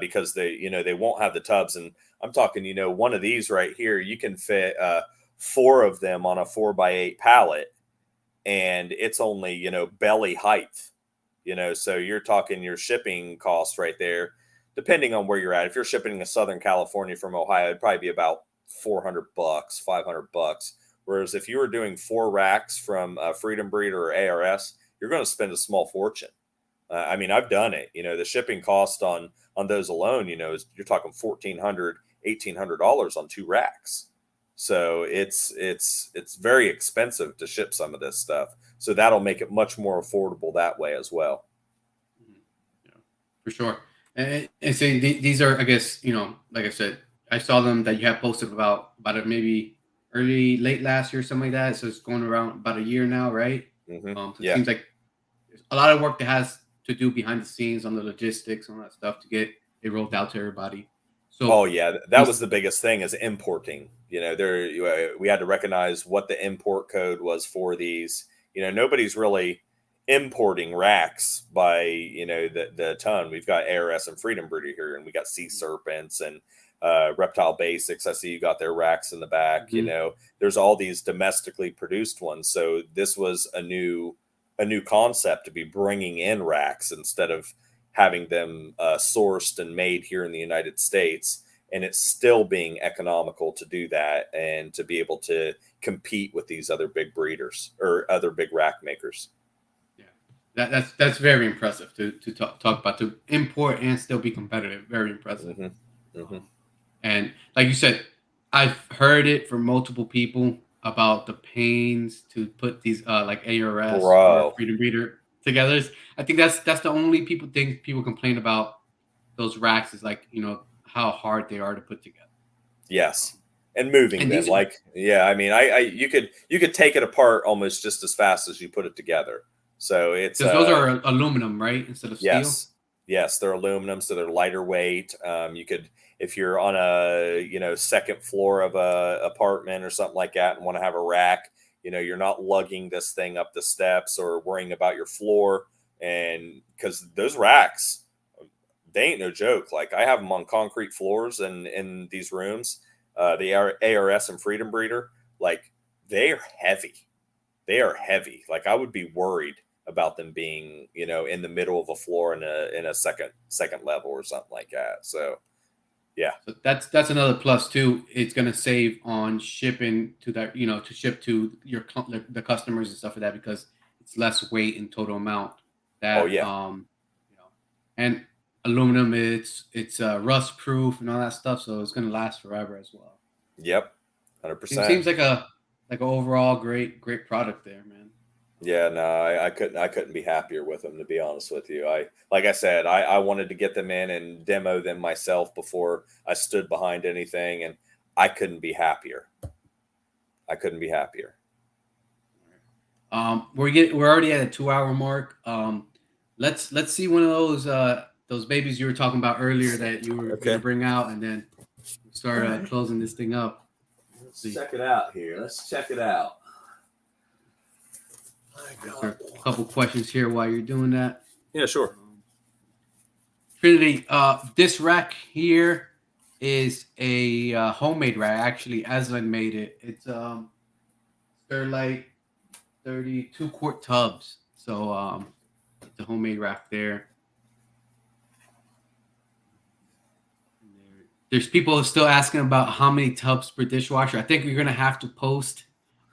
because they won't have the tubs. And I'm talking, one of these right here, you can fit four of them on a 4x8 pallet, and it's only belly height. So you're talking your shipping costs right there, depending on where you're at. If you're shipping to Southern California from Ohio, it'd probably be about $400, $500. Whereas if you were doing four racks from Freedom Breeder or ARS, you're going to spend a small fortune. I mean, I've done it. The shipping cost on those alone, you're talking $1,400, $1,800 on two racks. So it's very expensive to ship some of this stuff. So that'll make it much more affordable that way as well. Mhm. Yeah, for sure. And so these are, I guess, like I said, I saw them that you have posted about it maybe late last year, something like that. So it's going around about a year now, right? So it Yeah. seems like there's a lot of work that has to do behind the scenes on the logistics and all that stuff to get it rolled out to everybody. Oh So yeah, that was the biggest thing is importing. We had to recognize what the import code was for these. Nobody's really importing racks by the ton. We've got ARS and Freedom Breeder here, and we got Sea Serpents and Reptile Basics. I see you got their racks in the back. Mhm. There's all these domestically produced ones. So this was a new concept to be bringing in racks instead of having them sourced and made here in the United States. And it's still being economical to do that and to be able to compete with these other big breeders or other big rack makers. Yeah, that's very impressive to talk about, to import and still be competitive. Very impressive. Hmm. Hmm. Um, and like you said, I've heard it from multiple people about the pains to put these like ARS or Bro. Freedom Breeder together. I think that's the only thing people complain about those racks is like how hard they are to put together. Yes. Um, And moving and them, these like, yeah, I mean, you could take it apart almost just as fast as you put it together. So it's because those are aluminum, right, instead of steel. yes, yes, they're aluminum, so they're lighter weight. You could, if you're on a second floor of a apartment or something like that, and want to have a rack, you're not lugging this thing up the steps or worrying about your floor, and because those racks, they ain't no joke. Like I have them on concrete floors and in these rooms, the ARS and Freedom Breeder, like they are heavy. They are heavy. Like I would be worried about them being, in the middle of a floor in a second level or something like that. So yeah. So that's another plus too. It's gonna save on shipping to that, to ship to the customers and stuff like that because it's less weight in total amount. Oh That yeah. and aluminum, it's rust proof and all that stuff, so it's gonna last forever as well. Yep. It 100%. seems like a overall great product there, man. Yeah, no, I couldn't be happier with them, to be honest with you. Like I said, I wanted to get them in and demo them myself before I stood behind anything, and I couldn't be happier. I couldn't be happier. We're already at a 2 hour mark. Let's see one of those babies you were talking about earlier that you were gonna Okay. bring out, and then we'll start closing this thing up. Let's Let's see. check it out here. Let's check it out. Answer a couple questions here while you're doing that. Yeah, sure. Trinity, this rack here is a homemade rack. Actually, Aslan made it. They're like 32-quart tubs. So it's a homemade rack there. There's people still asking about how many tubs per dishwasher. I think you're gonna have to post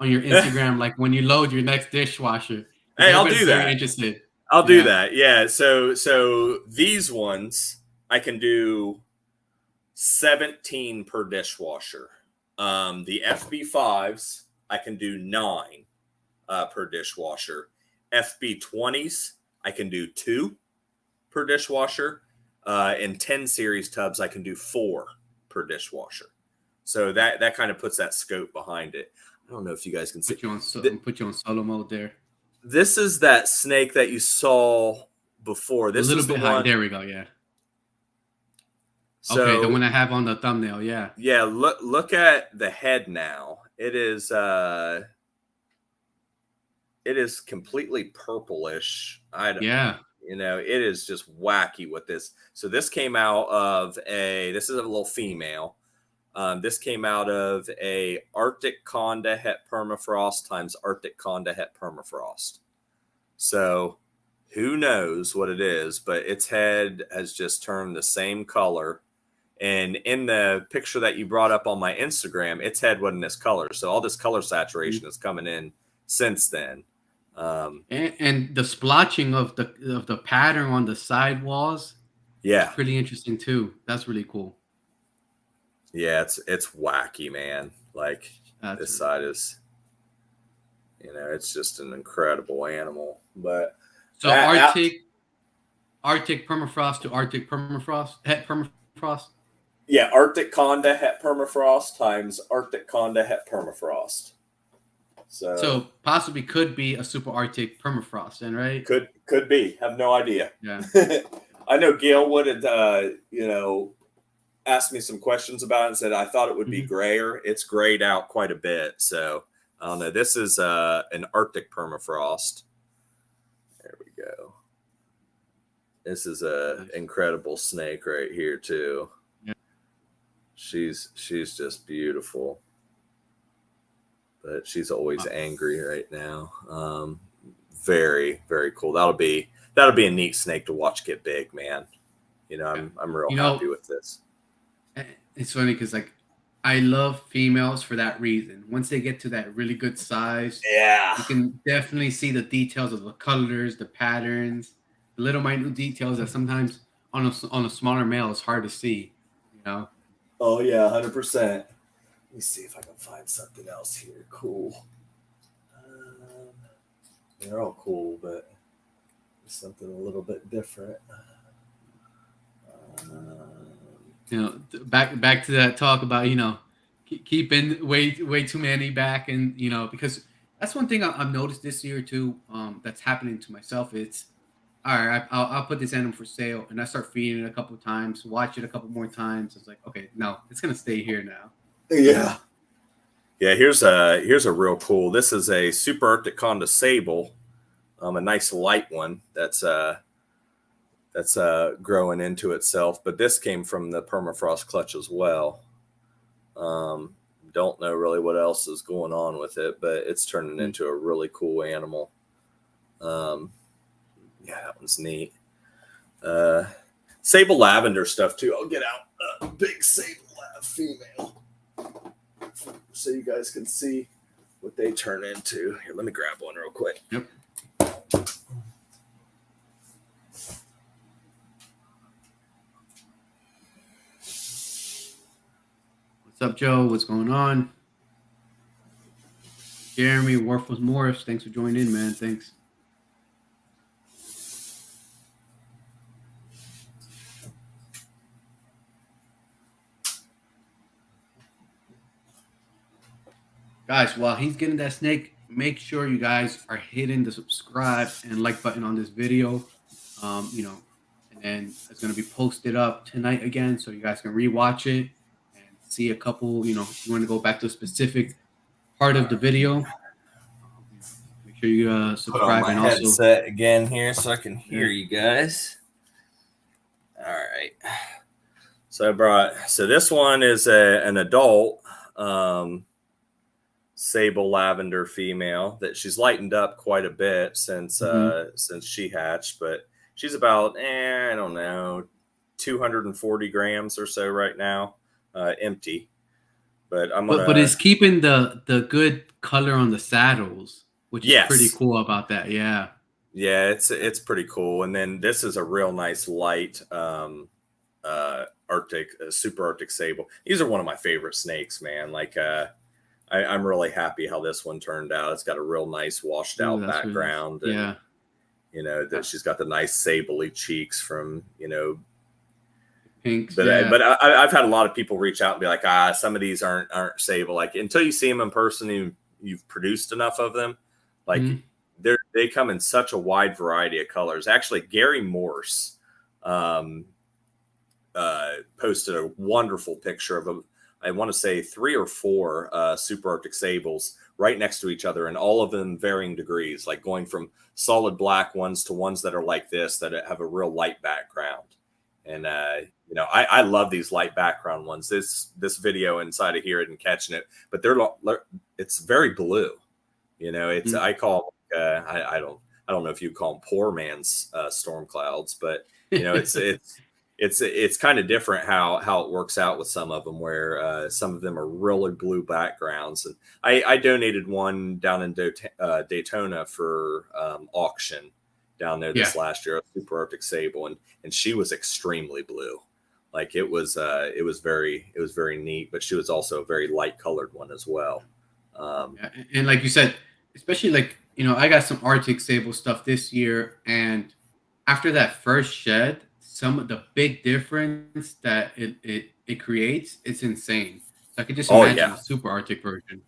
on your Instagram like when you load your next dishwasher because Hey, I'll everybody's do very that. interested. I'll do Yeah. that. Yeah. So these ones I can do 17 per dishwasher. The FB5s I can do 9 per dishwasher. FB20s I can do 2 per dishwasher. And 10 series tubs I can do 4 per dishwasher. So that kind of puts that scope behind it. I don't know if you guys can see. Put you on solo mode there. This is that snake that you saw before. This A little is the bit high. one. There we go. Yeah. Okay, the So one I have on the thumbnail. Yeah. yeah, look at the head now. It is completely purplish. Yeah. It is just wacky with this. So this came out of this is a little female. This came out of a Arctic Conda het permafrost times Arctic Conda het permafrost. So who knows what it is, but its head has just turned the same color. And in the picture that you brought up on my Instagram, its head wasn't this color. So all this color saturation is coming in since then. And the splotching of the pattern on the side walls is Yeah. pretty interesting too. That's really cool. Yeah, it's wacky, man. Like That's this really side is, it's just an incredible animal. But so Arctic Arctic permafrost to Arctic permafrost, het permafrost. Yeah, Arctic Conda het permafrost times Arctic Conda het permafrost. So possibly could be a super Arctic permafrost, then, right? Could be. Have no idea. Yeah. I know Gail would have, asked me some questions about it and said I thought it would be grayer. It's grayed out quite a bit. So I don't know. This is an Arctic permafrost. There we go. This is a incredible snake right here too. Yeah. She's just beautiful. But she's always angry right now. Very, very cool. That'll be a neat snake to watch get big, man. I'm real happy with this. It's funny because I love females for that reason. Once they get to that really good size, yeah, you can definitely see the details of the colors, the patterns, the little minute details that sometimes on a smaller male is hard to see. Oh yeah, 100%. Let me see if I can find something else here. Cool. They're all cool, but something a little bit different. Back to that talk about keeping way too many back, and because that's one thing I've noticed this year too. That's happening to myself. It's all right. I'll put this animal for sale, and I start feeding it a couple of times, watch it a couple more times. It's like, okay, no, it's gonna stay here now. Yeah. Yeah, here's a real cool. This is a Super Arctic Conda Sable, a nice light one that's growing into itself. But this came from the permafrost clutch as well. Don't know really what else is going on with it, but it's turning into a really cool animal. Yeah, that one's neat. Sable lavender stuff too. I'll get out a big sable lav female so you guys can see what they turn into. Here, let me grab one real quick. Yep. What's up, Joe? What's going on? Jeremy, Worthless Morphs, thanks for joining in, man. Thanks. Guys, while he's getting that snake, make sure you guys are hitting the subscribe and like button on this video. And then it's going to be posted up tonight again, so you guys can rewatch it and see a couple. If you want to go back to a specific part of the video, make sure you subscribe. Put on my headset again here so I can hear you guys. All right. So this one is an adult sable lavender female that she's lightened up quite a bit since she hatched, but she's about I don't know, 240 grams or so right now, empty. But but it's keeping the good color on the saddles, which is pretty cool about that. Yeah, it's pretty cool. And then this is a real nice light Arctic super Arctic sable. These are one of my favorite snakes, man. I'm really happy how this one turned out. It's got a real nice washed out background. Really, and, that she's got the nice sable-y cheeks from, pinks. But I've had a lot of people reach out and be like, some of these aren't sable. Until you see them in person and you've produced enough of them, they come in such a wide variety of colors. Actually, Gary Morse posted a wonderful picture of I want to say 3 or 4 super Arctic sables right next to each other, and all of them varying degrees, like going from solid black ones to ones that are like this, that have a real light background. And, I love these light background ones. This video inside of here isn't catching it, but it's very blue. I call, I don't know if you call them poor man's storm clouds, but it's kind of different how it works out with some of them, where some of them are really blue backgrounds. And I donated one down in Daytona for auction down there this last year, a super Arctic sable, and she was extremely blue. It was very neat, but she was also a very light colored one as well. And like you said, especially I got some Arctic sable stuff this year, and after that first shed, some of the big difference that it creates, it's insane. So I could just Oh imagine yeah. a super Arctic version.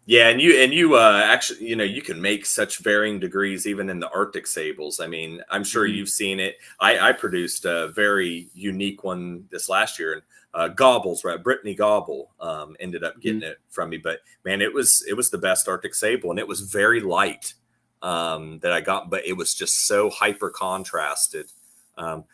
Yeah, and you actually, you can make such varying degrees even in the Arctic sables. I mean, I'm sure Hmm. you've seen it. I produced a very unique one this last year, and Gobbles, right? Brittany Gobble ended up Hmm. getting it from me. But man, it was the best Arctic sable, and it was very light that I got, but it was just so hyper contrasted. Um,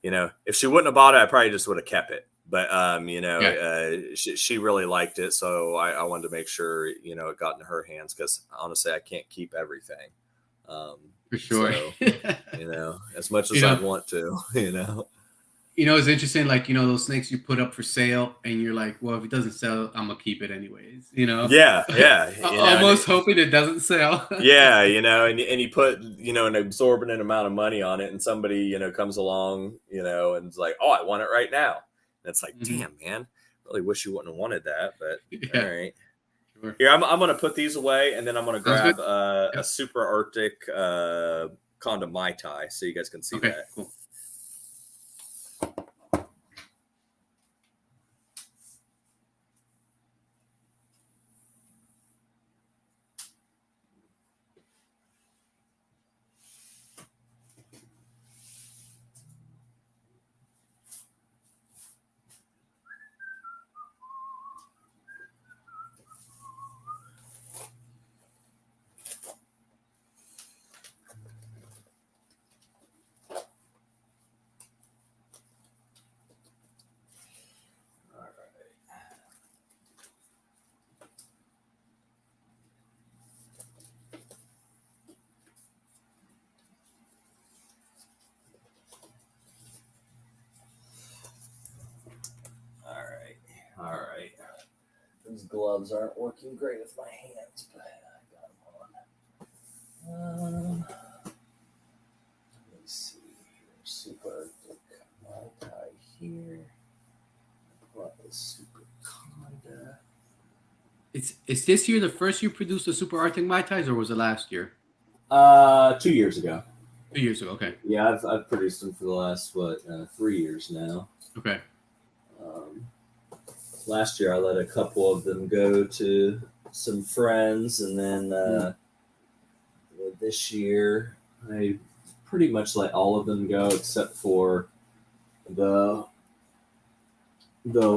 if she wouldn't have bought it, I probably just would have kept it. But Yeah, she really liked it, so I wanted to make sure it got into her hands because honestly, I can't keep everything. Um, for sure. so as much you as I'd know, want to, it's interesting. Like those snakes you put up for sale, and you're like, well, if it doesn't sell, I'm gonna keep it anyways. yeah, yeah, and Almost hoping it doesn't sell. yeah, and you put an exorbitant amount of money on it, and somebody comes along, and it's like, oh, I want it right now. And it's like, Hmm. damn, man, really wish you wouldn't have wanted that, but all Yeah, right. sure. Here, I'm gonna put these away, and then I'm gonna Sounds good. grab Yeah. a super Arctic condom Mai Tai, so you guys can see Okay. that. Cool. All right, all right. Those gloves aren't working great with my hands, but I got them on. Let me see here. Super Arctic Mai Tai here. What is super conda? Is this year the first you produced the Super Arctic Mai Tais, or was it last year? 2 years ago. 2 years ago. Okay. Yeah, I've produced them for the last 3 years now. Okay. Um, Last year I let a couple of them go to some friends, and then this year I pretty much let all of them go except for though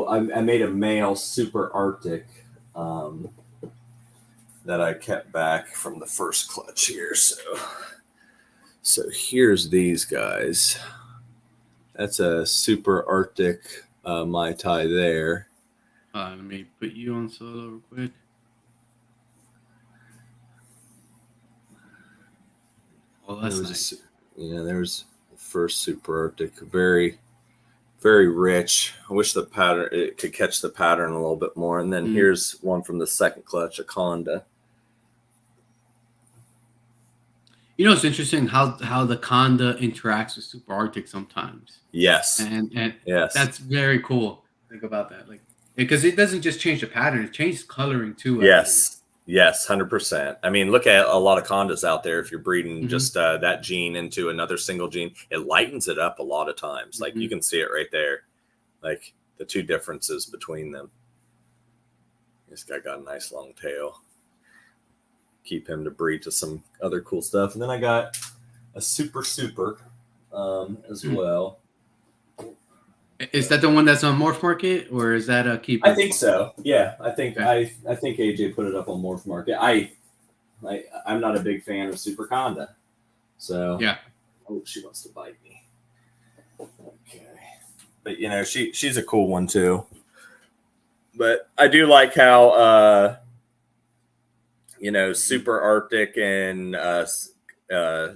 I made a male super Arctic that I kept back from the first clutch here. So here's these guys. That's a super Arctic Mai Tai there. Let me put you on solo real quick. Oh, that's nice. There's the first super Arctic. Very, very rich. I wish it could catch the pattern a little bit more. And then here's one from the second clutch, a conda. It's interesting how the conda interacts with Super Arctic sometimes. Yes. And yes. That's very cool. Think about that, like, because it doesn't just change the pattern; it changes coloring too. Yes. Yes, 100%. I mean, look at a lot of condas out there. If you're breeding just that gene into another single gene, it lightens it up a lot of times. Like you can see it right there, like the two differences between them. This guy got a nice long tail. Keep him to breed to some other cool stuff. And then I got a super as well. Is that the one that's on Morph Market, or is that a keeper? I think so. Yeah, I think I think AJ put it up on Morph Market. I'm not a big fan of Super Conda, so yeah. Oh, she wants to bite me. Okay, but she's a cool one too. But I do like how Super Arctic and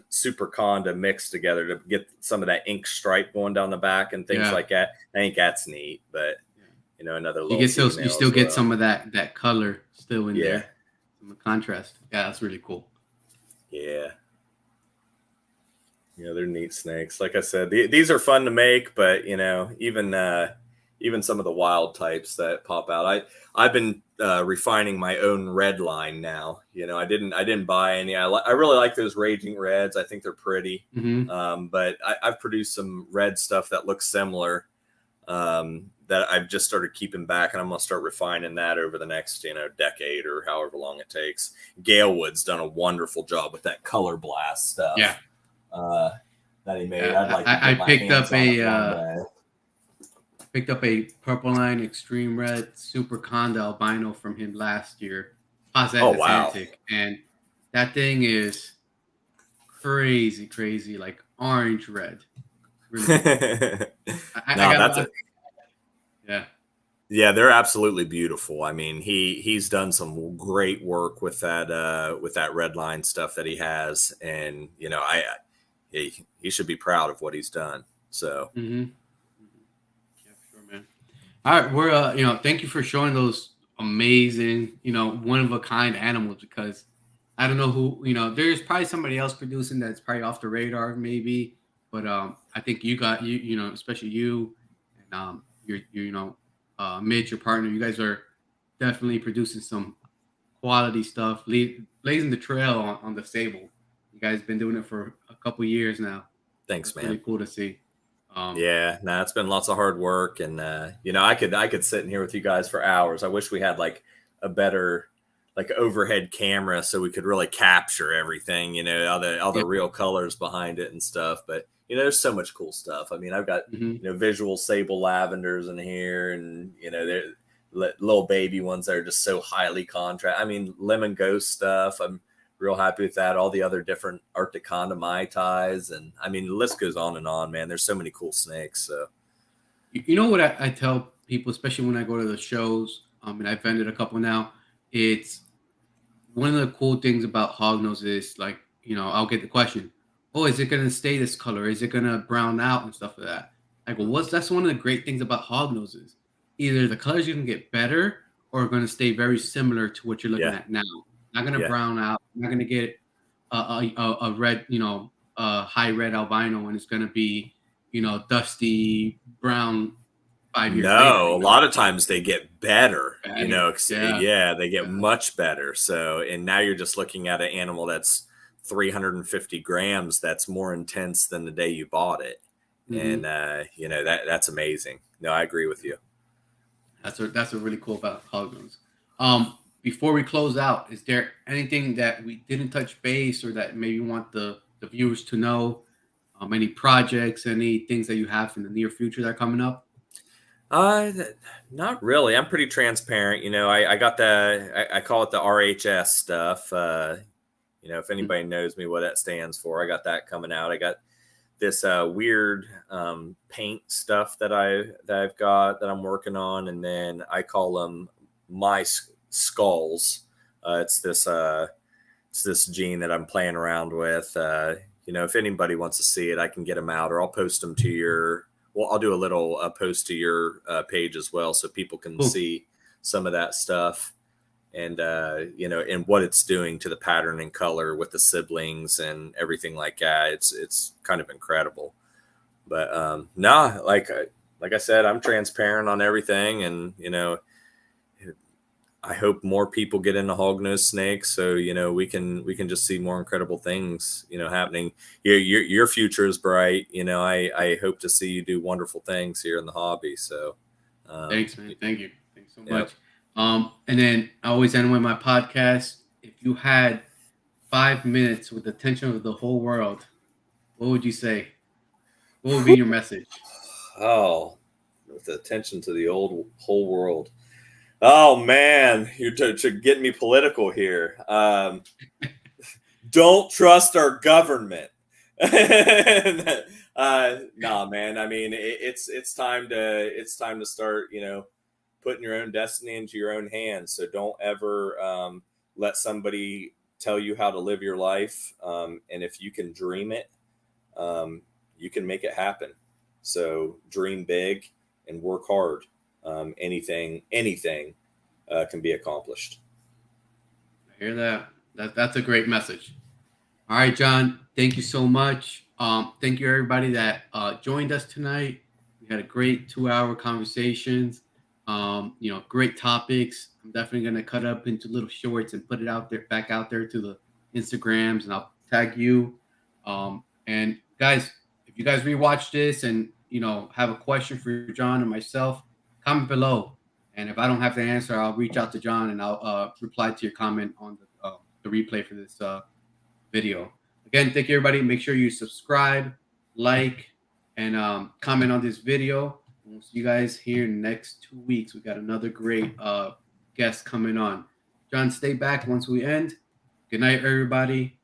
Super Conda mixed together to get some of that ink stripe going down the back and things like that. I think that's neat, but another little you still get some of that color still in there, some contrast. Yeah, that's really cool. Yeah, they're neat snakes. Like I said, these are fun to make, but even even some of the wild types that pop out. I've been refining my own red line now. I didn't buy any. I really like those raging reds. I think they're pretty. But I've produced some red stuff that looks similar, that I've just started keeping back, and I'm gonna start refining that over the next decade or however long it takes. Galewood's done a wonderful job with that color blast stuff. Yeah. That he made. Yeah. I'd like to I get my picked hands up on it a one day. picked up a Purple Line Extreme Red Super Conda albino from him last year. Oh, wow. Atlantic, and that thing is crazy, like orange red. Really cool. I got yeah. Yeah, they're absolutely beautiful. I mean, he's done some great work with that red line stuff that he has, and he should be proud of what he's done. So. Yeah, sure, man. All right, we're thank you for showing those amazing, one of a kind animals, because I don't know who, there's probably somebody else producing that's probably off the radar, maybe, but I think you got especially you and Mitch, your partner, you guys are definitely producing some quality stuff, blazing the trail on the Sable. You guys been doing it for a couple years now. Thanks, That's man. really cool to see. Yeah, it's been lots of hard work, and I could sit in here with you guys for hours. I wish we had like a better overhead camera so we could really capture everything, all the real colors behind it and stuff. But there's so much cool stuff. I mean, I've got visual sable lavenders in here, and they're little baby ones that are just so highly contrast. I mean, lemon ghost stuff. I'm real happy with that. All the other different Arctic Conda Mai Tais, and I mean, the list goes on and on, man. There's so many cool snakes. So, you know what I tell people, especially when I go to the shows, and I've vended a couple now. It's one of the cool things about hognose is, like, I'll get the question, "Oh, is it gonna stay this color? Is it gonna brown out and stuff like that?" I go, that's one of the great things about hognoses. Either the colors are gonna get better or are gonna stay very similar to what you're looking at now. Not gonna brown out. Not gonna get a red, a high red albino, and it's gonna be, dusty brown 5 years later. No, a lot of times they get better. Yeah. They get much better. So, and now you're just looking at an animal that's 350 grams. That's more intense than the day you bought it, and that's amazing. No, I agree with you. That's what really cool about hognose. Before we close out, is there anything that we didn't touch base, or that maybe you want the viewers to know? Any projects, any things that you have in the near future that are coming up? Not really. I'm pretty transparent. I got I call it the RHS stuff. If anybody knows me what that stands for, I got that coming out. I got this weird paint stuff that I've got that I'm working on, and then I call them my skulls. It's this gene that I'm playing around with. If anybody wants to see it, I can get them out, or I'll post them to your. Well, I'll do a little post to your page as well, so people can see some of that stuff, and and what it's doing to the pattern and color with the siblings and everything like that. It's kind of incredible. But like I said, I'm transparent on everything, and I hope more people get into hognose snakes, so we can just see more incredible things happening. Your future is bright. I hope to see you do wonderful things here in the hobby. So thanks, man. Thanks so much. And then I always end with my podcast. If you had 5 minutes with the attention of the whole world, what would you say? What would be your message? Oh, with the attention to the whole world. Oh man, you're getting me political here. Don't trust our government. Nah, man. I mean, it's time to start, putting your own destiny into your own hands. So don't ever let somebody tell you how to live your life. And if you can dream it, you can make it happen. So dream big and work hard. Anything can be accomplished. I hear that. That's a great message. All right, John. Thank you so much. Thank you everybody that joined us tonight. We We had a great 2-hour conversations. Great topics. I'm definitely gonna cut up into little shorts and put it out there, back out there to the Instagrams, and I'll tag you. And guys, if you guys rewatch this and have a question for John and myself, comment below. And if I don't have the answer, I'll reach out to John and I'll reply to your comment on the replay for this video. Again, thank you, everybody. Make sure you subscribe, like, and comment on this video. We'll see you guys here in the next 2 weeks. We got another great guest coming on. John, stay back once we end. Good night, everybody.